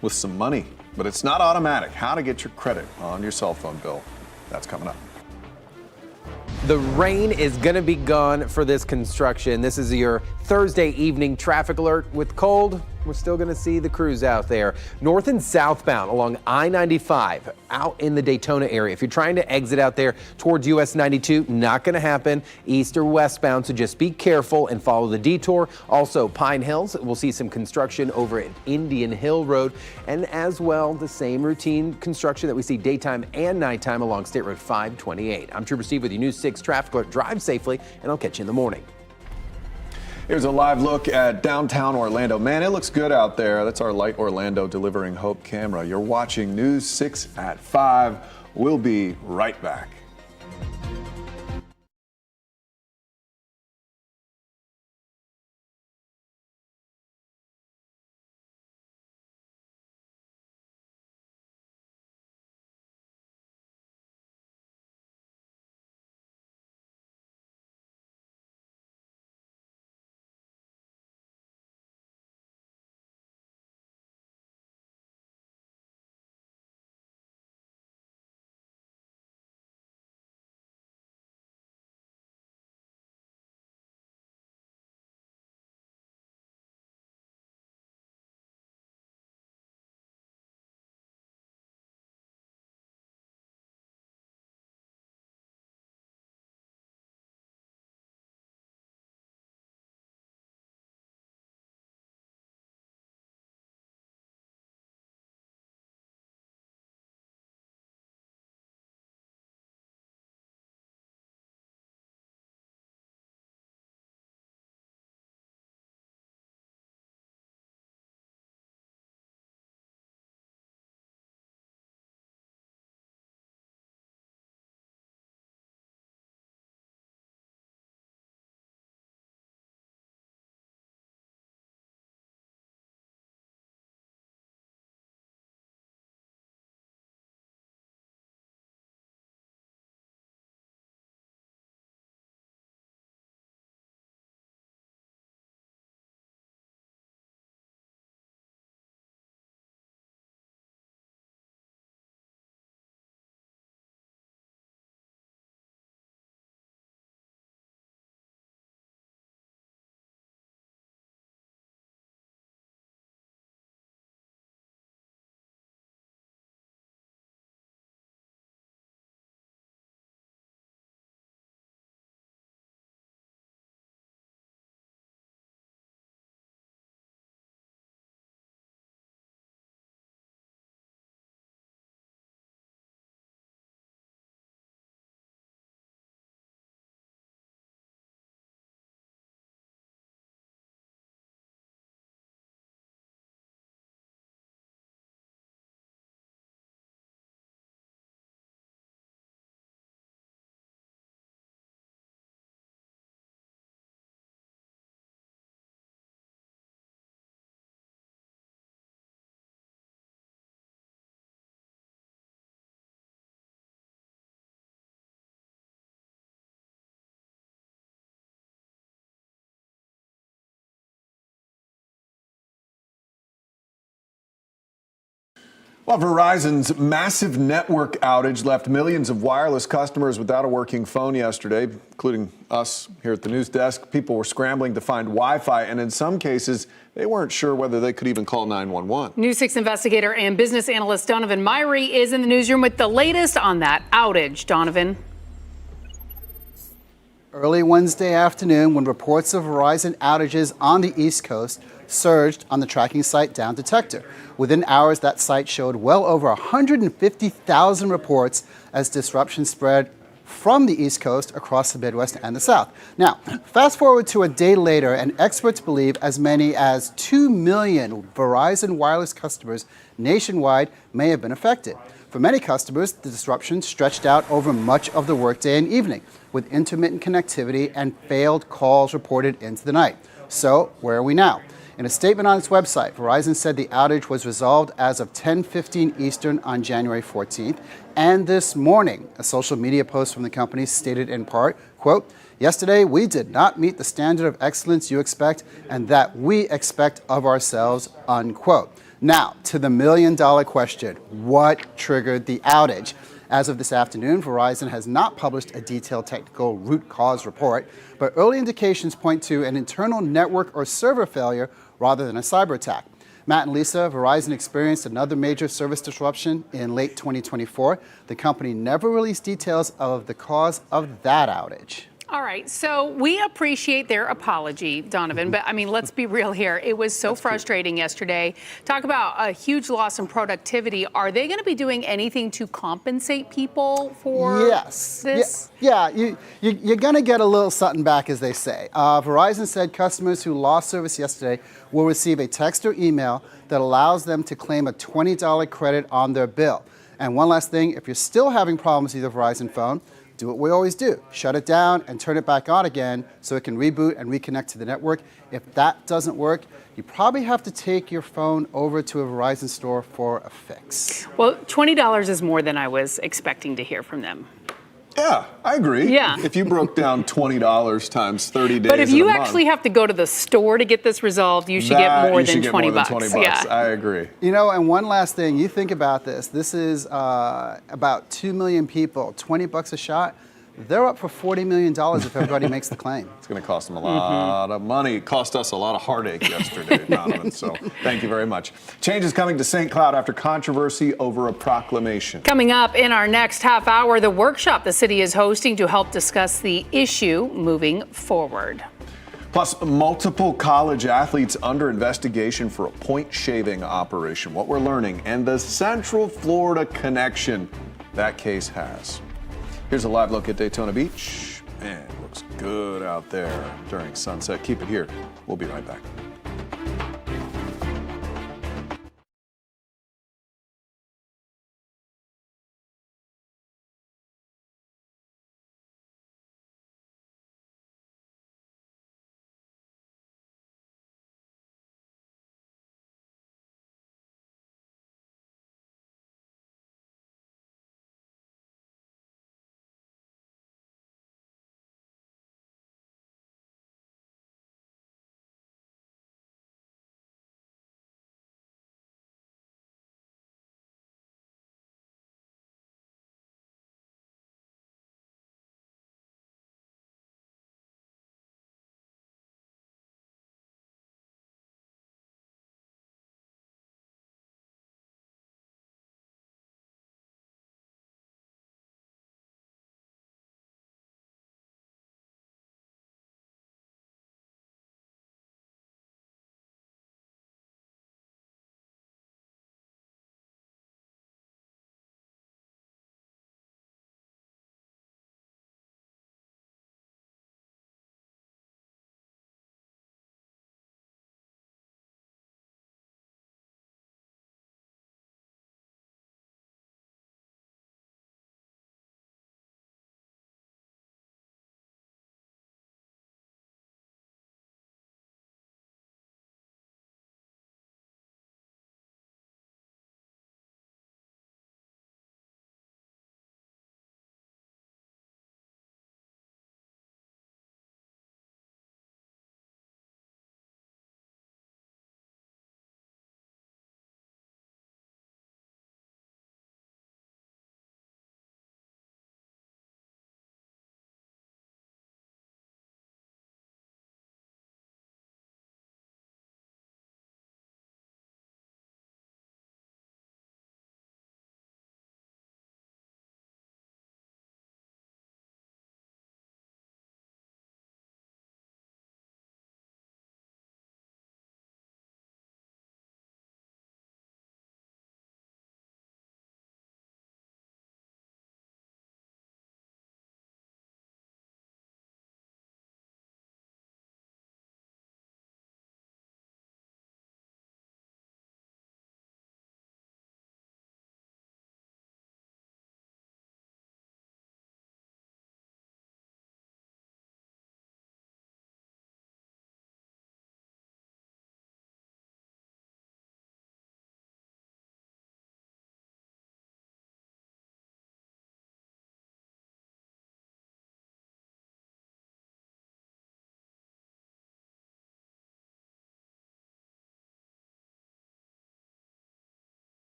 with some money, but it's not automatic. How to get your credit on your cell phone bill. That's coming up. The rain is going to be gone for this construction. This is your Thursday evening traffic alert. With cold, we're still going to see the crews out there. North and southbound along I-95 out in the Daytona area. If you're trying to exit out there towards US 92, not going to happen. East or westbound, so just be careful and follow the detour. Also, Pine Hills, we'll see some construction over at Indian Hill Road. And as well, the same routine construction that we see daytime and nighttime along State Road 528. I'm Trooper Steve with your News 6 traffic alert. Drive safely, and I'll catch you in the morning. Here's a live look at downtown Orlando. Man, it looks good out there. That's our Light Orlando Delivering Hope camera. You're watching News 6 at 5. We'll be right back. Well, Verizon's massive network outage left millions of wireless customers without a working phone yesterday, including us here at the news desk. People were scrambling to find Wi-Fi, and in some cases, they weren't sure whether they could even call 911. News 6 investigator and business analyst Donovan Myrie is in the newsroom with the latest on that outage. Donovan. Early Wednesday afternoon, when reports of Verizon outages on the East Coast surged on the tracking site Down Detector. Within hours, that site showed well over 150,000 reports as disruption spread from the East Coast across the Midwest and the South. Now, fast forward to a day later, and experts believe as many as 2 million Verizon wireless customers nationwide may have been affected. For many customers, the disruption stretched out over much of the workday and evening, with intermittent connectivity and failed calls reported into the night. So, where are we now? In a statement on its website, Verizon said the outage was resolved as of 10:15 Eastern on January 14th. And this morning, a social media post from the company stated in part, quote, "Yesterday, we did not meet the standard of excellence you expect and that we expect of ourselves," unquote. Now, to the million-dollar question, what triggered the outage? As of this afternoon, Verizon has not published a detailed technical root cause report, but early indications point to an internal network or server failure rather than a cyber attack. Matt and Lisa, Verizon experienced another major service disruption in late 2024. The company never released details of the cause of that outage. All right, so we appreciate their apology, Donovan, but I mean, let's be real here. It was so frustrating yesterday. Talk about a huge loss in productivity. Are they going to be doing anything to compensate people for this? Yeah, you're going to get a little something back, as they say. Verizon said customers who lost service yesterday will receive a text or email that allows them to claim a $20 credit on their bill. And one last thing, if you're still having problems with your Verizon phone, do what we always do. Shut it down and turn it back on again so it can reboot and reconnect to the network. If that doesn't work, you probably have to take your phone over to a Verizon store for a fix. Well, $20 is more than I was expecting to hear from them. Yeah, I agree. Yeah. If you broke down $20 times 30 days But if you in a actually month, have to go to the store to get this resolved, you should get more than 20 bucks. Yeah. I agree. You know, and one last thing, you think about this. This is about 2 million people, 20 bucks a shot. They're up for $40 million if everybody makes the claim. It's going to cost them a lot of money. It cost us a lot of heartache yesterday, Donovan. So thank you very much. Change is coming to St. Cloud after controversy over a proclamation. Coming up in our next half hour, the workshop the city is hosting to help discuss the issue moving forward. Plus, multiple college athletes under investigation for a point shaving operation. What we're learning and the Central Florida connection that case has. Here's a live look at Daytona Beach. Man, it looks good out there during sunset. Keep it here. We'll be right back.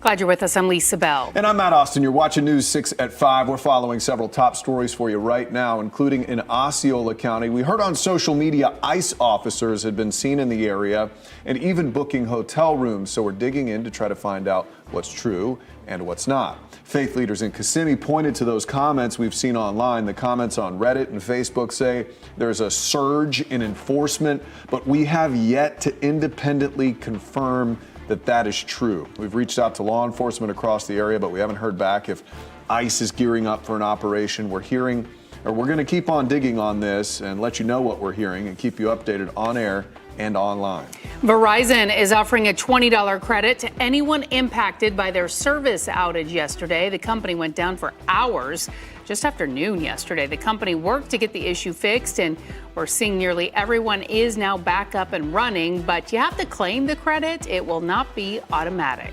Glad you're with us. I'm Lisa Bell. And I'm Matt Austin. You're watching News 6 at 5. We're following several top stories for you right now, including in Osceola County. We heard on social media ICE officers had been seen in the area and even booking hotel rooms. So we're digging in to try to find out what's true and what's not. Faith leaders in Kissimmee pointed to those comments we've seen online. The comments on Reddit and Facebook say there's a surge in enforcement, but we have yet to independently confirm that is true. We've reached out to law enforcement across the area, but we haven't heard back if ICE is gearing up for an operation. We're going to keep on digging on this and let you know what we're hearing and keep you updated on air and online. Verizon is offering a $20 credit to anyone impacted by their service outage yesterday. The company went down for hours. Just after noon yesterday, the company worked to get the issue fixed, and we're seeing nearly everyone is now back up and running, but you have to claim the credit. It will not be automatic.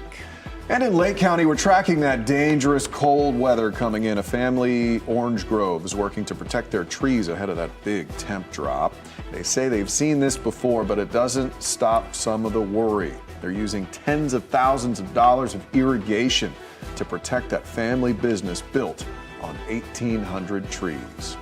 And in Lake County, we're tracking that dangerous cold weather coming in. A family, Orange Grove, is working to protect their trees ahead of that big temp drop. They say they've seen this before, but it doesn't stop some of the worry. They're using tens of thousands of dollars of irrigation to protect that family business built on 1,800 trees.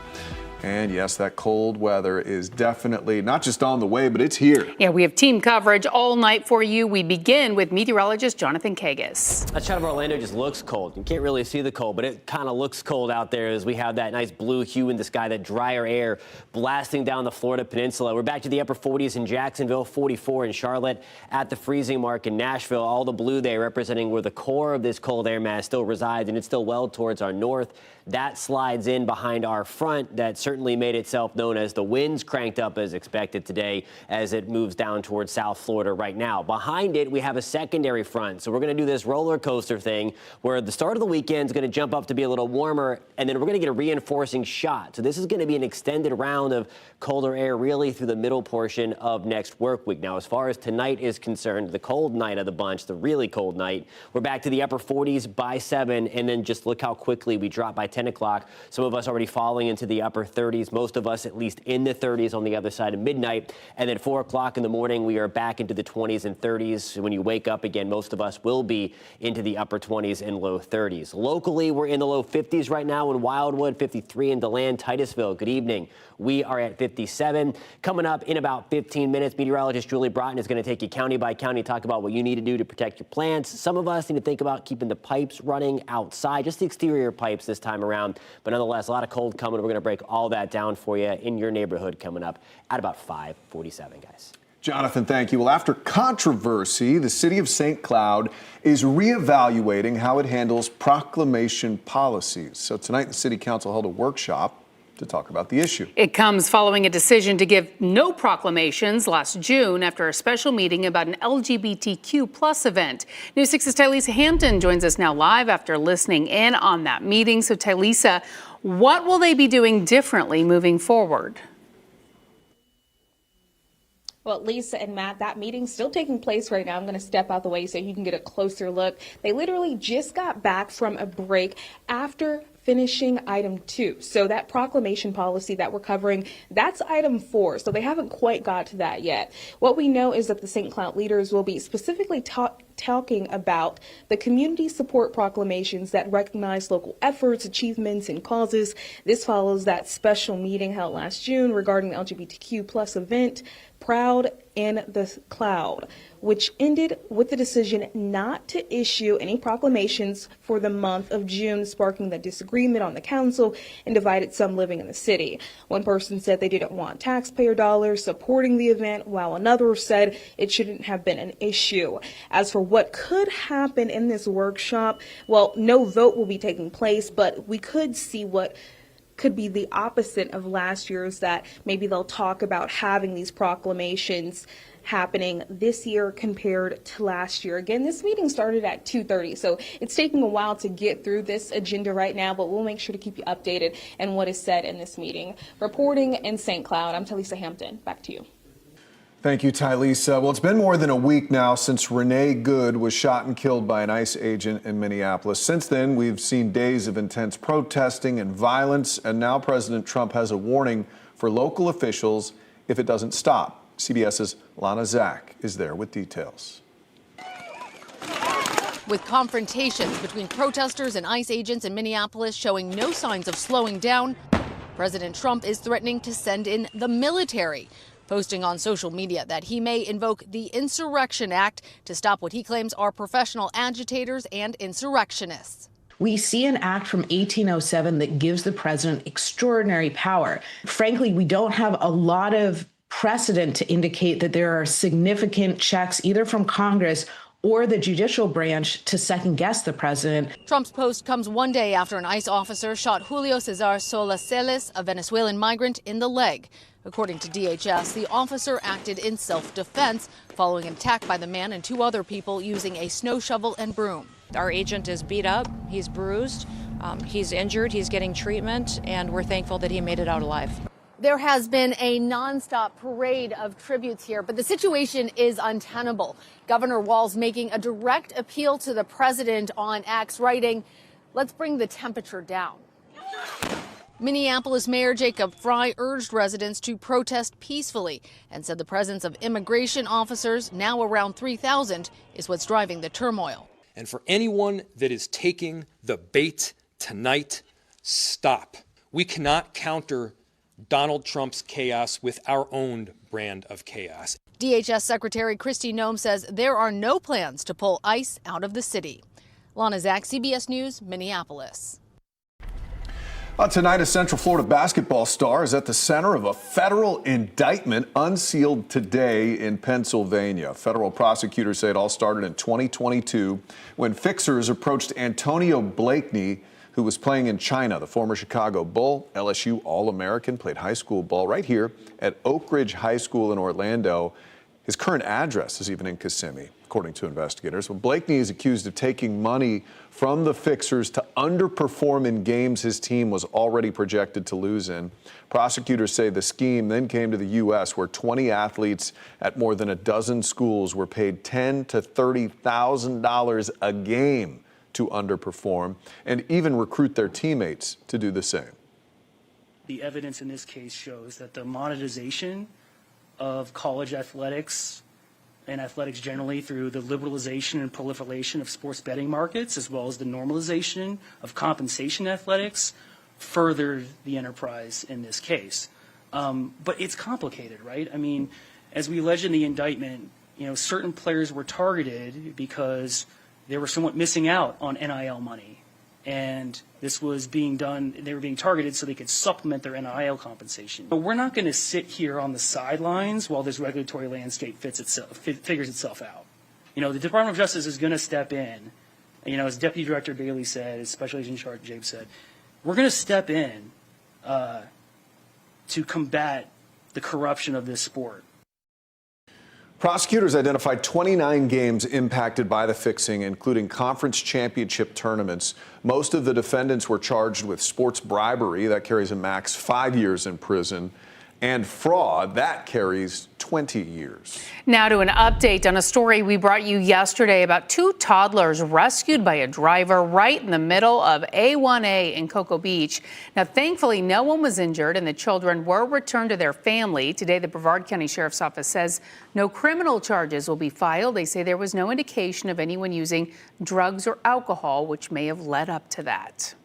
And yes, that cold weather is definitely not just on the way, but it's here. Yeah, we have team coverage all night for you. We begin with meteorologist Jonathan Kagas. That shot of Orlando just looks cold. You can't really see the cold, but it kind of looks cold out there as we have that nice blue hue in the sky, that drier air blasting down the Florida peninsula. We're back to the upper 40s in Jacksonville, 44 in Charlotte, at the freezing mark in Nashville. All the blue there representing where the core of this cold air mass still resides, and it's still well towards our north. That slides in behind our front. That certainly made itself known as the winds cranked up as expected today as it moves down towards South Florida right now. Behind it, we have a secondary front. So we're going to do this roller coaster thing where the start of the weekend is going to jump up to be a little warmer, and then we're going to get a reinforcing shot. So this is going to be an extended round of colder air really through the middle portion of next work week. Now, as far as tonight is concerned, the cold night of the bunch, the really cold night, we're back to the upper 40s by 7, and then just look how quickly we drop by 10 o'clock. Some of us already falling into the upper 30s, most of us at least in the 30s on the other side of midnight. And then 4 o'clock in the morning, we are back into the 20s and 30s. When you wake up again, most of us will be into the upper 20s and low 30s. Locally, we're in the low 50s right now in Wildwood, 53 in DeLand, Titusville. Good evening. We are at 57. Coming up in about 15 minutes, meteorologist Julie Broughton is going to take you county by county, talk about what you need to do to protect your plants. Some of us need to think about keeping the pipes running outside, just the exterior pipes this time around. But nonetheless, a lot of cold coming. We're going to break all that down for you in your neighborhood coming up at about 5:47, guys. Jonathan, thank you. Well, after controversy, the city of St. Cloud is reevaluating how it handles proclamation policies. So tonight, the city council held a workshop to talk about the issue. It comes following a decision to give no proclamations last June after a special meeting about an LGBTQ plus event. News 6's Tylisa Hampton joins us now live after listening in on that meeting. So Tylisa, what will they be doing differently moving forward? Well, Lisa and Matt, that meeting's still taking place right now. I'm going to step out the way so you can get a closer look. They literally just got back from a break after finishing item 2. So that proclamation policy that we're covering, that's item 4. So they haven't quite got to that yet. What we know is that the St. Cloud leaders will be specifically talking about the community support proclamations that recognize local efforts, achievements, and causes. This follows that special meeting held last June regarding the LGBTQ plus event, Proud in the Cloud, which ended with the decision not to issue any proclamations for the month of June, sparking the disagreement on the council and divided some living in the city. One person said they didn't want taxpayer dollars supporting the event, while another said it shouldn't have been an issue. As for what could happen in this workshop, well, no vote will be taking place, but we could see what could be the opposite of last year's, that maybe they'll talk about having these proclamations happening this year compared to last year. Again, this meeting started at 2:30, so it's taking a while to get through this agenda right now, but we'll make sure to keep you updated on what is said in this meeting. Reporting in St. Cloud, I'm Tylisa Hampton. Back to you. Thank you, Tylisa. Well, it's been more than a week now since Renee Good was shot and killed by an ICE agent in Minneapolis. Since then, we've seen days of intense protesting and violence, and now President Trump has a warning for local officials if it doesn't stop. CBS's Lana Zak is there with details. with confrontations between protesters and ICE agents in Minneapolis showing no signs of slowing down, President Trump is threatening to send in the military, posting on social media that he may invoke the Insurrection Act to stop what he claims are professional agitators and insurrectionists. We see an act from 1807 that gives the president extraordinary power. Frankly, we don't have a lot of precedent to indicate that there are significant checks either from Congress or the judicial branch to second guess the president. Trump's post comes one day after an ICE officer shot Julio Cesar Sola Celis, a Venezuelan migrant, in the leg. According to DHS, the officer acted in self-defense following an attack by the man and 2 other people using a snow shovel and broom. Our agent is beat up, he's bruised, he's injured, he's getting treatment, and we're thankful that he made it out alive. There has been a nonstop parade of tributes here, but the situation is untenable. Governor Walz making a direct appeal to the president on X, writing, "Let's bring the temperature down." Minneapolis Mayor Jacob Frey urged residents to protest peacefully and said the presence of immigration officers, now around 3,000, is what's driving the turmoil. And for anyone that is taking the bait tonight, stop. We cannot counter Donald Trump's chaos with our own brand of chaos. DHS Secretary Kristi Noem says there are no plans to pull ICE out of the city. Lana Zach, CBS News, Minneapolis. Tonight, a Central Florida basketball star is at the center of a federal indictment unsealed today in Pennsylvania. Federal prosecutors say it all started in 2022 when fixers approached Antonio Blakeney, who was playing in China. The former Chicago Bull, LSU All-American, played high school ball right here at Oak Ridge High School in Orlando. His current address is even in Kissimmee, according to investigators. Well, Blakeney is accused of taking money from the fixers to underperform in games his team was already projected to lose in. Prosecutors say the scheme then came to the U.S., where 20 athletes at more than a dozen schools were paid $10,000 to $30,000 a game to underperform and even recruit their teammates to do the same. The evidence in this case shows that the monetization of college athletics and athletics generally through the liberalization and proliferation of sports betting markets, as well as the normalization of compensation athletics, furthered the enterprise in this case. But it's complicated, right? I mean, as we allege in the indictment, certain players were targeted because they were somewhat missing out on NIL money. And this was being done, they were being targeted so they could supplement their NIL compensation. But we're not going to sit here on the sidelines while this regulatory landscape figures itself out. The Department of Justice is going to step in. As Deputy Director Bailey said, as Special Agent in Charge James said, we're going to step in to combat the corruption of this sport. Prosecutors identified 29 games impacted by the fixing, including conference championship tournaments. Most of the defendants were charged with sports bribery. That carries a max 5 years in prison. And fraud, that carries 20 years. Now to an update on a story we brought you yesterday about 2 toddlers rescued by a driver right in the middle of A1A in Cocoa Beach. Now, thankfully, no one was injured and the children were returned to their family. Today, the Brevard County Sheriff's Office says no criminal charges will be filed. They say there was no indication of anyone using drugs or alcohol, which may have led up to that.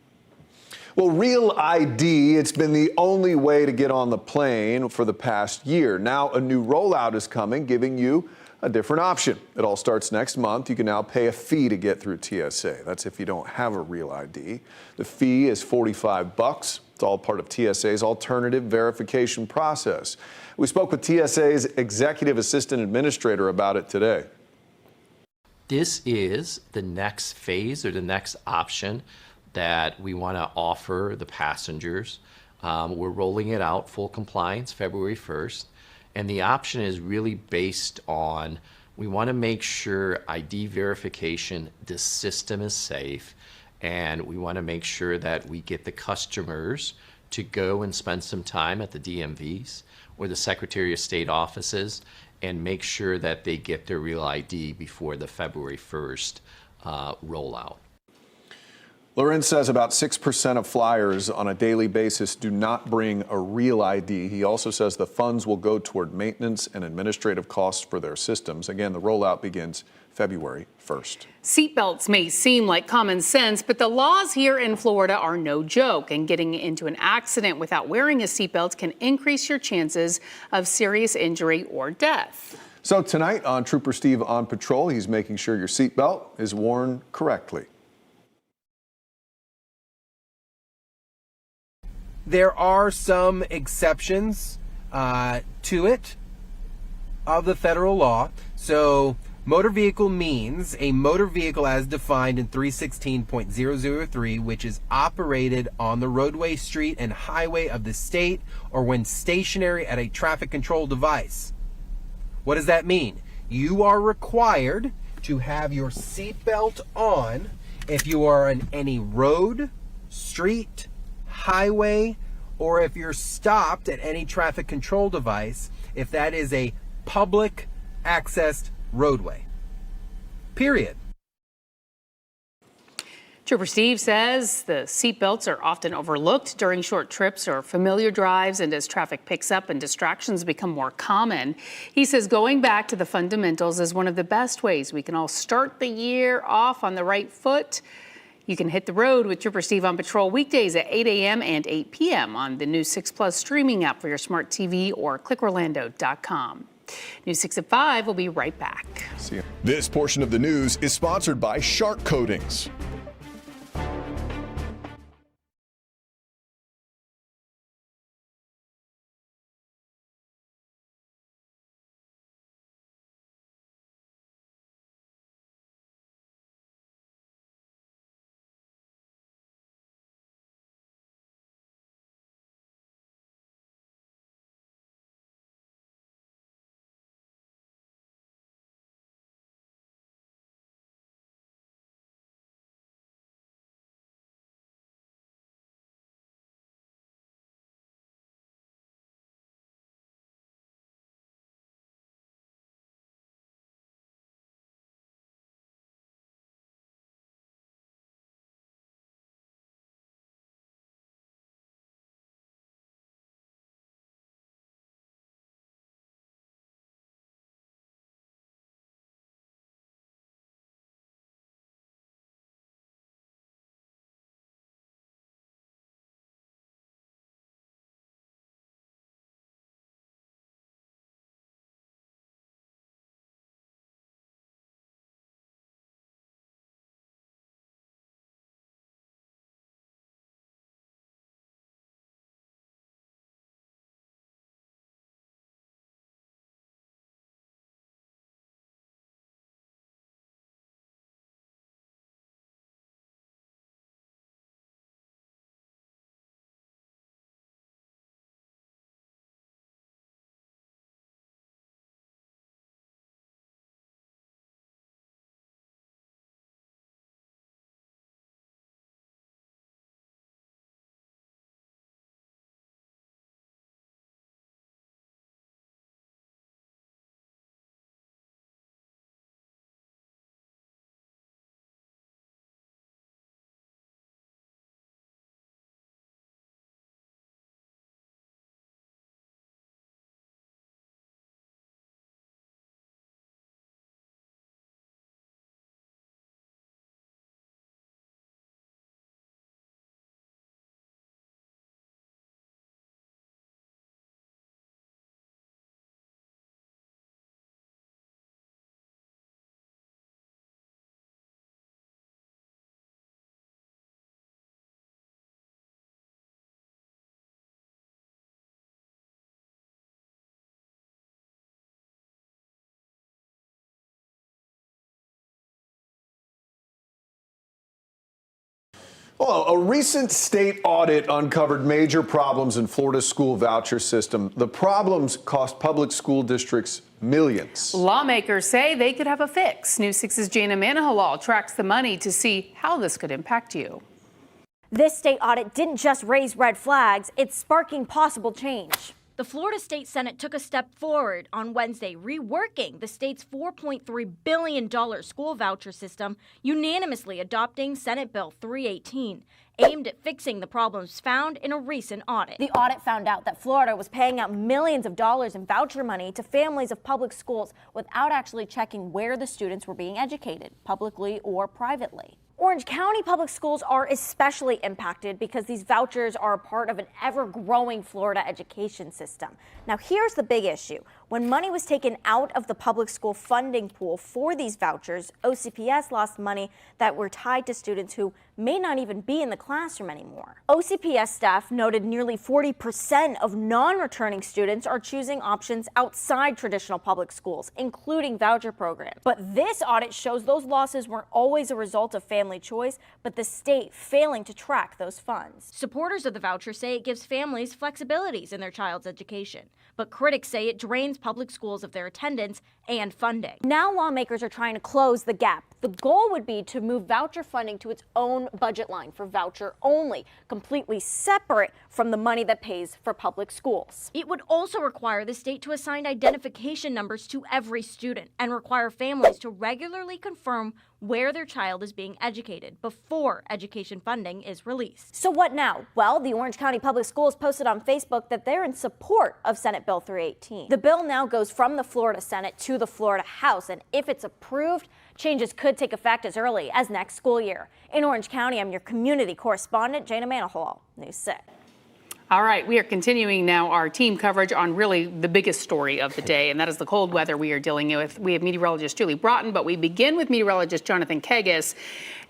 Well, Real ID, it's been the only way to get on the plane for the past year. Now a new rollout is coming, giving you a different option. It all starts next month. You can now pay a fee to get through TSA. That's if you don't have a Real ID. The fee is $45. It's all part of TSA's alternative verification process. We spoke with TSA's Executive Assistant Administrator about it today. This is the next phase or the next option that we want to offer the passengers. We're rolling it out, full compliance, February 1st. And the option is really based on, we want to make sure ID verification, the system is safe, and we want to make sure that we get the customers to go and spend some time at the DMVs or the Secretary of State offices and make sure that they get their Real ID before the February 1st rollout. Lorenz says about 6% of flyers on a daily basis do not bring a real ID. He also says the funds will go toward maintenance and administrative costs for their systems. Again, the rollout begins February 1st. Seatbelts may seem like common sense, but the laws here in Florida are no joke, and getting into an accident without wearing a seatbelt can increase your chances of serious injury or death. So tonight on Trooper Steve on patrol, he's making sure your seatbelt is worn correctly. There are some exceptions to it of the federal law. So motor vehicle means a motor vehicle as defined in 316.003, which is operated on the roadway, street, and highway of the state or when stationary at a traffic control device. What does that mean? You are required to have your seatbelt on if you are on any road, street, highway, or if you're stopped at any traffic control device, if that is a public accessed roadway. Period. Trooper Steve says the seatbelts are often overlooked during short trips or familiar drives, and as traffic picks up and distractions become more common. He says going back to the fundamentals is one of the best ways we can all start the year off on the right foot. You can hit the road with Trooper Steve on patrol weekdays at 8 a.m. and 8 p.m. on the News 6 Plus streaming app for your smart TV or clickorlando.com. News 6 at 5 will be right back. See you. This portion of the news is sponsored by Shark Coatings. Well, a recent state audit uncovered major problems in Florida's school voucher system. The problems cost public school districts millions. Lawmakers say they could have a fix. News 6's Jana Manahalal tracks the money to see how this could impact you. This state audit didn't just raise red flags, it's sparking possible change. The Florida State Senate took a step forward on Wednesday, reworking the state's $4.3 billion school voucher system, unanimously adopting Senate Bill 318. Aimed at fixing the problems found in a recent audit. The audit found out that Florida was paying out millions of dollars in voucher money to families of public schools without actually checking where the students were being educated, publicly or privately. Orange County public schools are especially impacted because these vouchers are a part of an ever-growing Florida education system. Now, here's the big issue. When money was taken out of the public school funding pool for these vouchers, OCPS lost money that were tied to students who may not even be in the classroom anymore. OCPS staff noted nearly 40% of non-returning students are choosing options outside traditional public schools, including voucher programs. But this audit shows those losses weren't always a result of family choice, but the state failing to track those funds. Supporters of the voucher say it gives families flexibilities in their child's education, but critics say it drains public schools of their attendance and funding. Now lawmakers are trying to close the gap. The goal would be to move voucher funding to its own budget line for voucher only, completely separate from the money that pays for public schools. It would also require the state to assign identification numbers to every student and require families to regularly confirm where their child is being educated before education funding is released. So what now? Well, the Orange County Public Schools posted on Facebook that they're in support of Senate Bill 318. The bill now goes from the Florida Senate to the Florida House, and if it's approved, changes could take effect as early as next school year. In Orange County, I'm your community correspondent, Jana Manahol, News 6. All right, we are continuing now our team coverage on really the biggest story of the day, and that is the cold weather we are dealing with. We have meteorologist Julie Broughton, but we begin with meteorologist Jonathan Kegas.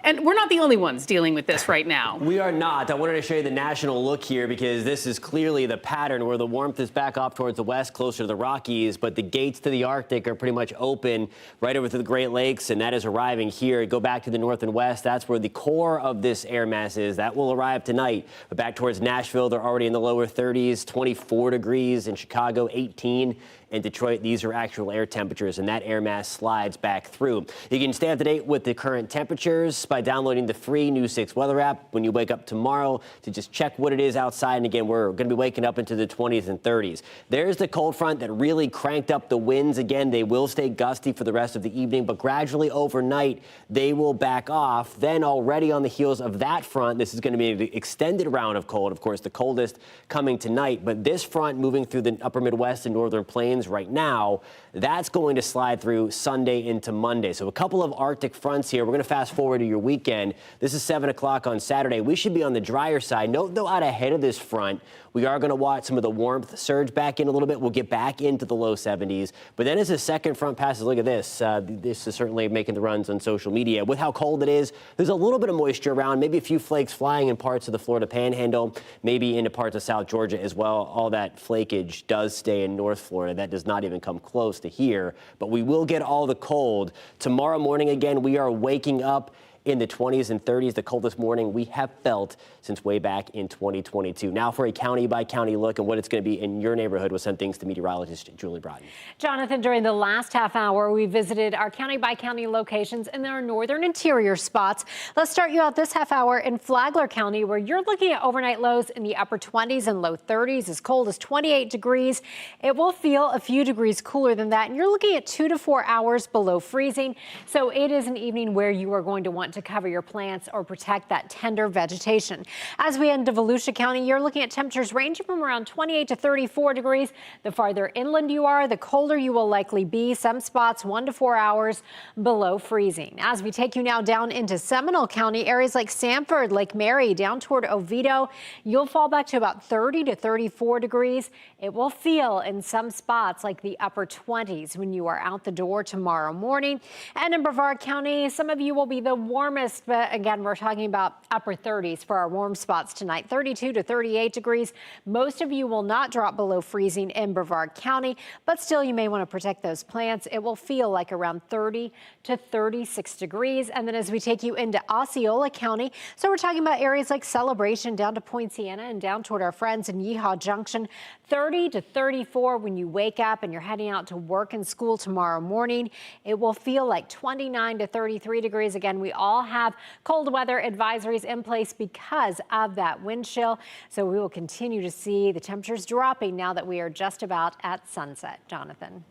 And we're not the only ones dealing with this right now. We are not. I wanted to show you the national look here because this is clearly the pattern where the warmth is back off towards the west, closer to the Rockies, but the gates to the Arctic are pretty much open right over to the Great Lakes, and that is arriving here. Go back to the north and west. That's where the core of this air mass is. That will arrive tonight. But back towards Nashville, they're already in the lower 30s, 24 degrees in Chicago, 18. In Detroit, these are actual air temperatures, and that air mass slides back through. You can stay up to date with the current temperatures by downloading the free News 6 weather app when you wake up tomorrow to just check what it is outside. And again, we're going to be waking up into the 20s and 30s. There's the cold front that really cranked up the winds. Again, they will stay gusty for the rest of the evening, but gradually overnight, they will back off. Then already on the heels of that front, this is going to be an extended round of cold. Of course, the coldest coming tonight, but this front moving through the upper Midwest and northern plains right now, that's going to slide through Sunday into Monday. So a couple of Arctic fronts here. We're going to fast forward to your weekend. This is 7 o'clock on Saturday. We should be on the drier side. Note, though, out ahead of this front, we are going to watch some of the warmth surge back in a little bit. We'll get back into the low 70s. But then as the second front passes, look at this. This is certainly making the runs on social media. With how cold it is, there's a little bit of moisture around, maybe a few flakes flying in parts of the Florida Panhandle, maybe into parts of South Georgia as well. All that flakage does stay in North Florida. That does not even come close to here. But we will get all the cold. Tomorrow morning, again, we are waking up in the 20s and 30s, the coldest morning we have felt since way back in 2022. Now for a county-by-county look at what it's going to be in your neighborhood with some things to meteorologist Julie Broughton. Jonathan, during the last half hour, we visited our county-by-county locations in our northern interior spots. Let's start you out this half hour in Flagler County, where you're looking at overnight lows in the upper 20s and low 30s, as cold as 28 degrees. It will feel a few degrees cooler than that, and you're looking at 2 to 4 hours below freezing. So it is an evening where you are going to want to cover your plants or protect that tender vegetation. As we head into Volusia County, you're looking at temperatures ranging from around 28 to 34 degrees. The farther inland you are, the colder you will likely be. Some spots 1 to 4 hours below freezing. As we take you now down into Seminole County, areas like Sanford, Lake Mary, down toward Oviedo, you'll fall back to about 30 to 34 degrees. It will feel in some spots like the upper 20s when you are out the door tomorrow morning. And in Brevard County, some of you will be the warmest, but again, we're talking about upper 30s for our warm spots tonight, 32 to 38 degrees. Most of you will not drop below freezing in Brevard County, but still you may want to protect those plants. It will feel like around 30 to 36 degrees. And then as we take you into Osceola County, so we're talking about areas like Celebration down to Point Siena and down toward our friends in Yeehaw Junction, 30 to 34 when you wake up and you're heading out to work and school tomorrow morning. It will feel like 29 to 33 degrees. Again, we all all have cold weather advisories in place because of that wind chill. So we will continue to see the temperatures dropping now that we are just about at sunset. Jonathan.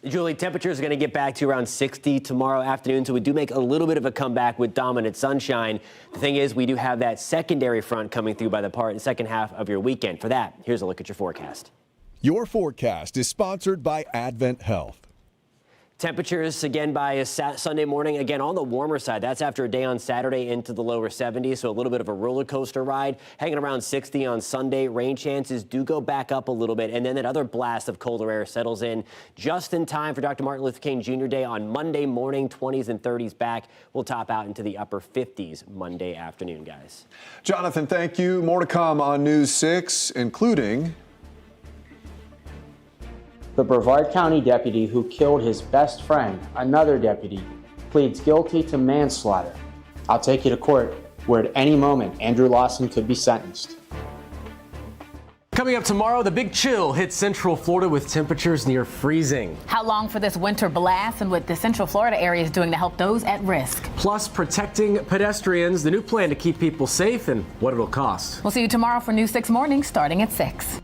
Julie, temperatures are going to get back to around 60 tomorrow afternoon, so we do make a little bit of a comeback with dominant sunshine. The thing is, we do have that secondary front coming through by the second half of your weekend. For that, here's a look at your forecast. Your forecast is sponsored by Advent Health. Temperatures again by Sunday morning, again on the warmer side. That's after a day on Saturday into the lower 70s, so a little bit of a roller coaster ride. Hanging around 60 on Sunday. Rain chances do go back up a little bit, and then that other blast of colder air settles in just in time for Dr. Martin Luther King Jr. Day on Monday morning. 20s and 30s back. We'll top out into the upper 50s Monday afternoon, guys. Jonathan, thank you. More to come on News 6, including... The Brevard County deputy who killed his best friend, another deputy, pleads guilty to manslaughter. I'll take you to court where at any moment Andrew Lawson could be sentenced. Coming up tomorrow, the big chill hits Central Florida with temperatures near freezing. How long for this winter blast and what the Central Florida area is doing to help those at risk. Plus, protecting pedestrians, the new plan to keep people safe, and what it'll cost. We'll see you tomorrow for News 6 Morning starting at 6.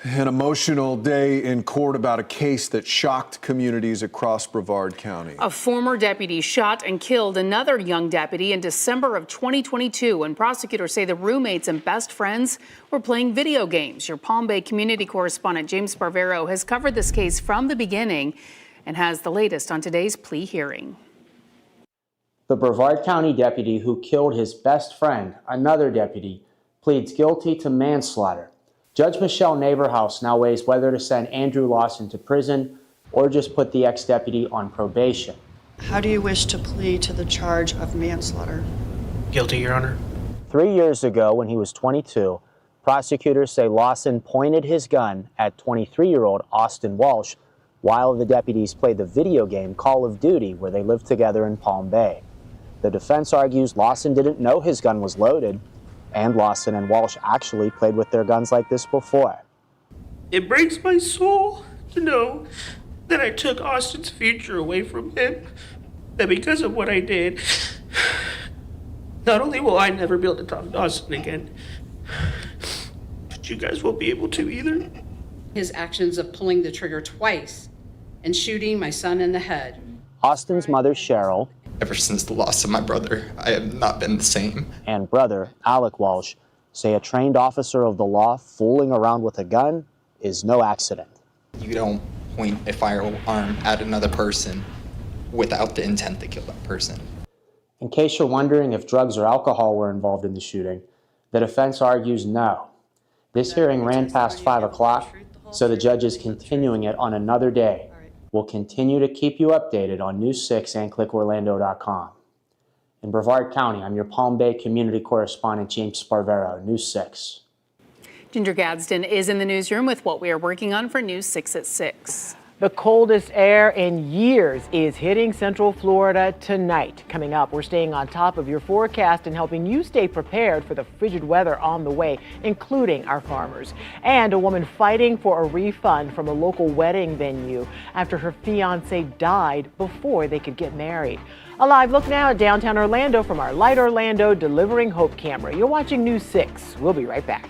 An emotional day in court about a case that shocked communities across Brevard County. A former deputy shot and killed another young deputy in December of 2022 when prosecutors say the roommates and best friends were playing video games. Your Palm Bay community correspondent James Barbero has covered this case from the beginning and has the latest on today's plea hearing. The Brevard County deputy who killed his best friend, another deputy, pleads guilty to manslaughter. Judge Michelle Neighborhouse now weighs whether to send Andrew Lawson to prison or just put the ex-deputy on probation. How do you wish to plead to the charge of manslaughter? Guilty, Your Honor. 3 years ago, when he was 22, Prosecutors say Lawson pointed his gun at 23-year-old Austin Walsh while the deputies played the video game Call of Duty, where they lived together in Palm Bay. The defense argues Lawson didn't know his gun was loaded, and Lawson and Walsh actually played with their guns like this before. It breaks my soul to know that I took Austin's future away from him, that because of what I did, not only will I never be able to talk to Austin again, but you guys won't be able to either. His actions of pulling the trigger twice and shooting my son in the head. Austin's mother, Cheryl, ever since the loss of my brother, I have not been the same. And brother, Alec Walsh, say a trained officer of the law fooling around with a gun is no accident. You don't point a firearm at another person without the intent to kill that person. In case you're wondering if drugs or alcohol were involved in the shooting, the defense argues no. This hearing ran past 5 o'clock, so the judge is continuing it on another day. We'll continue to keep you updated on News 6 and clickorlando.com. In Brevard County, I'm your Palm Bay community correspondent, James Sparvero, News 6. Ginger Gadsden is in the newsroom with what we are working on for News 6 at 6. The coldest air in years is hitting Central Florida tonight. Coming up, we're staying on top of your forecast and helping you stay prepared for the frigid weather on the way, including our farmers. And a woman fighting for a refund from a local wedding venue after her fiance died before they could get married. A live look now at downtown Orlando from our Light Orlando Delivering Hope camera. You're watching News 6. We'll be right back.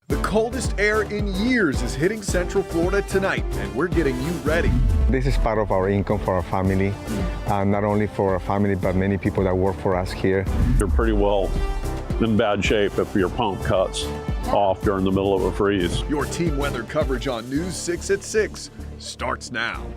The coldest air in years is hitting Central Florida tonight, and we're getting you ready. This is part of our income for our family, not only for our family, but many people that work for us here. You're pretty well in bad shape if your pump cuts off during the middle of a freeze. Your team weather coverage on News 6 at 6 starts now.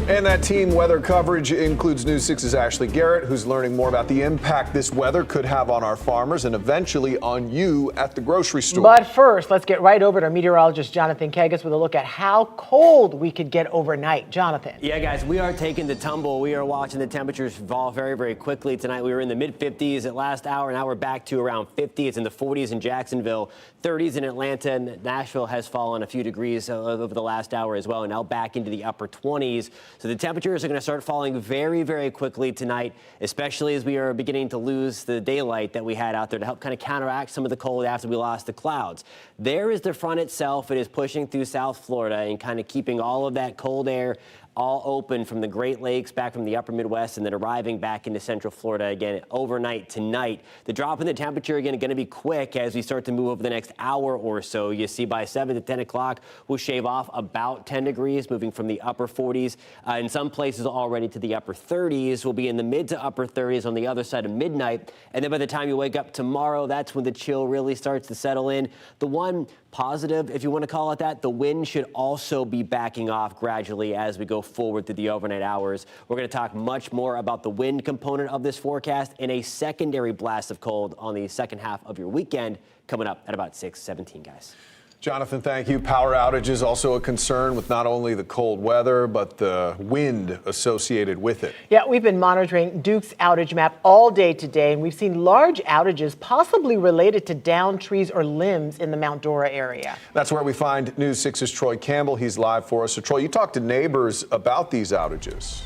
And that team weather coverage includes News 6's Ashley Garrett, who's learning more about the impact this weather could have on our farmers and eventually on you at the grocery store. But first, let's get right over to meteorologist Jonathan Kegas with a look at how cold we could get overnight. Jonathan. Yeah, guys, we are taking the tumble. We are watching the temperatures fall very, very quickly. Tonight we were in the mid-50s at last hour. Now we're back to around 50. It's in the 40s in Jacksonville, 30s in Atlanta, and Nashville has fallen a few degrees over the last hour as well, and now back into the upper 20s. So the temperatures are going to start falling very, very quickly tonight, especially as we are beginning to lose the daylight that we had out there to help kind of counteract some of the cold after we lost the clouds. There is the front itself. It is pushing through South Florida and kind of keeping all of that cold air all open from the Great Lakes, back from the upper Midwest, and then arriving back into Central Florida again overnight tonight. The drop in the temperature again going to be quick as we start to move over the next hour or so. You see by 7 to 10 o'clock, we'll shave off about 10 degrees, moving from the upper 40s. In some places already to the upper 30s. We'll be in the mid to upper 30s on the other side of midnight. And then by the time you wake up tomorrow, that's when the chill really starts to settle in. The one positive, if you want to call it that, the wind should also be backing off gradually as we go forward through the overnight hours. We're going to talk much more about the wind component of this forecast and a secondary blast of cold on the second half of your weekend coming up at about 6:17, guys. Jonathan, thank you. Power outages also a concern with not only the cold weather, but the wind associated with it. Yeah, we've been monitoring Duke's outage map all day today, and we've seen large outages possibly related to downed trees or limbs in the Mount Dora area. That's where we find News 6's Troy Campbell. He's live for us. So, Troy, you talked to neighbors about these outages.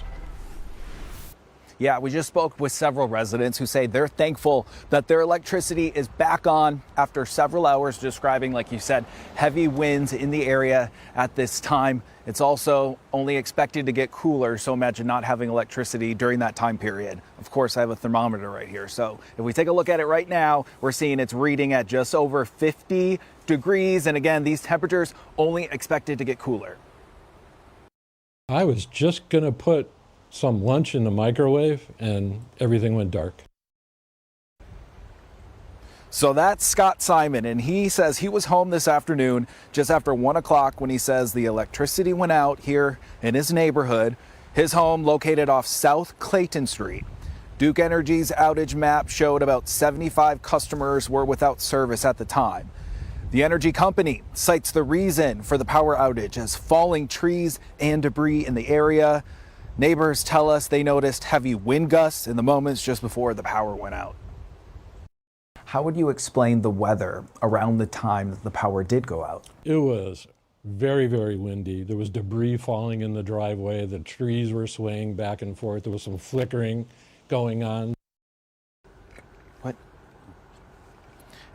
Yeah, we just spoke with several residents who say they're thankful that their electricity is back on after several hours, describing, like you said, heavy winds in the area at this time. It's also only expected to get cooler, so imagine not having electricity during that time period. Of course, I have a thermometer right here. So if we take a look at it right now, we're seeing it's reading at just over 50 degrees. And again, these temperatures only expected to get cooler. I was just going to put some lunch in the microwave and everything went dark. So that's Scott Simon, and he says he was home this afternoon just after 1 o'clock when he says the electricity went out here in his neighborhood, his home located off South Clayton Street. Duke Energy's outage map showed about 75 customers were without service at the time. The energy company cites the reason for the power outage as falling trees and debris in the area. Neighbors tell us they noticed heavy wind gusts in the moments just before the power went out. How would you explain the weather around the time that the power did go out? It was very, very windy. There was debris falling in the driveway. The trees were swaying back and forth. There was some flickering going on.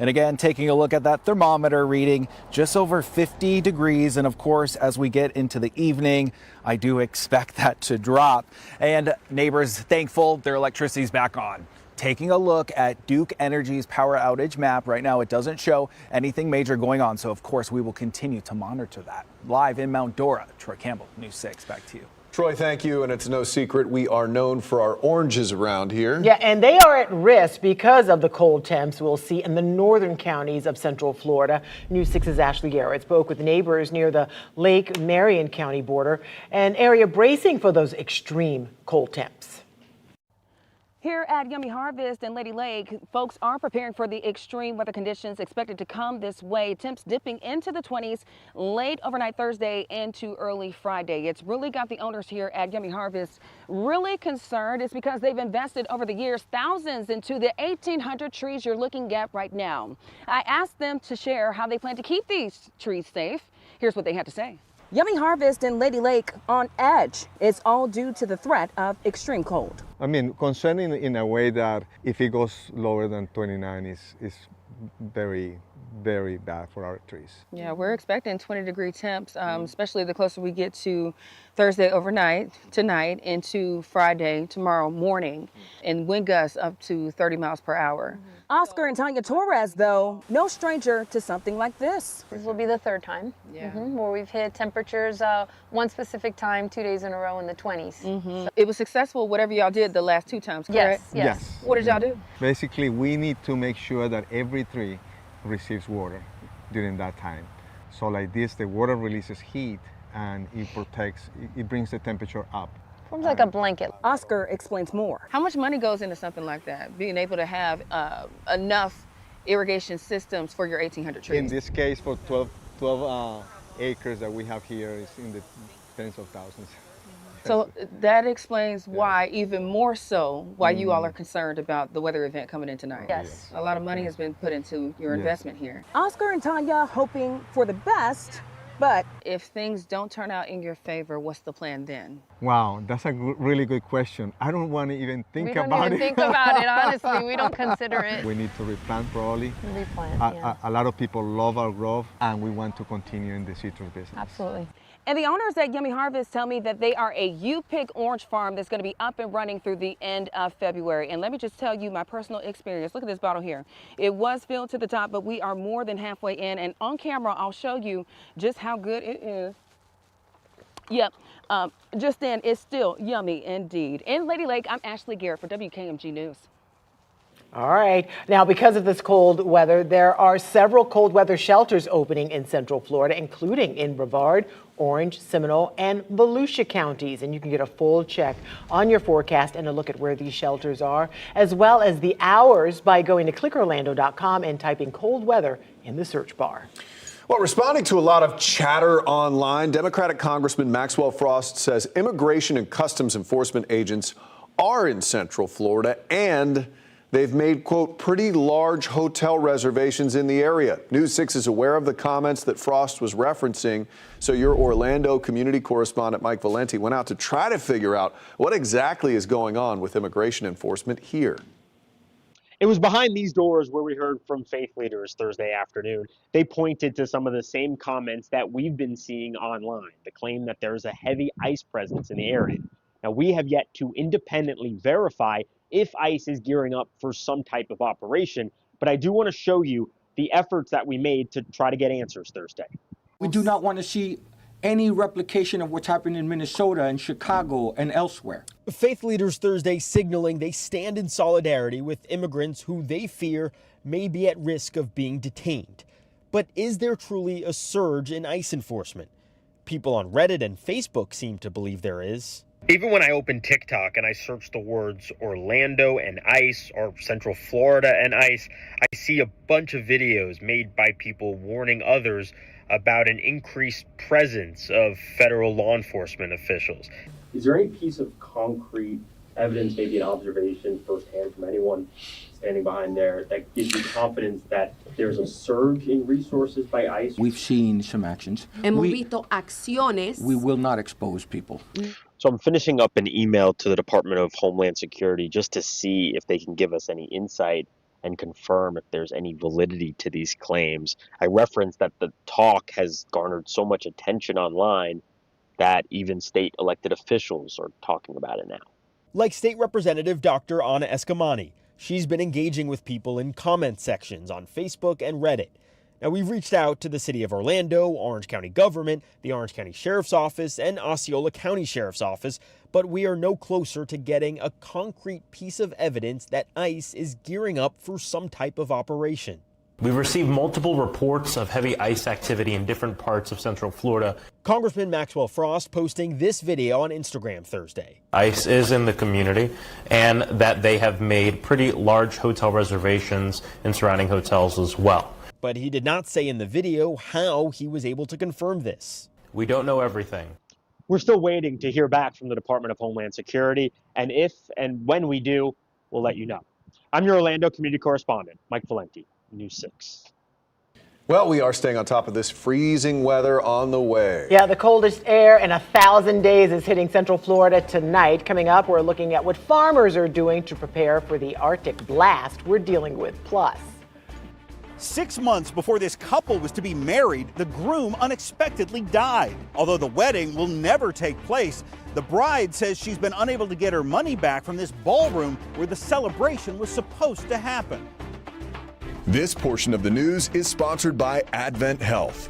And again, taking a look at that thermometer reading just over 50 degrees. And of course, as we get into the evening, I do expect that to drop. And neighbors thankful their electricity's back on. Taking a look at Duke Energy's power outage map right now, it doesn't show anything major going on. So of course, we will continue to monitor that. Live in Mount Dora, Troy Campbell, News 6, back to you. Troy, thank you. And it's no secret we are known for our oranges around here. Yeah, and they are at risk because of the cold temps we'll see in the northern counties of Central Florida. News 6's Ashley Garrett spoke with neighbors near the Lake Marion County border, an area bracing for those extreme cold temps. Here at Yummy Harvest and Lady Lake, folks are preparing for the extreme weather conditions expected to come this way. Temps dipping into the 20s late overnight Thursday into early Friday. It's really got the owners here at Yummy Harvest really concerned. It's because they've invested over the years thousands into the 1,800 trees you're looking at right now. I asked them to share how they plan to keep these trees safe. Here's what they had to say. Yummy Harvest and Lady Lake on edge. It's all due to the threat of extreme cold. I mean, concerning in a way that if it goes lower than 29 is very very bad for our trees. Yeah, we're expecting 20-degree temps, especially the closer we get to Thursday overnight, tonight, into Friday, tomorrow morning, and wind gusts up to 30 miles per hour. Oscar and Tanya Torres, though, no stranger to something like this. This will be the third time where we've hit temperatures one specific time 2 days in a row in the 20s. It was successful, whatever y'all did the last 2 times, correct? Yes. What did y'all do? Basically, we need to make sure that every tree receives water during that time. So like this, the water releases heat and it brings the temperature up. Forms like a blanket. Oscar explains more. How much money goes into something like that? Being able to have enough irrigation systems for your 1,800 trees? In this case, for 12 acres that we have here, is in the tens of thousands. So that explains why, even more so, why you all are concerned about the weather event coming in tonight. Yes. A lot of money has been put into your investment here. Oscar and Tanya hoping for the best, but if things don't turn out in your favor, what's the plan then? Wow, that's a really good question. I don't want to even think about it. We don't even think about it, honestly. We don't consider it. We need to replant probably. Replant, yeah. A lot of people love our grove, and we want to continue in the citrus business. Absolutely. And the owners at Yummy Harvest tell me that they are a U-Pick orange farm that's going to be up and running through the end of February. And let me just tell you my personal experience. Look at this bottle here. It was filled to the top, but we are more than halfway in. And on camera, I'll show you just how good it is. Yep. Just then, it's still yummy indeed. In Lady Lake, I'm Ashley Garrett for WKMG News. All right. Now, because of this cold weather, there are several cold weather shelters opening in Central Florida, including in Brevard, Orange, Seminole, and Volusia counties. And you can get a full check on your forecast and a look at where these shelters are, as well as the hours by going to clickorlando.com and typing cold weather in the search bar. Well, responding to a lot of chatter online, Democratic Congressman Maxwell Frost says immigration and customs enforcement agents are in Central Florida and they've made, quote, pretty large hotel reservations in the area. News 6 is aware of the comments that Frost was referencing, so your Orlando community correspondent Mike Valenti went out to try to figure out what exactly is going on with immigration enforcement here. It was behind these doors where we heard from faith leaders Thursday afternoon. They pointed to some of the same comments that we've been seeing online, the claim that there's a heavy ICE presence in the area. Now, we have yet to independently verify if ICE is gearing up for some type of operation, but I do want to show you the efforts that we made to try to get answers Thursday. We do not want to see any replication of what's happening in Minnesota and Chicago and elsewhere. Faith leaders Thursday signaling they stand in solidarity with immigrants who they fear may be at risk of being detained. But is there truly a surge in ICE enforcement? People on Reddit and Facebook seem to believe there is. Even when I open TikTok and I search the words Orlando and ICE or Central Florida and ICE, I see a bunch of videos made by people warning others about an increased presence of federal law enforcement officials. Is there any piece of concrete evidence, maybe an observation firsthand from anyone standing behind there, that gives you confidence that there's a surge in resources by ICE? We've seen some actions. Hemos visto acciones. We will not expose people. So I'm finishing up an email to the Department of Homeland Security just to see if they can give us any insight and confirm if there's any validity to these claims. I referenced that the talk has garnered so much attention online that even state elected officials are talking about it now. Like State Representative Dr. Anna Escamani, she's been engaging with people in comment sections on Facebook and Reddit. Now, we've reached out to the City of Orlando, Orange County government, the Orange County Sheriff's Office, and Osceola County Sheriff's Office, but we are no closer to getting a concrete piece of evidence that ICE is gearing up for some type of operation. We've received multiple reports of heavy ICE activity in different parts of Central Florida. Congressman Maxwell Frost posting this video on Instagram Thursday. ICE is in the community and that they have made pretty large hotel reservations in surrounding hotels as well. But he did not say in the video how he was able to confirm this. We don't know everything. We're still waiting to hear back from the Department of Homeland Security, and if and when we do, we'll let you know. I'm your Orlando community correspondent, Mike Valenti, News 6. Well, we are staying on top of this freezing weather on the way. Yeah, the coldest air in 1,000 days is hitting Central Florida tonight. Coming up, we're looking at what farmers are doing to prepare for the Arctic blast we're dealing with. Plus, 6 months before this couple was to be married, the groom unexpectedly died. Although the wedding will never take place, the bride says she's been unable to get her money back from this ballroom where the celebration was supposed to happen. This portion of the news is sponsored by Advent Health.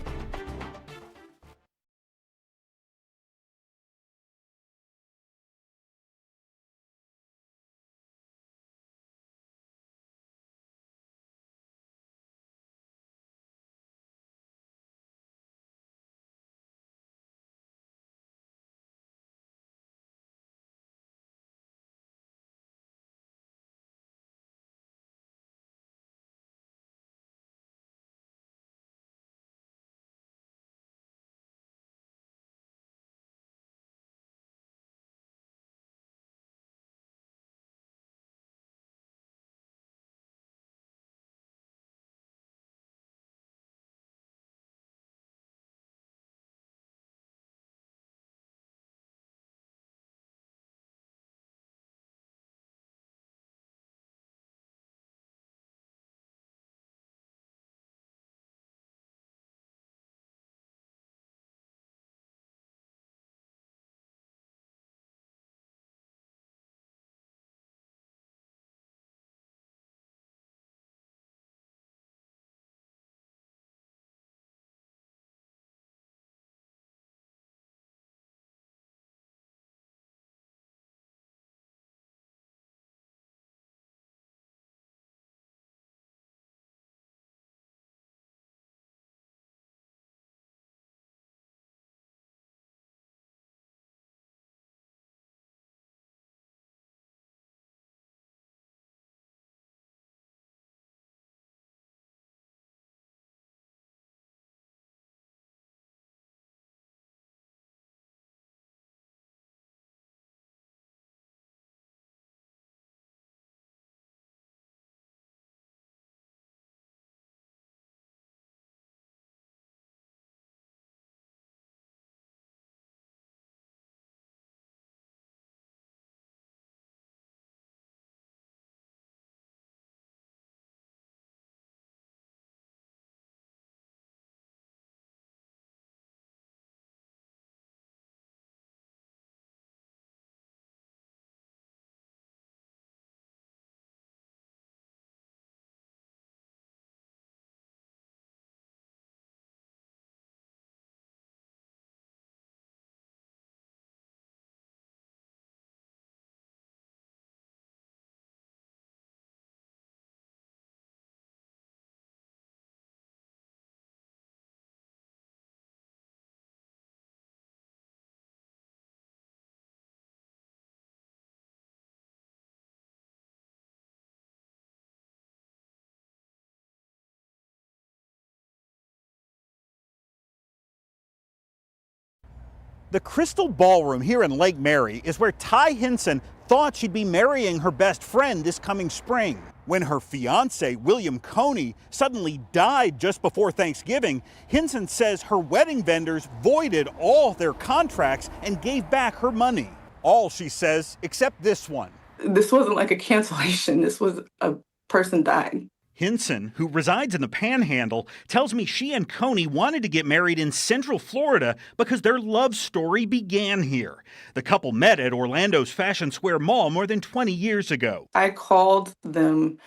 The Crystal Ballroom here in Lake Mary is where Ty Hinson thought she'd be marrying her best friend this coming spring. When her fiance, William Coney, suddenly died just before Thanksgiving, Hinson says her wedding vendors voided all their contracts and gave back her money. All, she says, except this one. This wasn't like a cancellation. This was a person dying. Hinson, who resides in the Panhandle, tells me she and Coney wanted to get married in Central Florida because their love story began here. The couple met at Orlando's Fashion Square Mall more than 20 years ago. I called them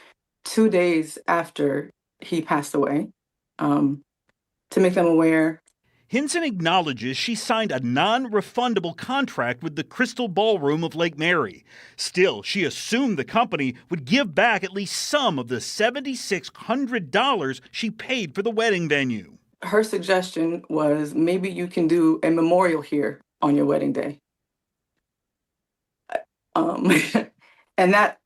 2 days after he passed away to make them aware. Hinson acknowledges she signed a non-refundable contract with the Crystal Ballroom of Lake Mary. Still, she assumed the company would give back at least some of the $7,600 she paid for the wedding venue. Her suggestion was maybe you can do a memorial here on your wedding day. And that,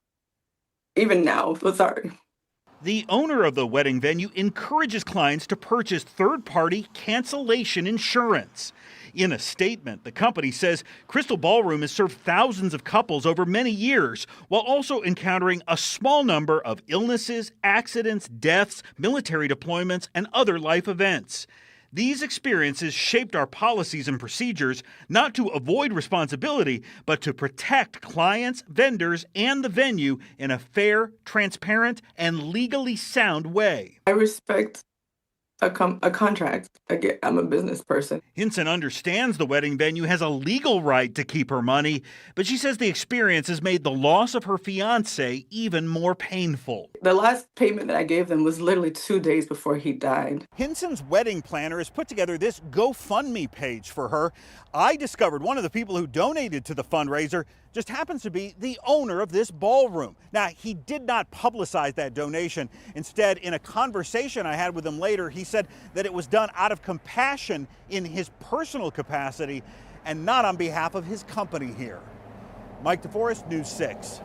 even now, sorry. The owner of the wedding venue encourages clients to purchase third-party cancellation insurance. In a statement, the company says Crystal Ballroom has served thousands of couples over many years, while also encountering a small number of illnesses, accidents, deaths, military deployments, and other life events. These experiences shaped our policies and procedures, not to avoid responsibility, but to protect clients, vendors, and the venue in a fair, transparent, and legally sound way. I respect a contract. Again, I'm a business person. Hinson understands the wedding venue has a legal right to keep her money, but she says the experience has made the loss of her fiancé even more painful. The last payment that I gave them was literally 2 days before he died. Hinson's wedding planner has put together this GoFundMe page for her. I discovered one of the people who donated to the fundraiser just happens to be the owner of this ballroom. Now, he did not publicize that donation. Instead, in a conversation I had with him later, he said that it was done out of compassion in his personal capacity and not on behalf of his company here. Mike DeForest, News 6.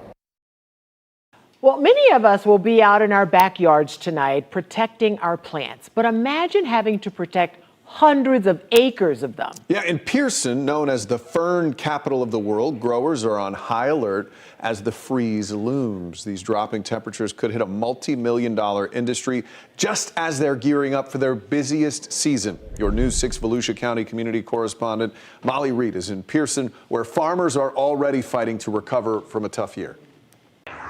Well, many of us will be out in our backyards tonight protecting our plants, but imagine having to protect hundreds of acres of them. Yeah, in Pearson, known as the fern capital of the world, growers are on high alert as the freeze looms. These dropping temperatures could hit a multi-million-dollar industry just as they're gearing up for their busiest season. Your News 6 Volusia County community correspondent Molly Reed is in Pearson, where farmers are already fighting to recover from a tough year.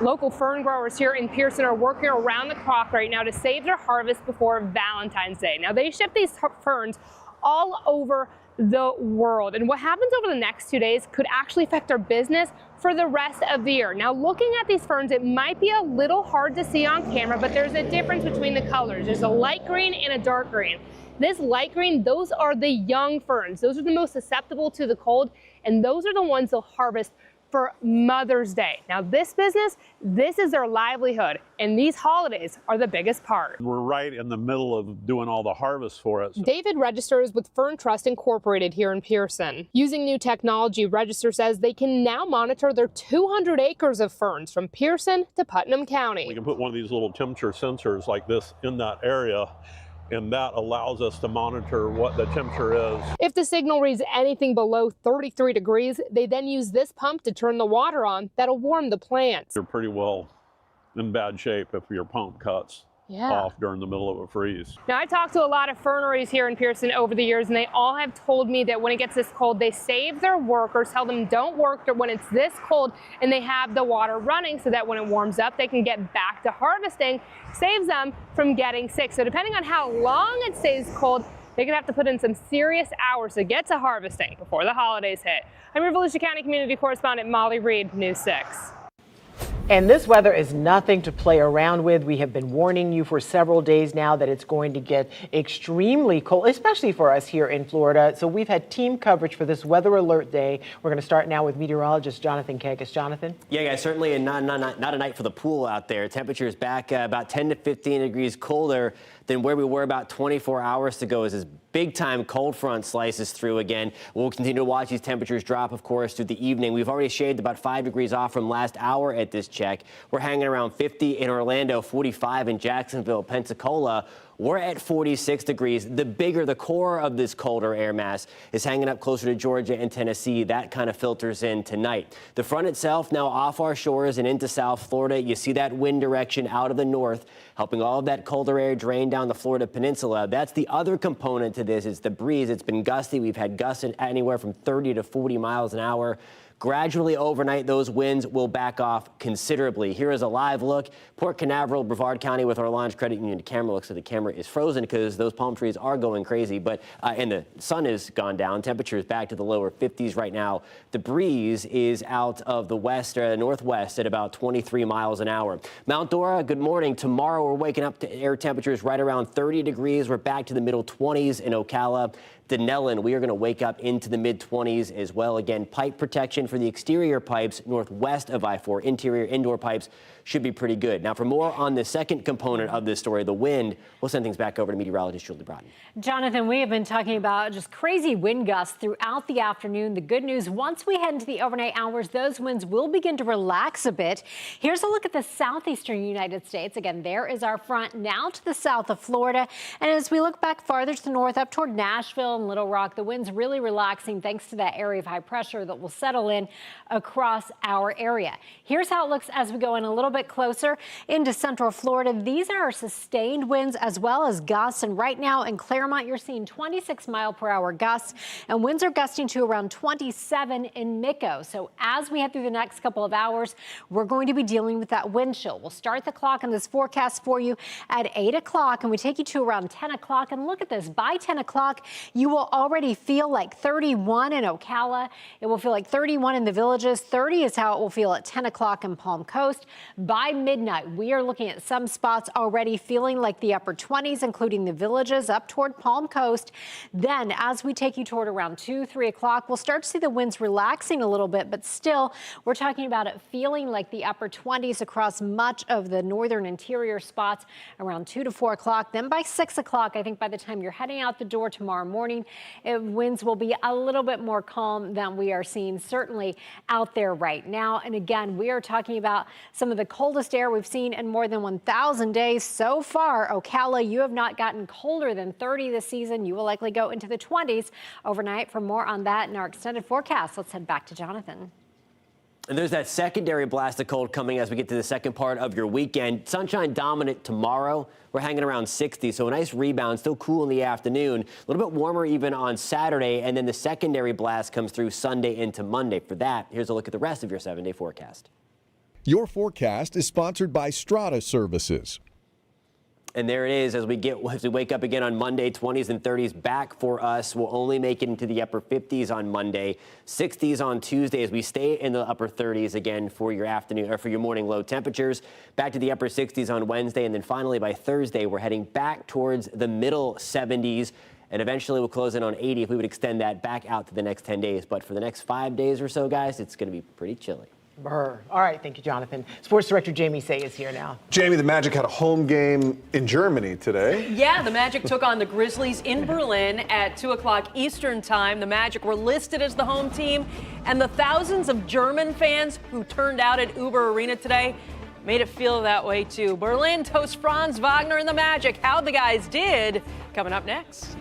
Local fern growers here in Pearson are working around the clock right now to save their harvest before Valentine's Day. Now, they ship these ferns all over the world, and what happens over the next 2 days could actually affect their business for the rest of the year. Now, looking at these ferns, it might be a little hard to see on camera, but there's a difference between the colors. There's a light green and a dark green. This light green, those are the young ferns. Those are the most susceptible to the cold, and those are the ones they'll harvest for Mother's Day. Now, this business, this is their livelihood, and these holidays are the biggest part. We're right in the middle of doing all the harvest for it. David registers with Fern Trust Incorporated here in Pearson. Using new technology, Register says they can now monitor their 200 acres of ferns from Pearson to Putnam County. We can put one of these little temperature sensors like this in that area, and that allows us to monitor what the temperature is. If the signal reads anything below 33 degrees, they then use this pump to turn the water on. That'll warm the plants. You're pretty well in bad shape if your pump cuts off during the middle of a freeze. Now, I talked to a lot of ferneries here in Pearson over the years, and they all have told me that when it gets this cold, they save their workers, tell them don't work when it's this cold, and they have the water running so that when it warms up, they can get back to harvesting, saves them from getting sick. So depending on how long it stays cold, they're gonna have to put in some serious hours to get to harvesting before the holidays hit. I'm your Volusia County community correspondent Molly Reed, News 6. And this weather is nothing to play around with. We have been warning you for several days now that it's going to get extremely cold, especially for us here in Florida. So we've had team coverage for this weather alert day. We're going to start now with meteorologist Jonathan Kakis. Jonathan? Yeah, guys, certainly not a night for the pool out there. Temperatures back about 10 to 15 degrees colder than where we were about 24 hours ago as this big-time cold front slices through again. We'll continue to watch these temperatures drop, of course, through the evening. We've already shaved about 5 degrees off from last hour at this check. We're hanging around 50 in Orlando, 45 in Jacksonville, Pensacola. We're at 46 degrees. The bigger the core of this colder air mass is hanging up closer to Georgia and Tennessee. That kind of filters in tonight. The front itself now off our shores and into South Florida. You see that wind direction out of the north, helping all of that colder air drain down the Florida peninsula. That's the other component to this is the breeze. It's been gusty. We've had gusts anywhere from 30 to 40 miles an hour. Gradually overnight, those winds will back off considerably. Here is a live look. Port Canaveral, Brevard County with our Launch Credit Union camera. Looks like the camera is frozen because those palm trees are going crazy, but and the sun has gone down. Temperature is back to the lower 50s right now. The breeze is out of the west or northwest at about 23 miles an hour. Mount Dora, good morning. Tomorrow we're waking up to air temperatures right around 30 degrees. We're back to the middle 20s in Ocala. Denellen, we are going to wake up into the mid-20s as well. Again, pipe protection for the exterior pipes northwest of I-4. Interior indoor pipes should be pretty good. Now, for more on the second component of this story, the wind, we'll send things back over to meteorologist Julie Broughton. Jonathan, we have been talking about just crazy wind gusts throughout the afternoon. The good news, once we head into the overnight hours, those winds will begin to relax a bit. Here's a look at the southeastern United States. Again, there is our front now to the south of Florida. And as we look back farther to the north up toward Nashville, and Little Rock. The wind's really relaxing thanks to that area of high pressure that will settle in across our area. Here's how it looks as we go in a little bit closer into central Florida. These are sustained winds as well as gusts. And right now in Claremont, you're seeing 26-mile-per-hour gusts, and winds are gusting to around 27 in Mico. So as we head through the next couple of hours, we're going to be dealing with that wind chill. We'll start the clock on this forecast for you at 8 o'clock, and we take you to around 10 o'clock. And look at this. By 10 o'clock, you will already feel like 31 in Ocala. It will feel like 31 in the Villages. 30 is how it will feel at 10 o'clock in Palm Coast. By midnight, we are looking at some spots already feeling like the upper 20s, including the Villages up toward Palm Coast. Then as we take you toward around 2, 3 o'clock, we'll start to see the winds relaxing a little bit, but still we're talking about it feeling like the upper 20s across much of the northern interior spots around 2 to 4 o'clock. Then by 6 o'clock, I think by the time you're heading out the door tomorrow morning, winds will be a little bit more calm than we are seeing certainly out there right now. And again, we are talking about some of the coldest air we've seen in more than 1,000 days so far. Ocala, you have not gotten colder than 30 this season. You will likely go into the 20s overnight. For more on that in our extended forecast, let's head back to Jonathan. And there's that secondary blast of cold coming as we get to the second part of your weekend. Sunshine dominant tomorrow. We're hanging around 60, so a nice rebound, still cool in the afternoon. A little bit warmer even on Saturday, and then the secondary blast comes through Sunday into Monday. For that, here's a look at the rest of your 7-day forecast. Your forecast is sponsored by Strata Services. And there it is as we wake up again on Monday. 20s and 30s back for us. We'll only make it into the upper 50s on Monday, 60s on Tuesday as we stay in the upper 30s again for your afternoon or for your morning low temperatures. Back to the upper 60s on Wednesday, and then finally by Thursday we're heading back towards the middle 70s. And eventually we'll close in on 80 if we would extend that back out to the next 10 days. But for the next 5 days or so, guys, it's going to be pretty chilly. Brr. All right, thank you, Jonathan. Sports director Jamie Say is here now. Jamie, the Magic had a home game in Germany today. Yeah, the Magic took on the Grizzlies in Berlin at 2 o'clock Eastern time. The Magic were listed as the home team, and the thousands of German fans who turned out at Uber Arena today made it feel that way too. Berlin hosts Franz Wagner and the Magic. How the guys did, coming up next.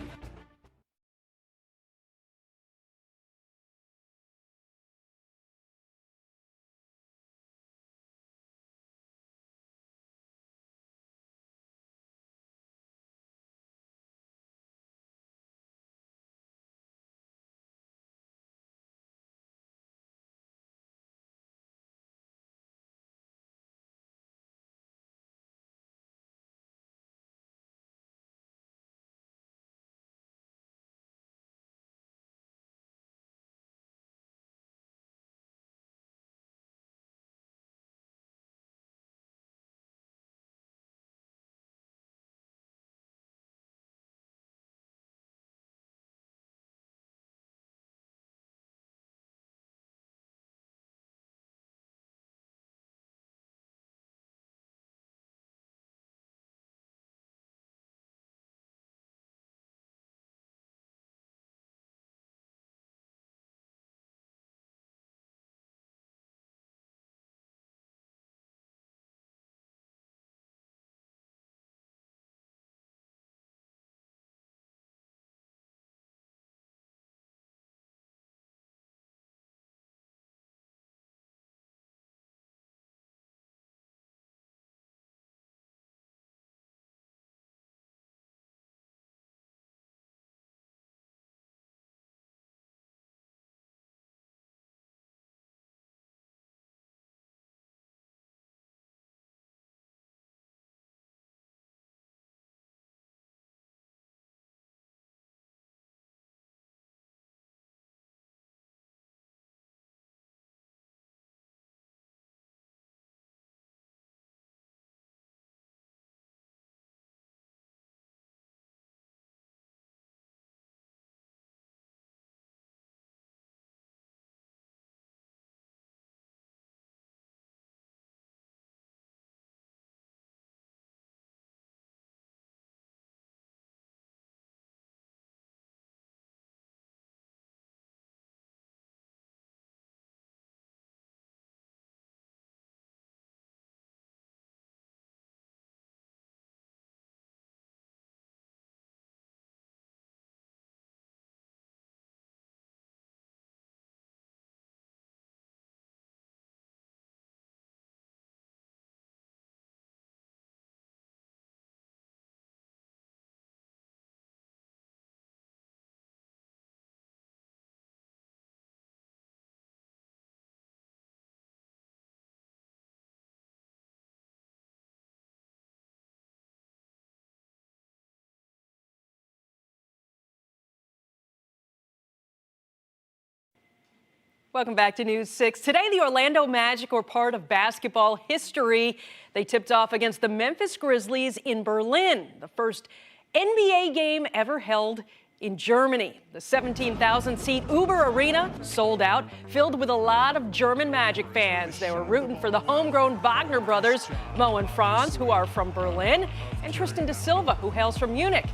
Welcome back to News 6. Today, the Orlando Magic were part of basketball history. They tipped off against the Memphis Grizzlies in Berlin, the first NBA game ever held in Germany. The 17,000-seat Uber Arena sold out, filled with a lot of German Magic fans. They were rooting for the homegrown Wagner brothers, Mo and Franz, who are from Berlin, and Tristan da Silva, who hails from Munich.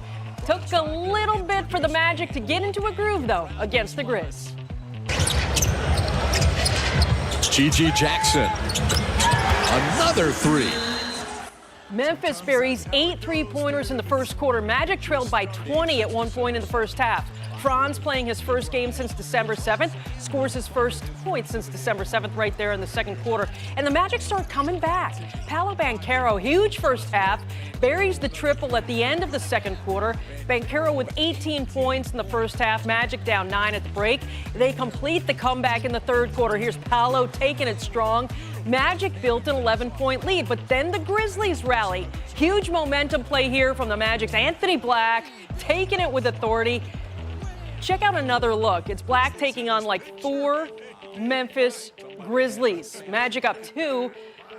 Took a little bit for the Magic to get into a groove, though, against the Grizz. Gigi Jackson, another three. Memphis buries 8 3-pointers in the first quarter. Magic trailed by 20 at one point in the first half. Franz, playing his first game since December 7th, scores his first point since December 7th right there in the second quarter. And the Magic start coming back. Paolo Banchero, huge first half, buries the triple at the end of the second quarter. Banchero with 18 points in the first half. Magic down 9 at the break. They complete the comeback in the third quarter. Here's Paolo taking it strong. Magic built an 11-point lead, but then the Grizzlies rally. Huge momentum play here from the Magic's Anthony Black, taking it with authority. Check out another look. It's Black taking on like 4 Memphis Grizzlies. Magic up 2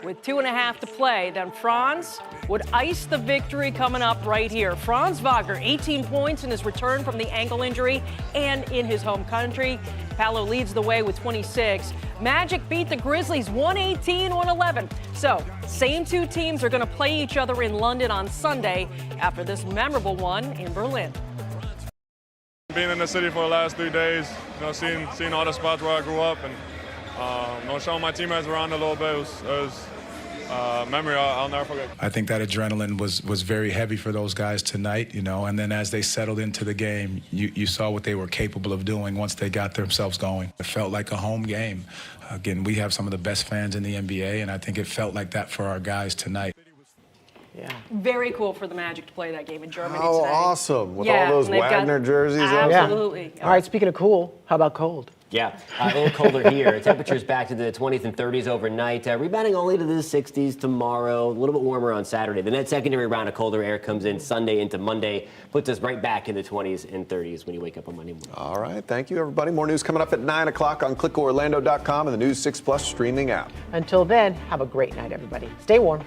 with 2.5 to play. Then Franz would ice the victory coming up right here. Franz Wagner, 18 points in his return from the ankle injury and in his home country. Paolo leads the way with 26. Magic beat the Grizzlies 118-111. So, same two teams are going to play each other in London on Sunday after this memorable one in Berlin. Being in the city for the last 3 days, seeing all the spots where I grew up, and showing my teammates around a little bit, it was a memory I'll never forget. I think that adrenaline was very heavy for those guys tonight, and then as they settled into the game, you saw what they were capable of doing once they got themselves going. It felt like a home game. Again, we have some of the best fans in the NBA, and I think it felt like that for our guys tonight. Yeah. Very cool for the Magic to play that game in Germany Oh, today. awesome. With all those Wagner jerseys on. Absolutely. All right, speaking of cool, how about cold? Yeah, a little colder here. Temperatures back to the 20s and 30s overnight. Rebounding only to the 60s tomorrow. A little bit warmer on Saturday. The next secondary round of colder air comes in Sunday into Monday. Puts us right back in the 20s and 30s when you wake up on Monday morning. All right. Thank you, everybody. More news coming up at 9 o'clock on ClicKOrlando.com and the News 6 Plus streaming app. Until then, have a great night, everybody. Stay warm.